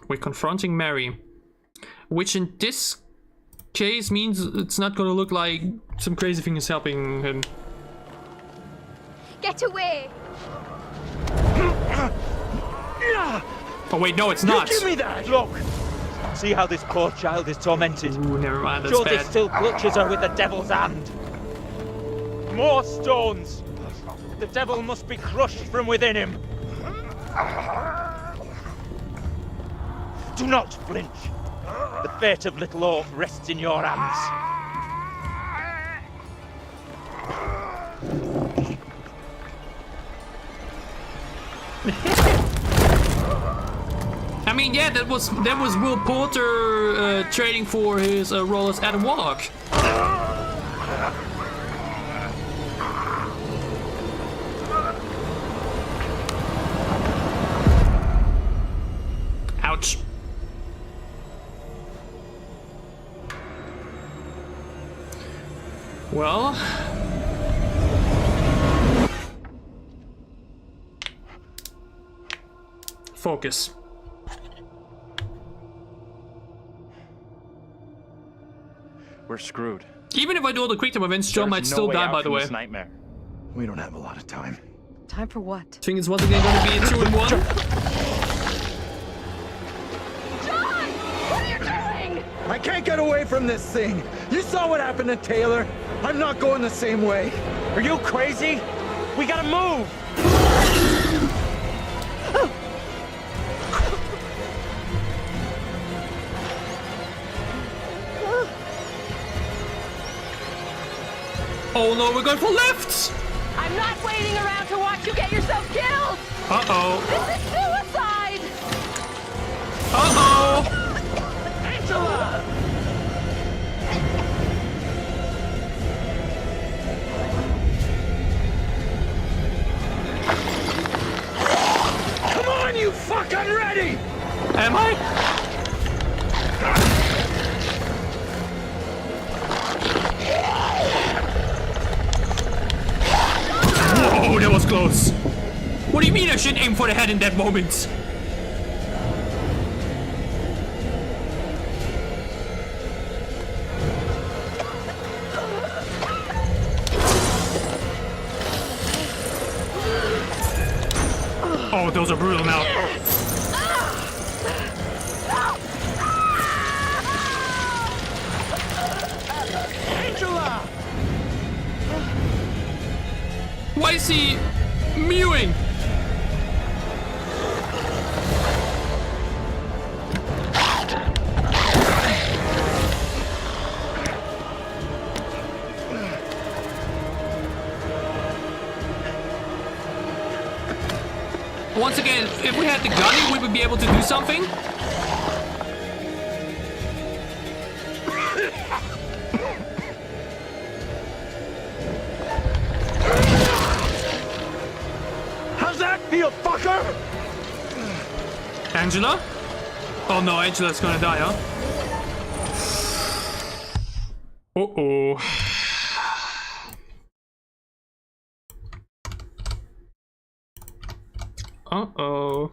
We're confronting Mary, which in this case means it's not gonna look like some crazy thing is helping him. Get away! Oh wait, no, it's not. You give me that! Look! See how this poor child is tormented. Ooh, never mind, that's Joseph bad. still clutches her with the devil's hand. More stones! The devil must be crushed from within him. Do not flinch. The fate of Little Hope rests in your hands. I mean, yeah, that was Will Porter trading for his role as Adam Warlock. Ouch. Well, focus. We're screwed. Even if I do all the quick time events, John might still die, by the way. Nightmare. We don't have a lot of time. Time for what? I think it's once again going to be a 2 in 1. John! What are you doing? I can't get away from this thing. You saw what happened to Taylor. I'm not going the same way. Are you crazy? We gotta move! Oh no, we're going for lefts! I'm not waiting around to watch you get yourself killed! Uh-oh. This is suicide! Uh-oh! Angela! close. What do you mean I shouldn't aim for the head in that moment? Oh, those are brutal now. Angela! Why is he mewing? Once again, if we had the gun, we would be able to do something. How's that feel, fucker? Angela? Oh no, Angela's gonna die, huh? Uh-oh. Uh-oh.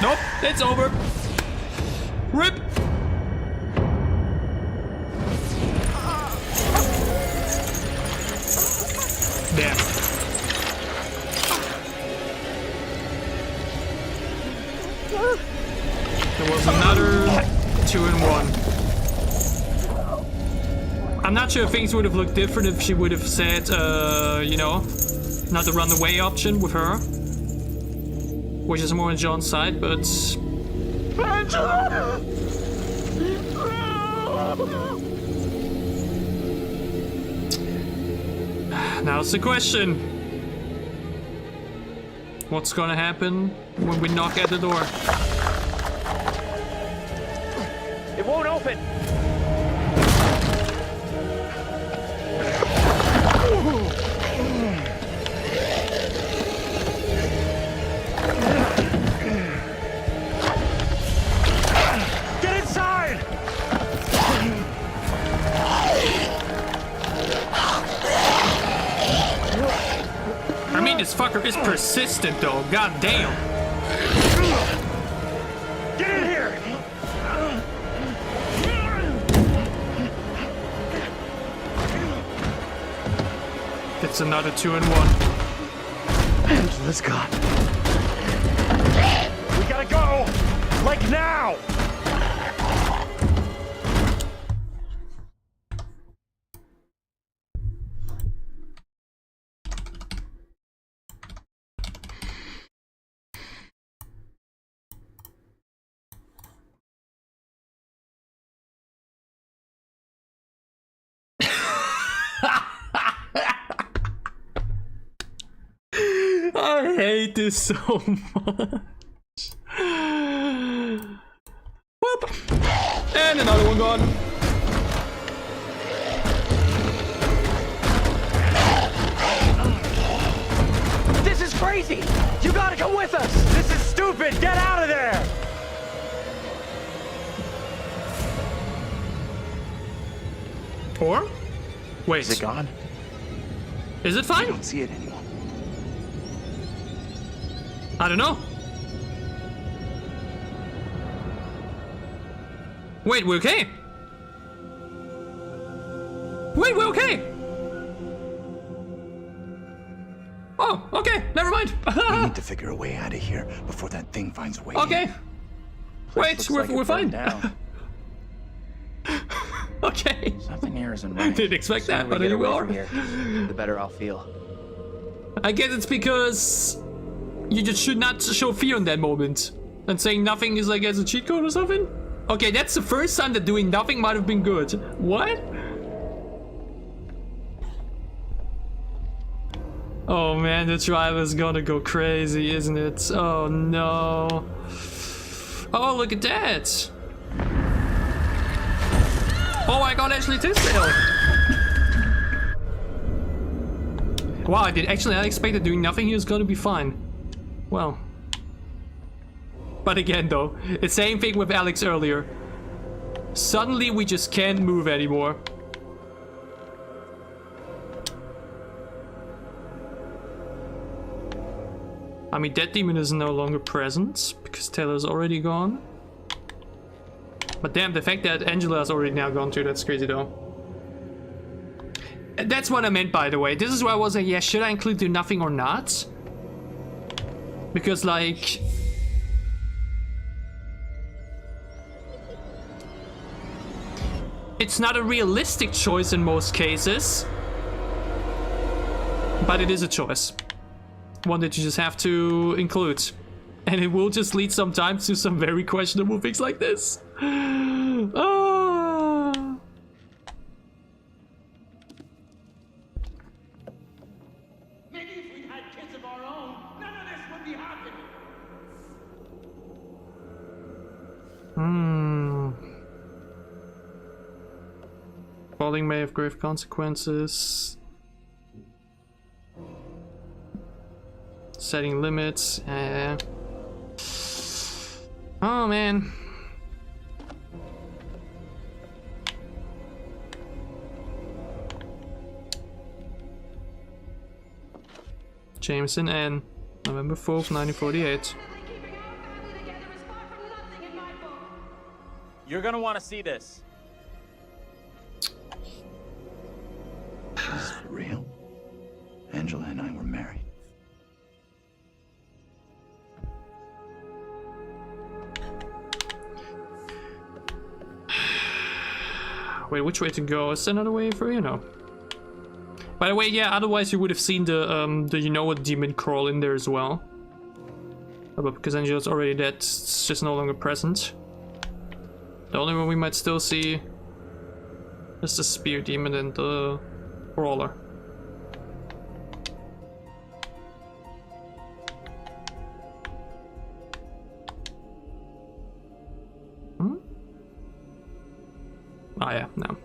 Nope, it's over. Rip. Damn. There was another 2-in-1. I'm not sure if things would have looked different if she would have said, you know, not the runaway option with her. Which is more on John's side, but... Now it's the question. What's gonna happen when we knock at the door? It won't open! This fucker is persistent though, god damn. Get in here! It's another 2-in-1. Angela's gone. We gotta go! Like now! I hate this so much. Whoop. And another one gone. This is crazy! You gotta come with us! This is stupid! Get out of there! Or? Wait. Is it gone? Is it fine? I don't see it anymore. I don't know. Wait, we're okay. Wait, we're okay. Oh, okay. Never mind. We need to figure a way out of here before that thing finds a way. Okay. In. Wait, we're fine. Okay. Something here isn't right. Didn't expect that, but we here we get away are. from here, the better I'll feel. I guess it's because you just should not show fear in that moment. And saying nothing is, I guess, a cheat code or something? Okay, that's the first time that doing nothing might have been good. What? Oh man, the trial is gonna go crazy, isn't it? Oh no. Oh, look at that. Oh my god, Ashley Tisdale. Wow, I expected doing nothing he was gonna be fine. Well. But again though, the same thing with Alex earlier. Suddenly we just can't move anymore. I mean, that demon is no longer present because Taylor's already gone. But damn, the fact that Angela's already now gone too, that's crazy though. That's what I meant, by the way. This is where I was like, yeah, should I include do nothing or not? Because like... it's not a realistic choice in most cases. But it is a choice. One that you just have to include. And it will just lead sometimes to some very questionable things like this. Ah. Maybe if we'd had kids of our own, none of this would be happening. Falling may have grave consequences. Setting limits. Oh man. Jameson N. November 4th, 1948. You're gonna want to see this. Is this for real? Angela and I were married. Wait, which way to go? Is there another way for you? No. By the way, yeah, otherwise you would have seen the you know what demon crawl in there as well. But because Angela's already dead, it's just no longer present. The only one we might still see is the spear demon and the crawler. Oh yeah, no.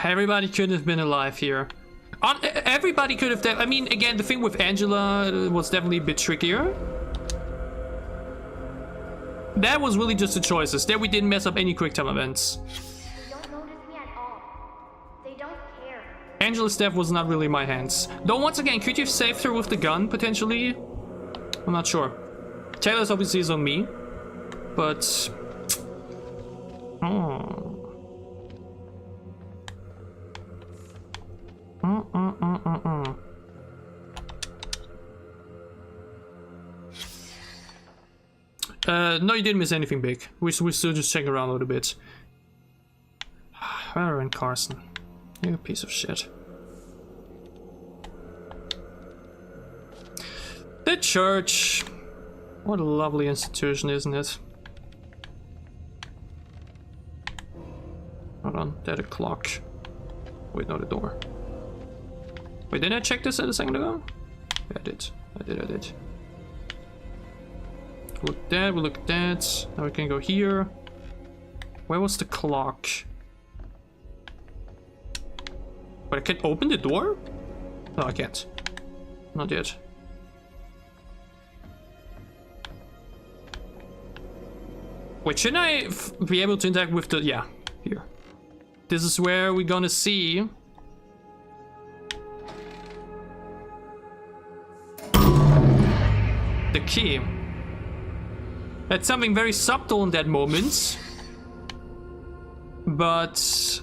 Everybody could have been alive here. Everybody could have... I mean, again, the thing with Angela was definitely a bit trickier. That was really just the choices. There we didn't mess up any quick time events. Angela's death was not really in my hands. Though once again, could you have saved her with the gun, potentially? I'm not sure. Taylor's obviously is on me. But... oh. No, you didn't miss anything big. We're still just checking around a little bit. Aaron Carson. You piece of shit. The church. What a lovely institution, isn't it? Hold on, there's a clock. Wait, no, the door. Wait, didn't I check this a second ago? Yeah, I did. I did. Look at that, we look at that. Now we can go here. Where was the clock? But I can't open the door? No, I can't. Not yet. Wait, shouldn't I be able to interact with the... yeah, here. This is where we're gonna see... the key. That's something very subtle in that moment. But...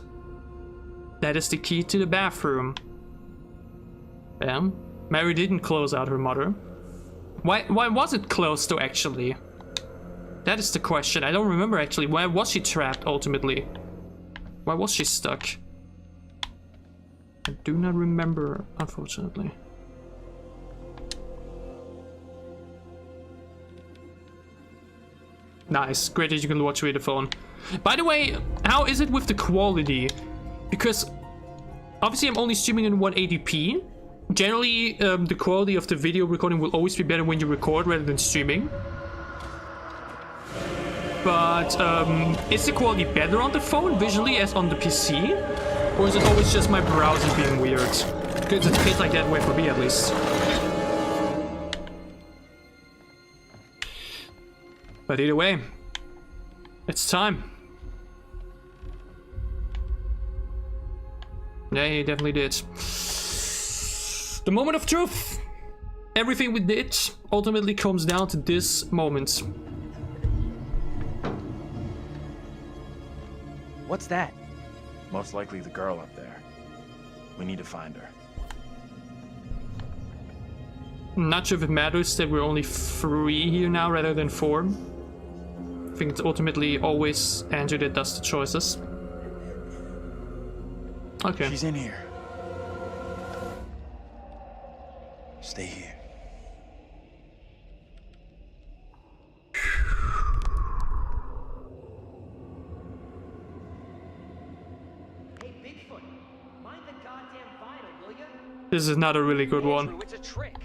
that is the key to the bathroom. Bam. Mary didn't close out her mother. Why was it closed though, actually? That is the question. I don't remember actually. Why was she trapped ultimately? Why was she stuck? I do not remember, unfortunately. Nice. Great that you can watch with the phone. By the way, how is it with the quality? Because obviously I'm only streaming in 180p. Generally, the quality of the video recording will always be better when you record rather than streaming. But is the quality better on the phone visually as on the PC? Or is it always just my browser being weird? Because it feels like that way for me at least. But either way, it's time. Yeah, he definitely did. The moment of truth. Everything we did ultimately comes down to this moment. What's that? Most likely the girl up there. We need to find her. I'm not sure if it matters that we're only 3 here now rather than 4. I think it's ultimately always Andrew that does the choices. Okay. She's in here. Stay here. Hey, Bigfoot, mind the goddamn vinyl, will ya? This is not a really good one. It's a trick.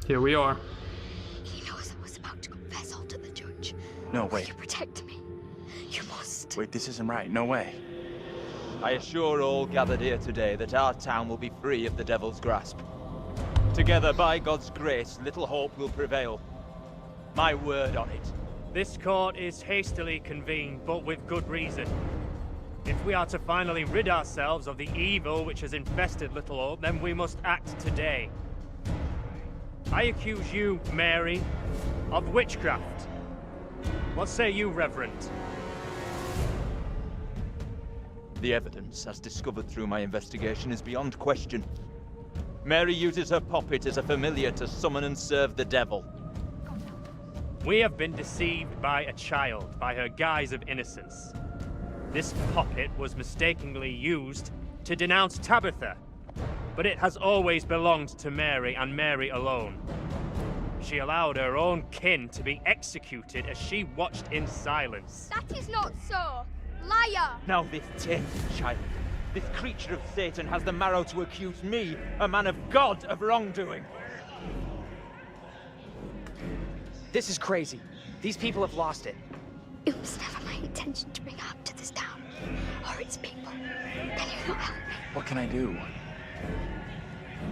Here we are. He knows I was about to confess all to the judge. No, Will wait. you protect me? You must. Wait, this isn't right. No way. I assure all gathered here today that our town will be free of the devil's grasp. Together, by God's grace, little hope will prevail. My word on it. This court is hastily convened, but with good reason. If we are to finally rid ourselves of the evil which has infested Little Hope, then we must act today. I accuse you, Mary, of witchcraft. What say you, Reverend? The evidence, as discovered through my investigation, is beyond question. Mary uses her puppet as a familiar to summon and serve the devil. We have been deceived by a child, by her guise of innocence. This puppet was mistakenly used to denounce Tabitha, but it has always belonged to Mary and Mary alone. She allowed her own kin to be executed as she watched in silence. That is not so. Liar! Now this tainted child, this creature of Satan, has the marrow to accuse me, a man of God, of wrongdoing. This is crazy. These people have lost it. It was never my intention to bring harm to this town or its people. Can you not help me? What can I do?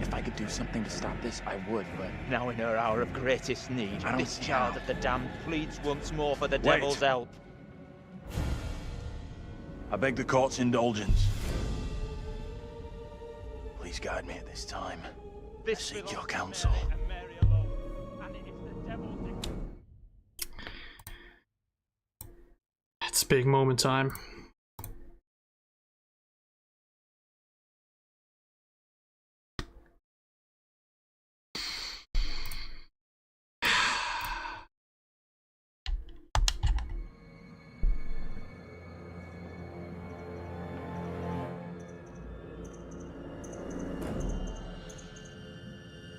If I could do something to stop this, I would, but... Now in her hour of greatest need, this child of the damned pleads once more for the devil's help. I beg the court's indulgence. Please guide me at this time. I seek your counsel. It's big moment time.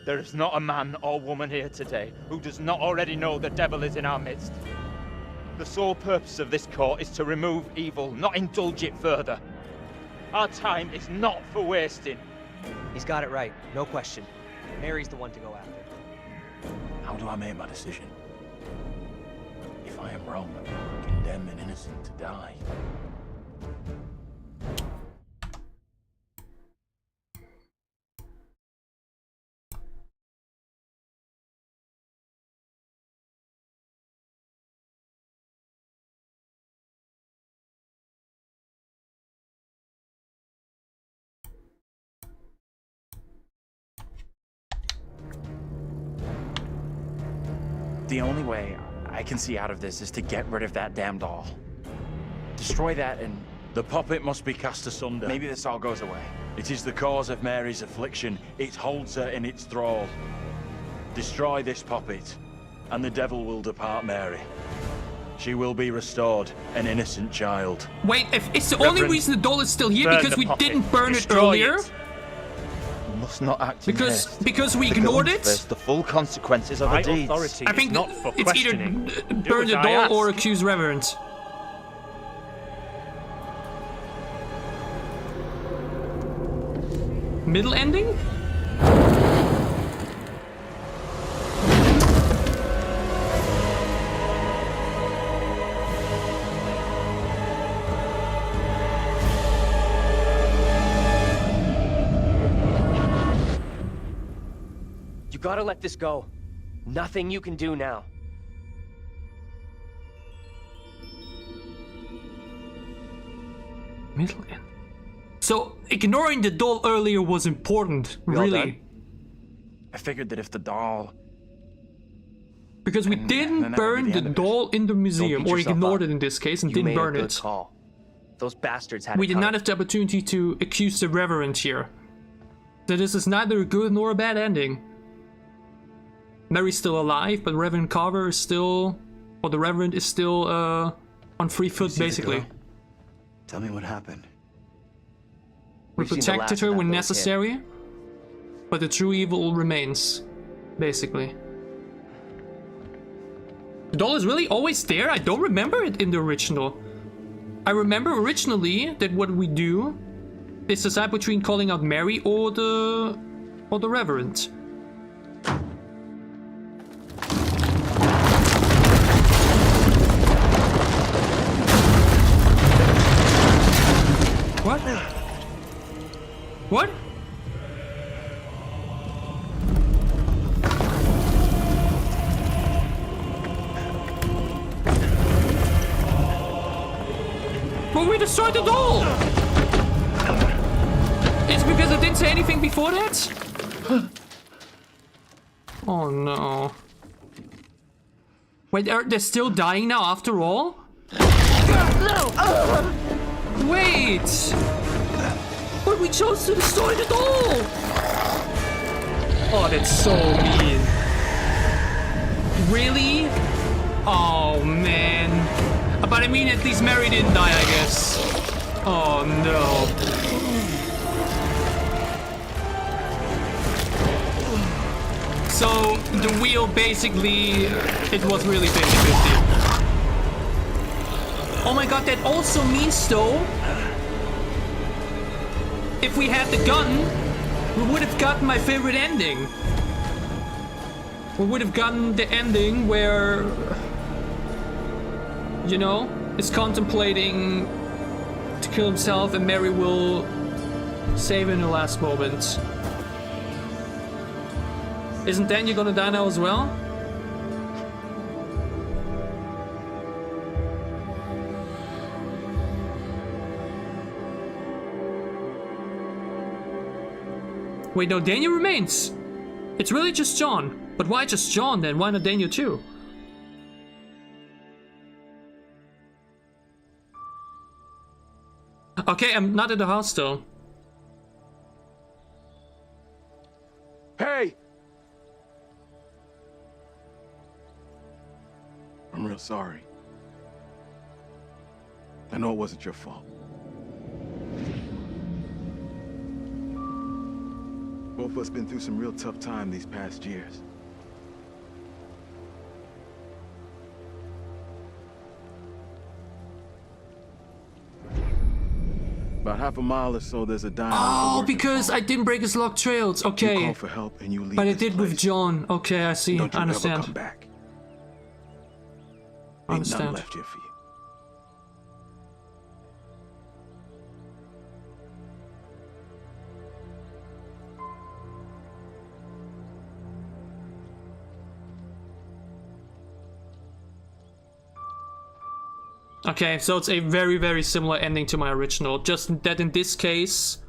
There is not a man or woman here today who does not already know the devil is in our midst. The sole purpose of this court is to remove evil, not indulge it further. Our time is not for wasting. He's got it right, no question. Mary's the one to go after. How do I make my decision? If I am wrong, condemn an innocent to die. The only way I can see out of this is to get rid of that damn doll. Destroy that and The puppet must be cast asunder. Maybe this all goes away. It is the cause of Mary's affliction. It holds her in its thrall. Destroy this puppet, and the devil will depart Mary. She will be restored, an innocent child. Wait, if it's the only reason the doll is still here because we didn't burn it earlier? You must not act in haste. Because we ignored it? Face the full consequences of her deeds. I think it's either burn the doll or accuse Reverend. Middle ending? You gotta let this go. Nothing you can do now. Middle end. So, ignoring the doll earlier was important, really. I figured that if the doll... Because we didn't burn the doll in the museum, or ignored it in this case, and didn't burn it. Call. Those bastards had We did not have the opportunity to accuse the Reverend here. So this is neither a good nor a bad ending. Mary's still alive, but Reverend Carver is still... Or the Reverend is still on free foot, basically. Tell me what happened. We protected her when necessary, but the true evil remains, basically. The doll is really always there? I don't remember it in the original. I remember originally that what we do is decide between calling out Mary or the Reverend. What? What? But we destroyed the doll! It's because I didn't say anything before that? Oh no. Wait, they're still dying now after all? No! Wait! But we chose to destroy the doll! Oh, that's so mean. Really? Oh, man. But I mean, at least Mary didn't die, I guess. Oh, no. So, the wheel basically... It was really 50-50. Oh my god, that also means, though... If we had the gun, we would have gotten my favorite ending. We would have gotten the ending where, you know, is contemplating to kill himself and Mary will save him in the last moment. Isn't Daniel gonna die now as well? Wait, no, Daniel remains. It's really just John. But why just John then? Why not Daniel too? Okay, I'm not at the house though. Hey! I'm real sorry. I know it wasn't your fault. Both of us been through some real tough time these past years. About half a mile or so, there's a diner. Oh, because I didn't break his locked trails. Okay. You call for help and you leave but I this did place. with John. Okay, I see. Don't you I understand. ever come back. I Ain't understand. nothing left here for you. Okay, so it's a very, very similar ending to my original. Just that in this case,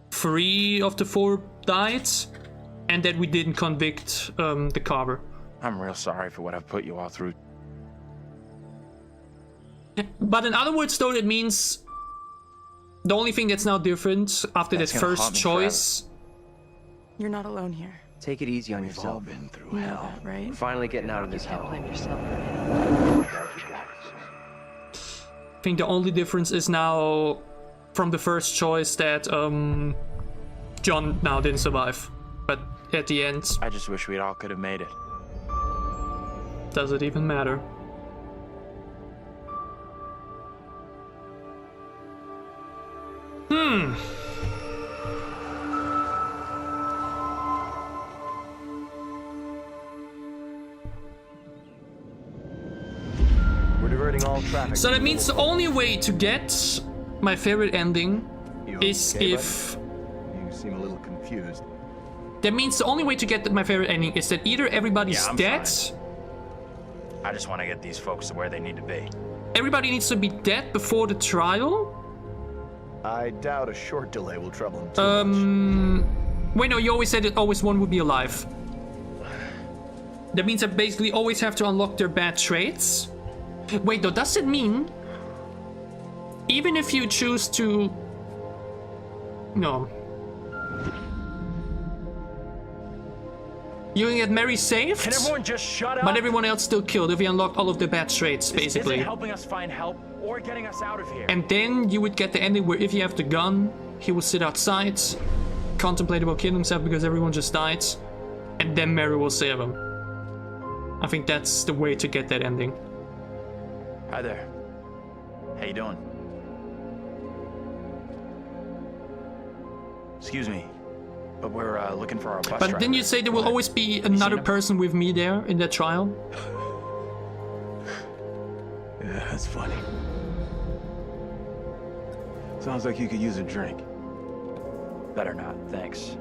3 of the 4 died, and that we didn't convict the carver. I'm real sorry for what I've put you all through. But in other words, though, it means the only thing that's now different after this first choice. You're not alone here. Take it easy on We've yourself. all been through You know hell. that, right? We're finally getting out of this hell. Blame yourself. I think the only difference is now from the first choice that John now didn't survive. But at the end, I just wish we all could have made it. does it even matter? We're diverting all traffic. So that means the only way to get my favorite ending is okay, if... You seem a little confused. That means the only way to get my favorite ending is that either everybody's Yeah, I'm dead, I just want to get these folks to where they need to be. everybody needs to be dead before the trial. I doubt a short delay will trouble him too much. Wait, no, you always said that always one would be alive. That means I basically always have to unlock their bad traits. Wait, though, does it mean even if you choose to... No. You can get Mary saved, Can everyone just shut up? but everyone else still killed if you unlocked all of the bad traits, This basically. isn't helping us find help or getting us out of here. And then you would get the ending where if you have the gun, he will sit outside, contemplate about killing himself because everyone just died, and then Mary will save him. I think that's the way to get that ending. Hi there. How you doing? Excuse me, but we're looking for our bus driver. But didn't you say there will always be another person with me there in that trial? Yeah, that's funny. Sounds like you could use a drink. Better not, thanks.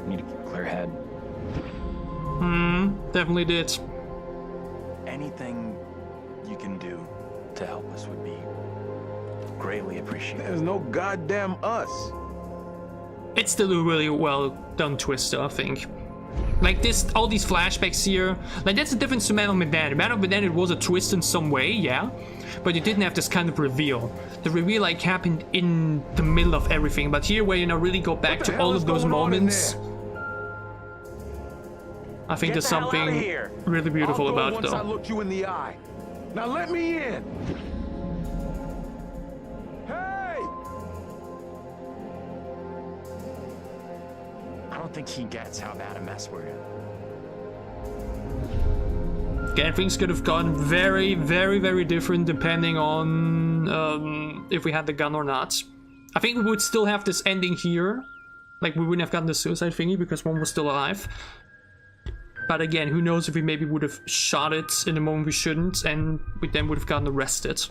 Need a clear head. Definitely did. Anything you can do to help us would be greatly appreciated. There's no goddamn us. It's still a really well done twist, though, I think. Like this, all these flashbacks here, like that's the difference to Man of Medan. Man of Medan, it was a twist in some way, yeah, but you didn't have this kind of reveal. The reveal like happened in the middle of everything, but here where you know really go back to all of those moments, I think there's something really beautiful about it, once I though. look you in the eye. Now let me in. Hey! I don't think he gets how bad a mess we're in. Again, things could have gone very, very, very different depending on if we had the gun or not. I think we would still have this ending here. Like, we wouldn't have gotten the suicide thingy because one was still alive. But again, who knows if we maybe would have shot it in the moment we shouldn't, and we then would have gotten arrested.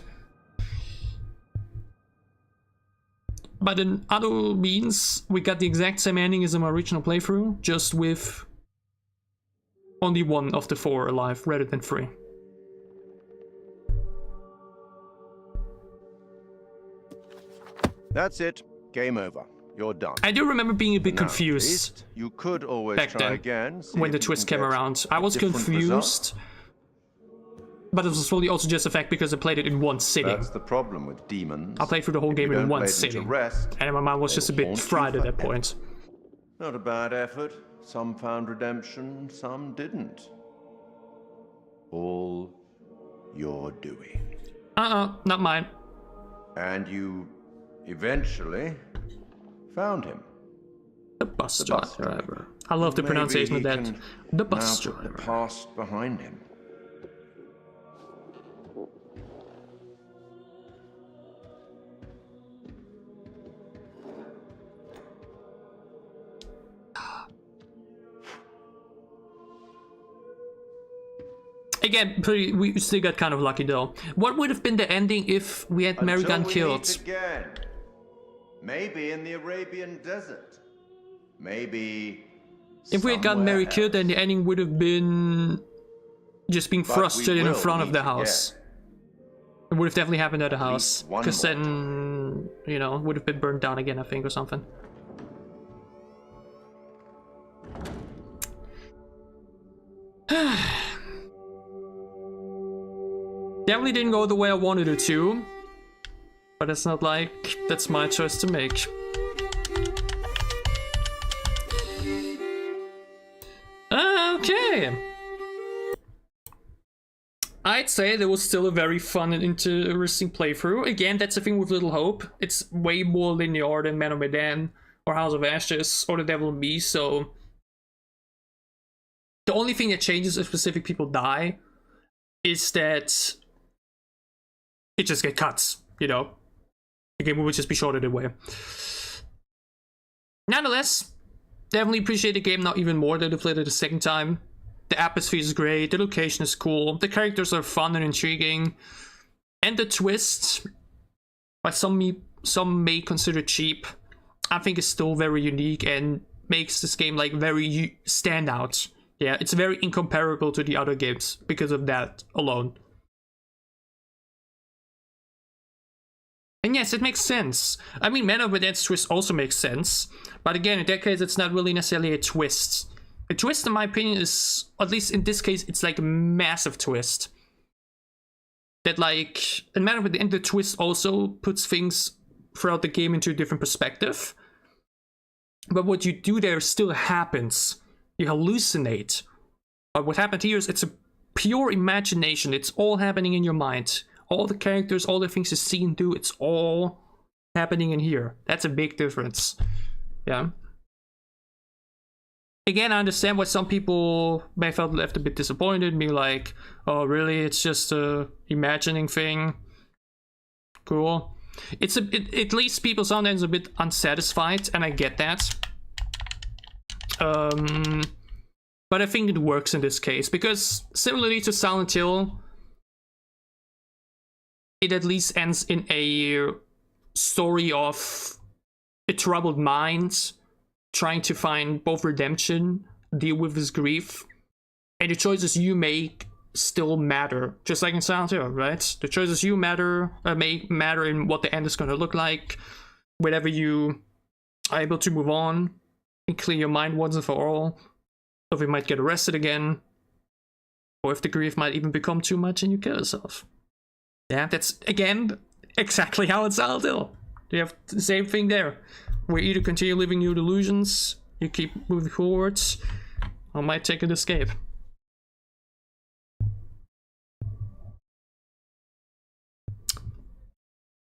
But in other means, we got the exact same ending as in my original playthrough, just with only one of the 4 alive rather than 3. That's it. Game over. You're done. I do remember being a bit Now, confused Beast, you could always back try then, again, see when the if you twist can came get around. a I was different confused, result. but it was probably also just the fact because I played it in one sitting. That's the problem with demons. I played through the whole If you game in don't one lay them to sitting, rest, and my mind was just a they'll bit haunt you fried at that forever. point. Not a bad effort. Some found redemption, some didn't. All your doing. Not mine. And you eventually found him. The bus driver. I love the pronunciation of that. The bus now put driver. the past behind him. Again, we still got kind of lucky though. What would have been the ending if we had Mary Until Gunn we killed? meet again. Maybe in the Arabian desert. Maybe If we had gotten Mary somewhere killed, then the ending would have been just being But we frustrated in will front of meet the house. It would have definitely happened at the house, one because more then, you know, it would have been burned down again, I think, or something. Definitely didn't go the way I wanted it to. But it's not like that's my choice to make. Okay. I'd say there was still a very fun and interesting playthrough. Again, that's the thing with Little Hope. It's way more linear than Man of Medan or House of Ashes or The Devil in Me, so the only thing that changes if specific people die is that it just gets cuts, you know? The game will just be shorter that way. Nonetheless, definitely appreciate the game now even more that I played it a second time. The atmosphere is great, the location is cool, the characters are fun and intriguing, and the twist, by some may consider cheap, I think is still very unique and makes this game like very standout. Yeah, it's very incomparable to the other games because of that alone. And yes, it makes sense. I mean, Man of Medan's twist also makes sense, but again, in that case, it's not really necessarily a twist. A twist, in my opinion, is, at least in this case, it's like a massive twist. That, like, in Man of Medan, the twist also puts things throughout the game into a different perspective. But what you do there still happens. You hallucinate. But what happened here is it's a pure imagination. It's all happening in your mind. All the characters, all the things you see and do, it's all happening in here. That's a big difference. Yeah. Again, I understand why some people may have felt left a bit disappointed, be like, oh really, it's just a imagining thing. Cool. It leaves people sometimes a bit unsatisfied, and I get that. But I think it works in this case, because similarly to Silent Hill, it at least ends in a story of a troubled mind trying to find both redemption, deal with his grief, and the choices you make still matter, just like in Silent Hill, right? The choices you matter matter in what the end is going to look like, whenever you are able to move on and clear your mind once and for all, or if you might get arrested again, or if the grief might even become too much and you kill yourself. Yeah, that's, again, exactly how it's Silent Hill. You have the same thing there. Where either continue living your delusions, you keep moving forwards, or might take an escape.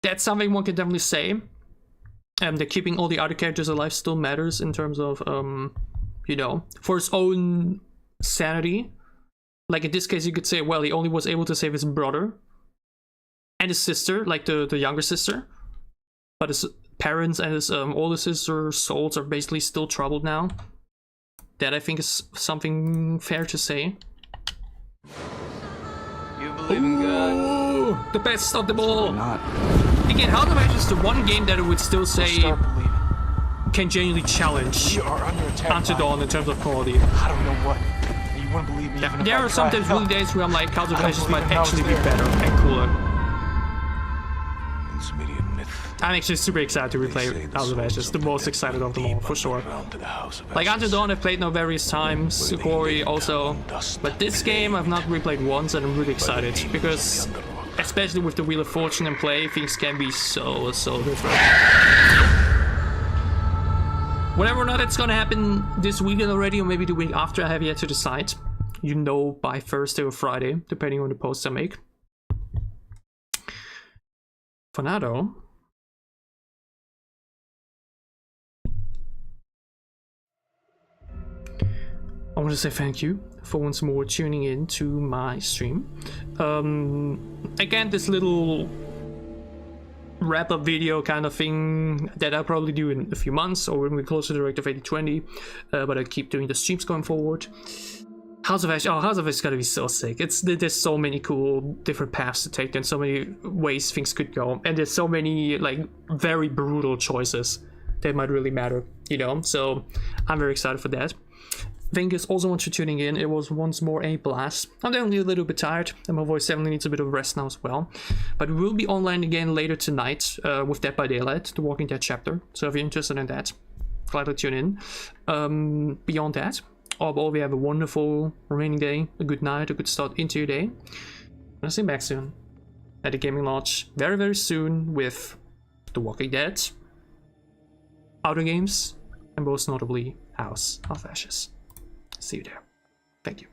That's something one can definitely say. That keeping all the other characters alive still matters in terms of, you know, for his own sanity. Like in this case, you could say, well, he only was able to save his brother and his sister, like the younger sister, but his parents and his older sister's souls are basically still troubled now. That I think is something fair to say. You believe in God? The best of them all. Again, House of Ashes is the one game that I would still say can genuinely challenge Until Dawn in terms of quality. I don't know what. You wouldn't believe me. Yeah, there are sometimes really days where I'm like, House of Ashes might actually be better and cooler. I'm actually super excited to replay House of Ashes, the most excited of them all, for sure. Like Until Dawn I've played now various times, Quarry also, but this game I've not replayed once and I'm really excited, because especially with the Wheel of Fortune in play, things can be so different. Whether or not it's gonna happen this weekend already, or maybe the week after, I have yet to decide. You know, by Thursday or Friday, depending on the posts I make. For now though, I want to say thank you for once more tuning in to my stream. Again, this little wrap-up video kind of thing that I'll probably do in a few months or when we're closer to the Directive 8020, but I keep doing the streams going forward. House of Ashes, oh, House of Ashes is gonna be so sick. There's so many cool different paths to take, and so many ways things could go, and there's so many like very brutal choices that might really matter, you know. So I'm very excited for that. Thank you also much for tuning in. It was once more a blast. I'm definitely a little bit tired, and my voice definitely needs a bit of rest now as well. But we will be online again later tonight with Dead by Daylight, the Walking Dead chapter. So if you're interested in that, glad to tune in. Beyond that, all we have a wonderful remaining day, a good night, a good start into your day. I'll see you back soon. at the gaming launch very, very soon with The Walking Dead, other games, and most notably House of Ashes. See you there. Thank you.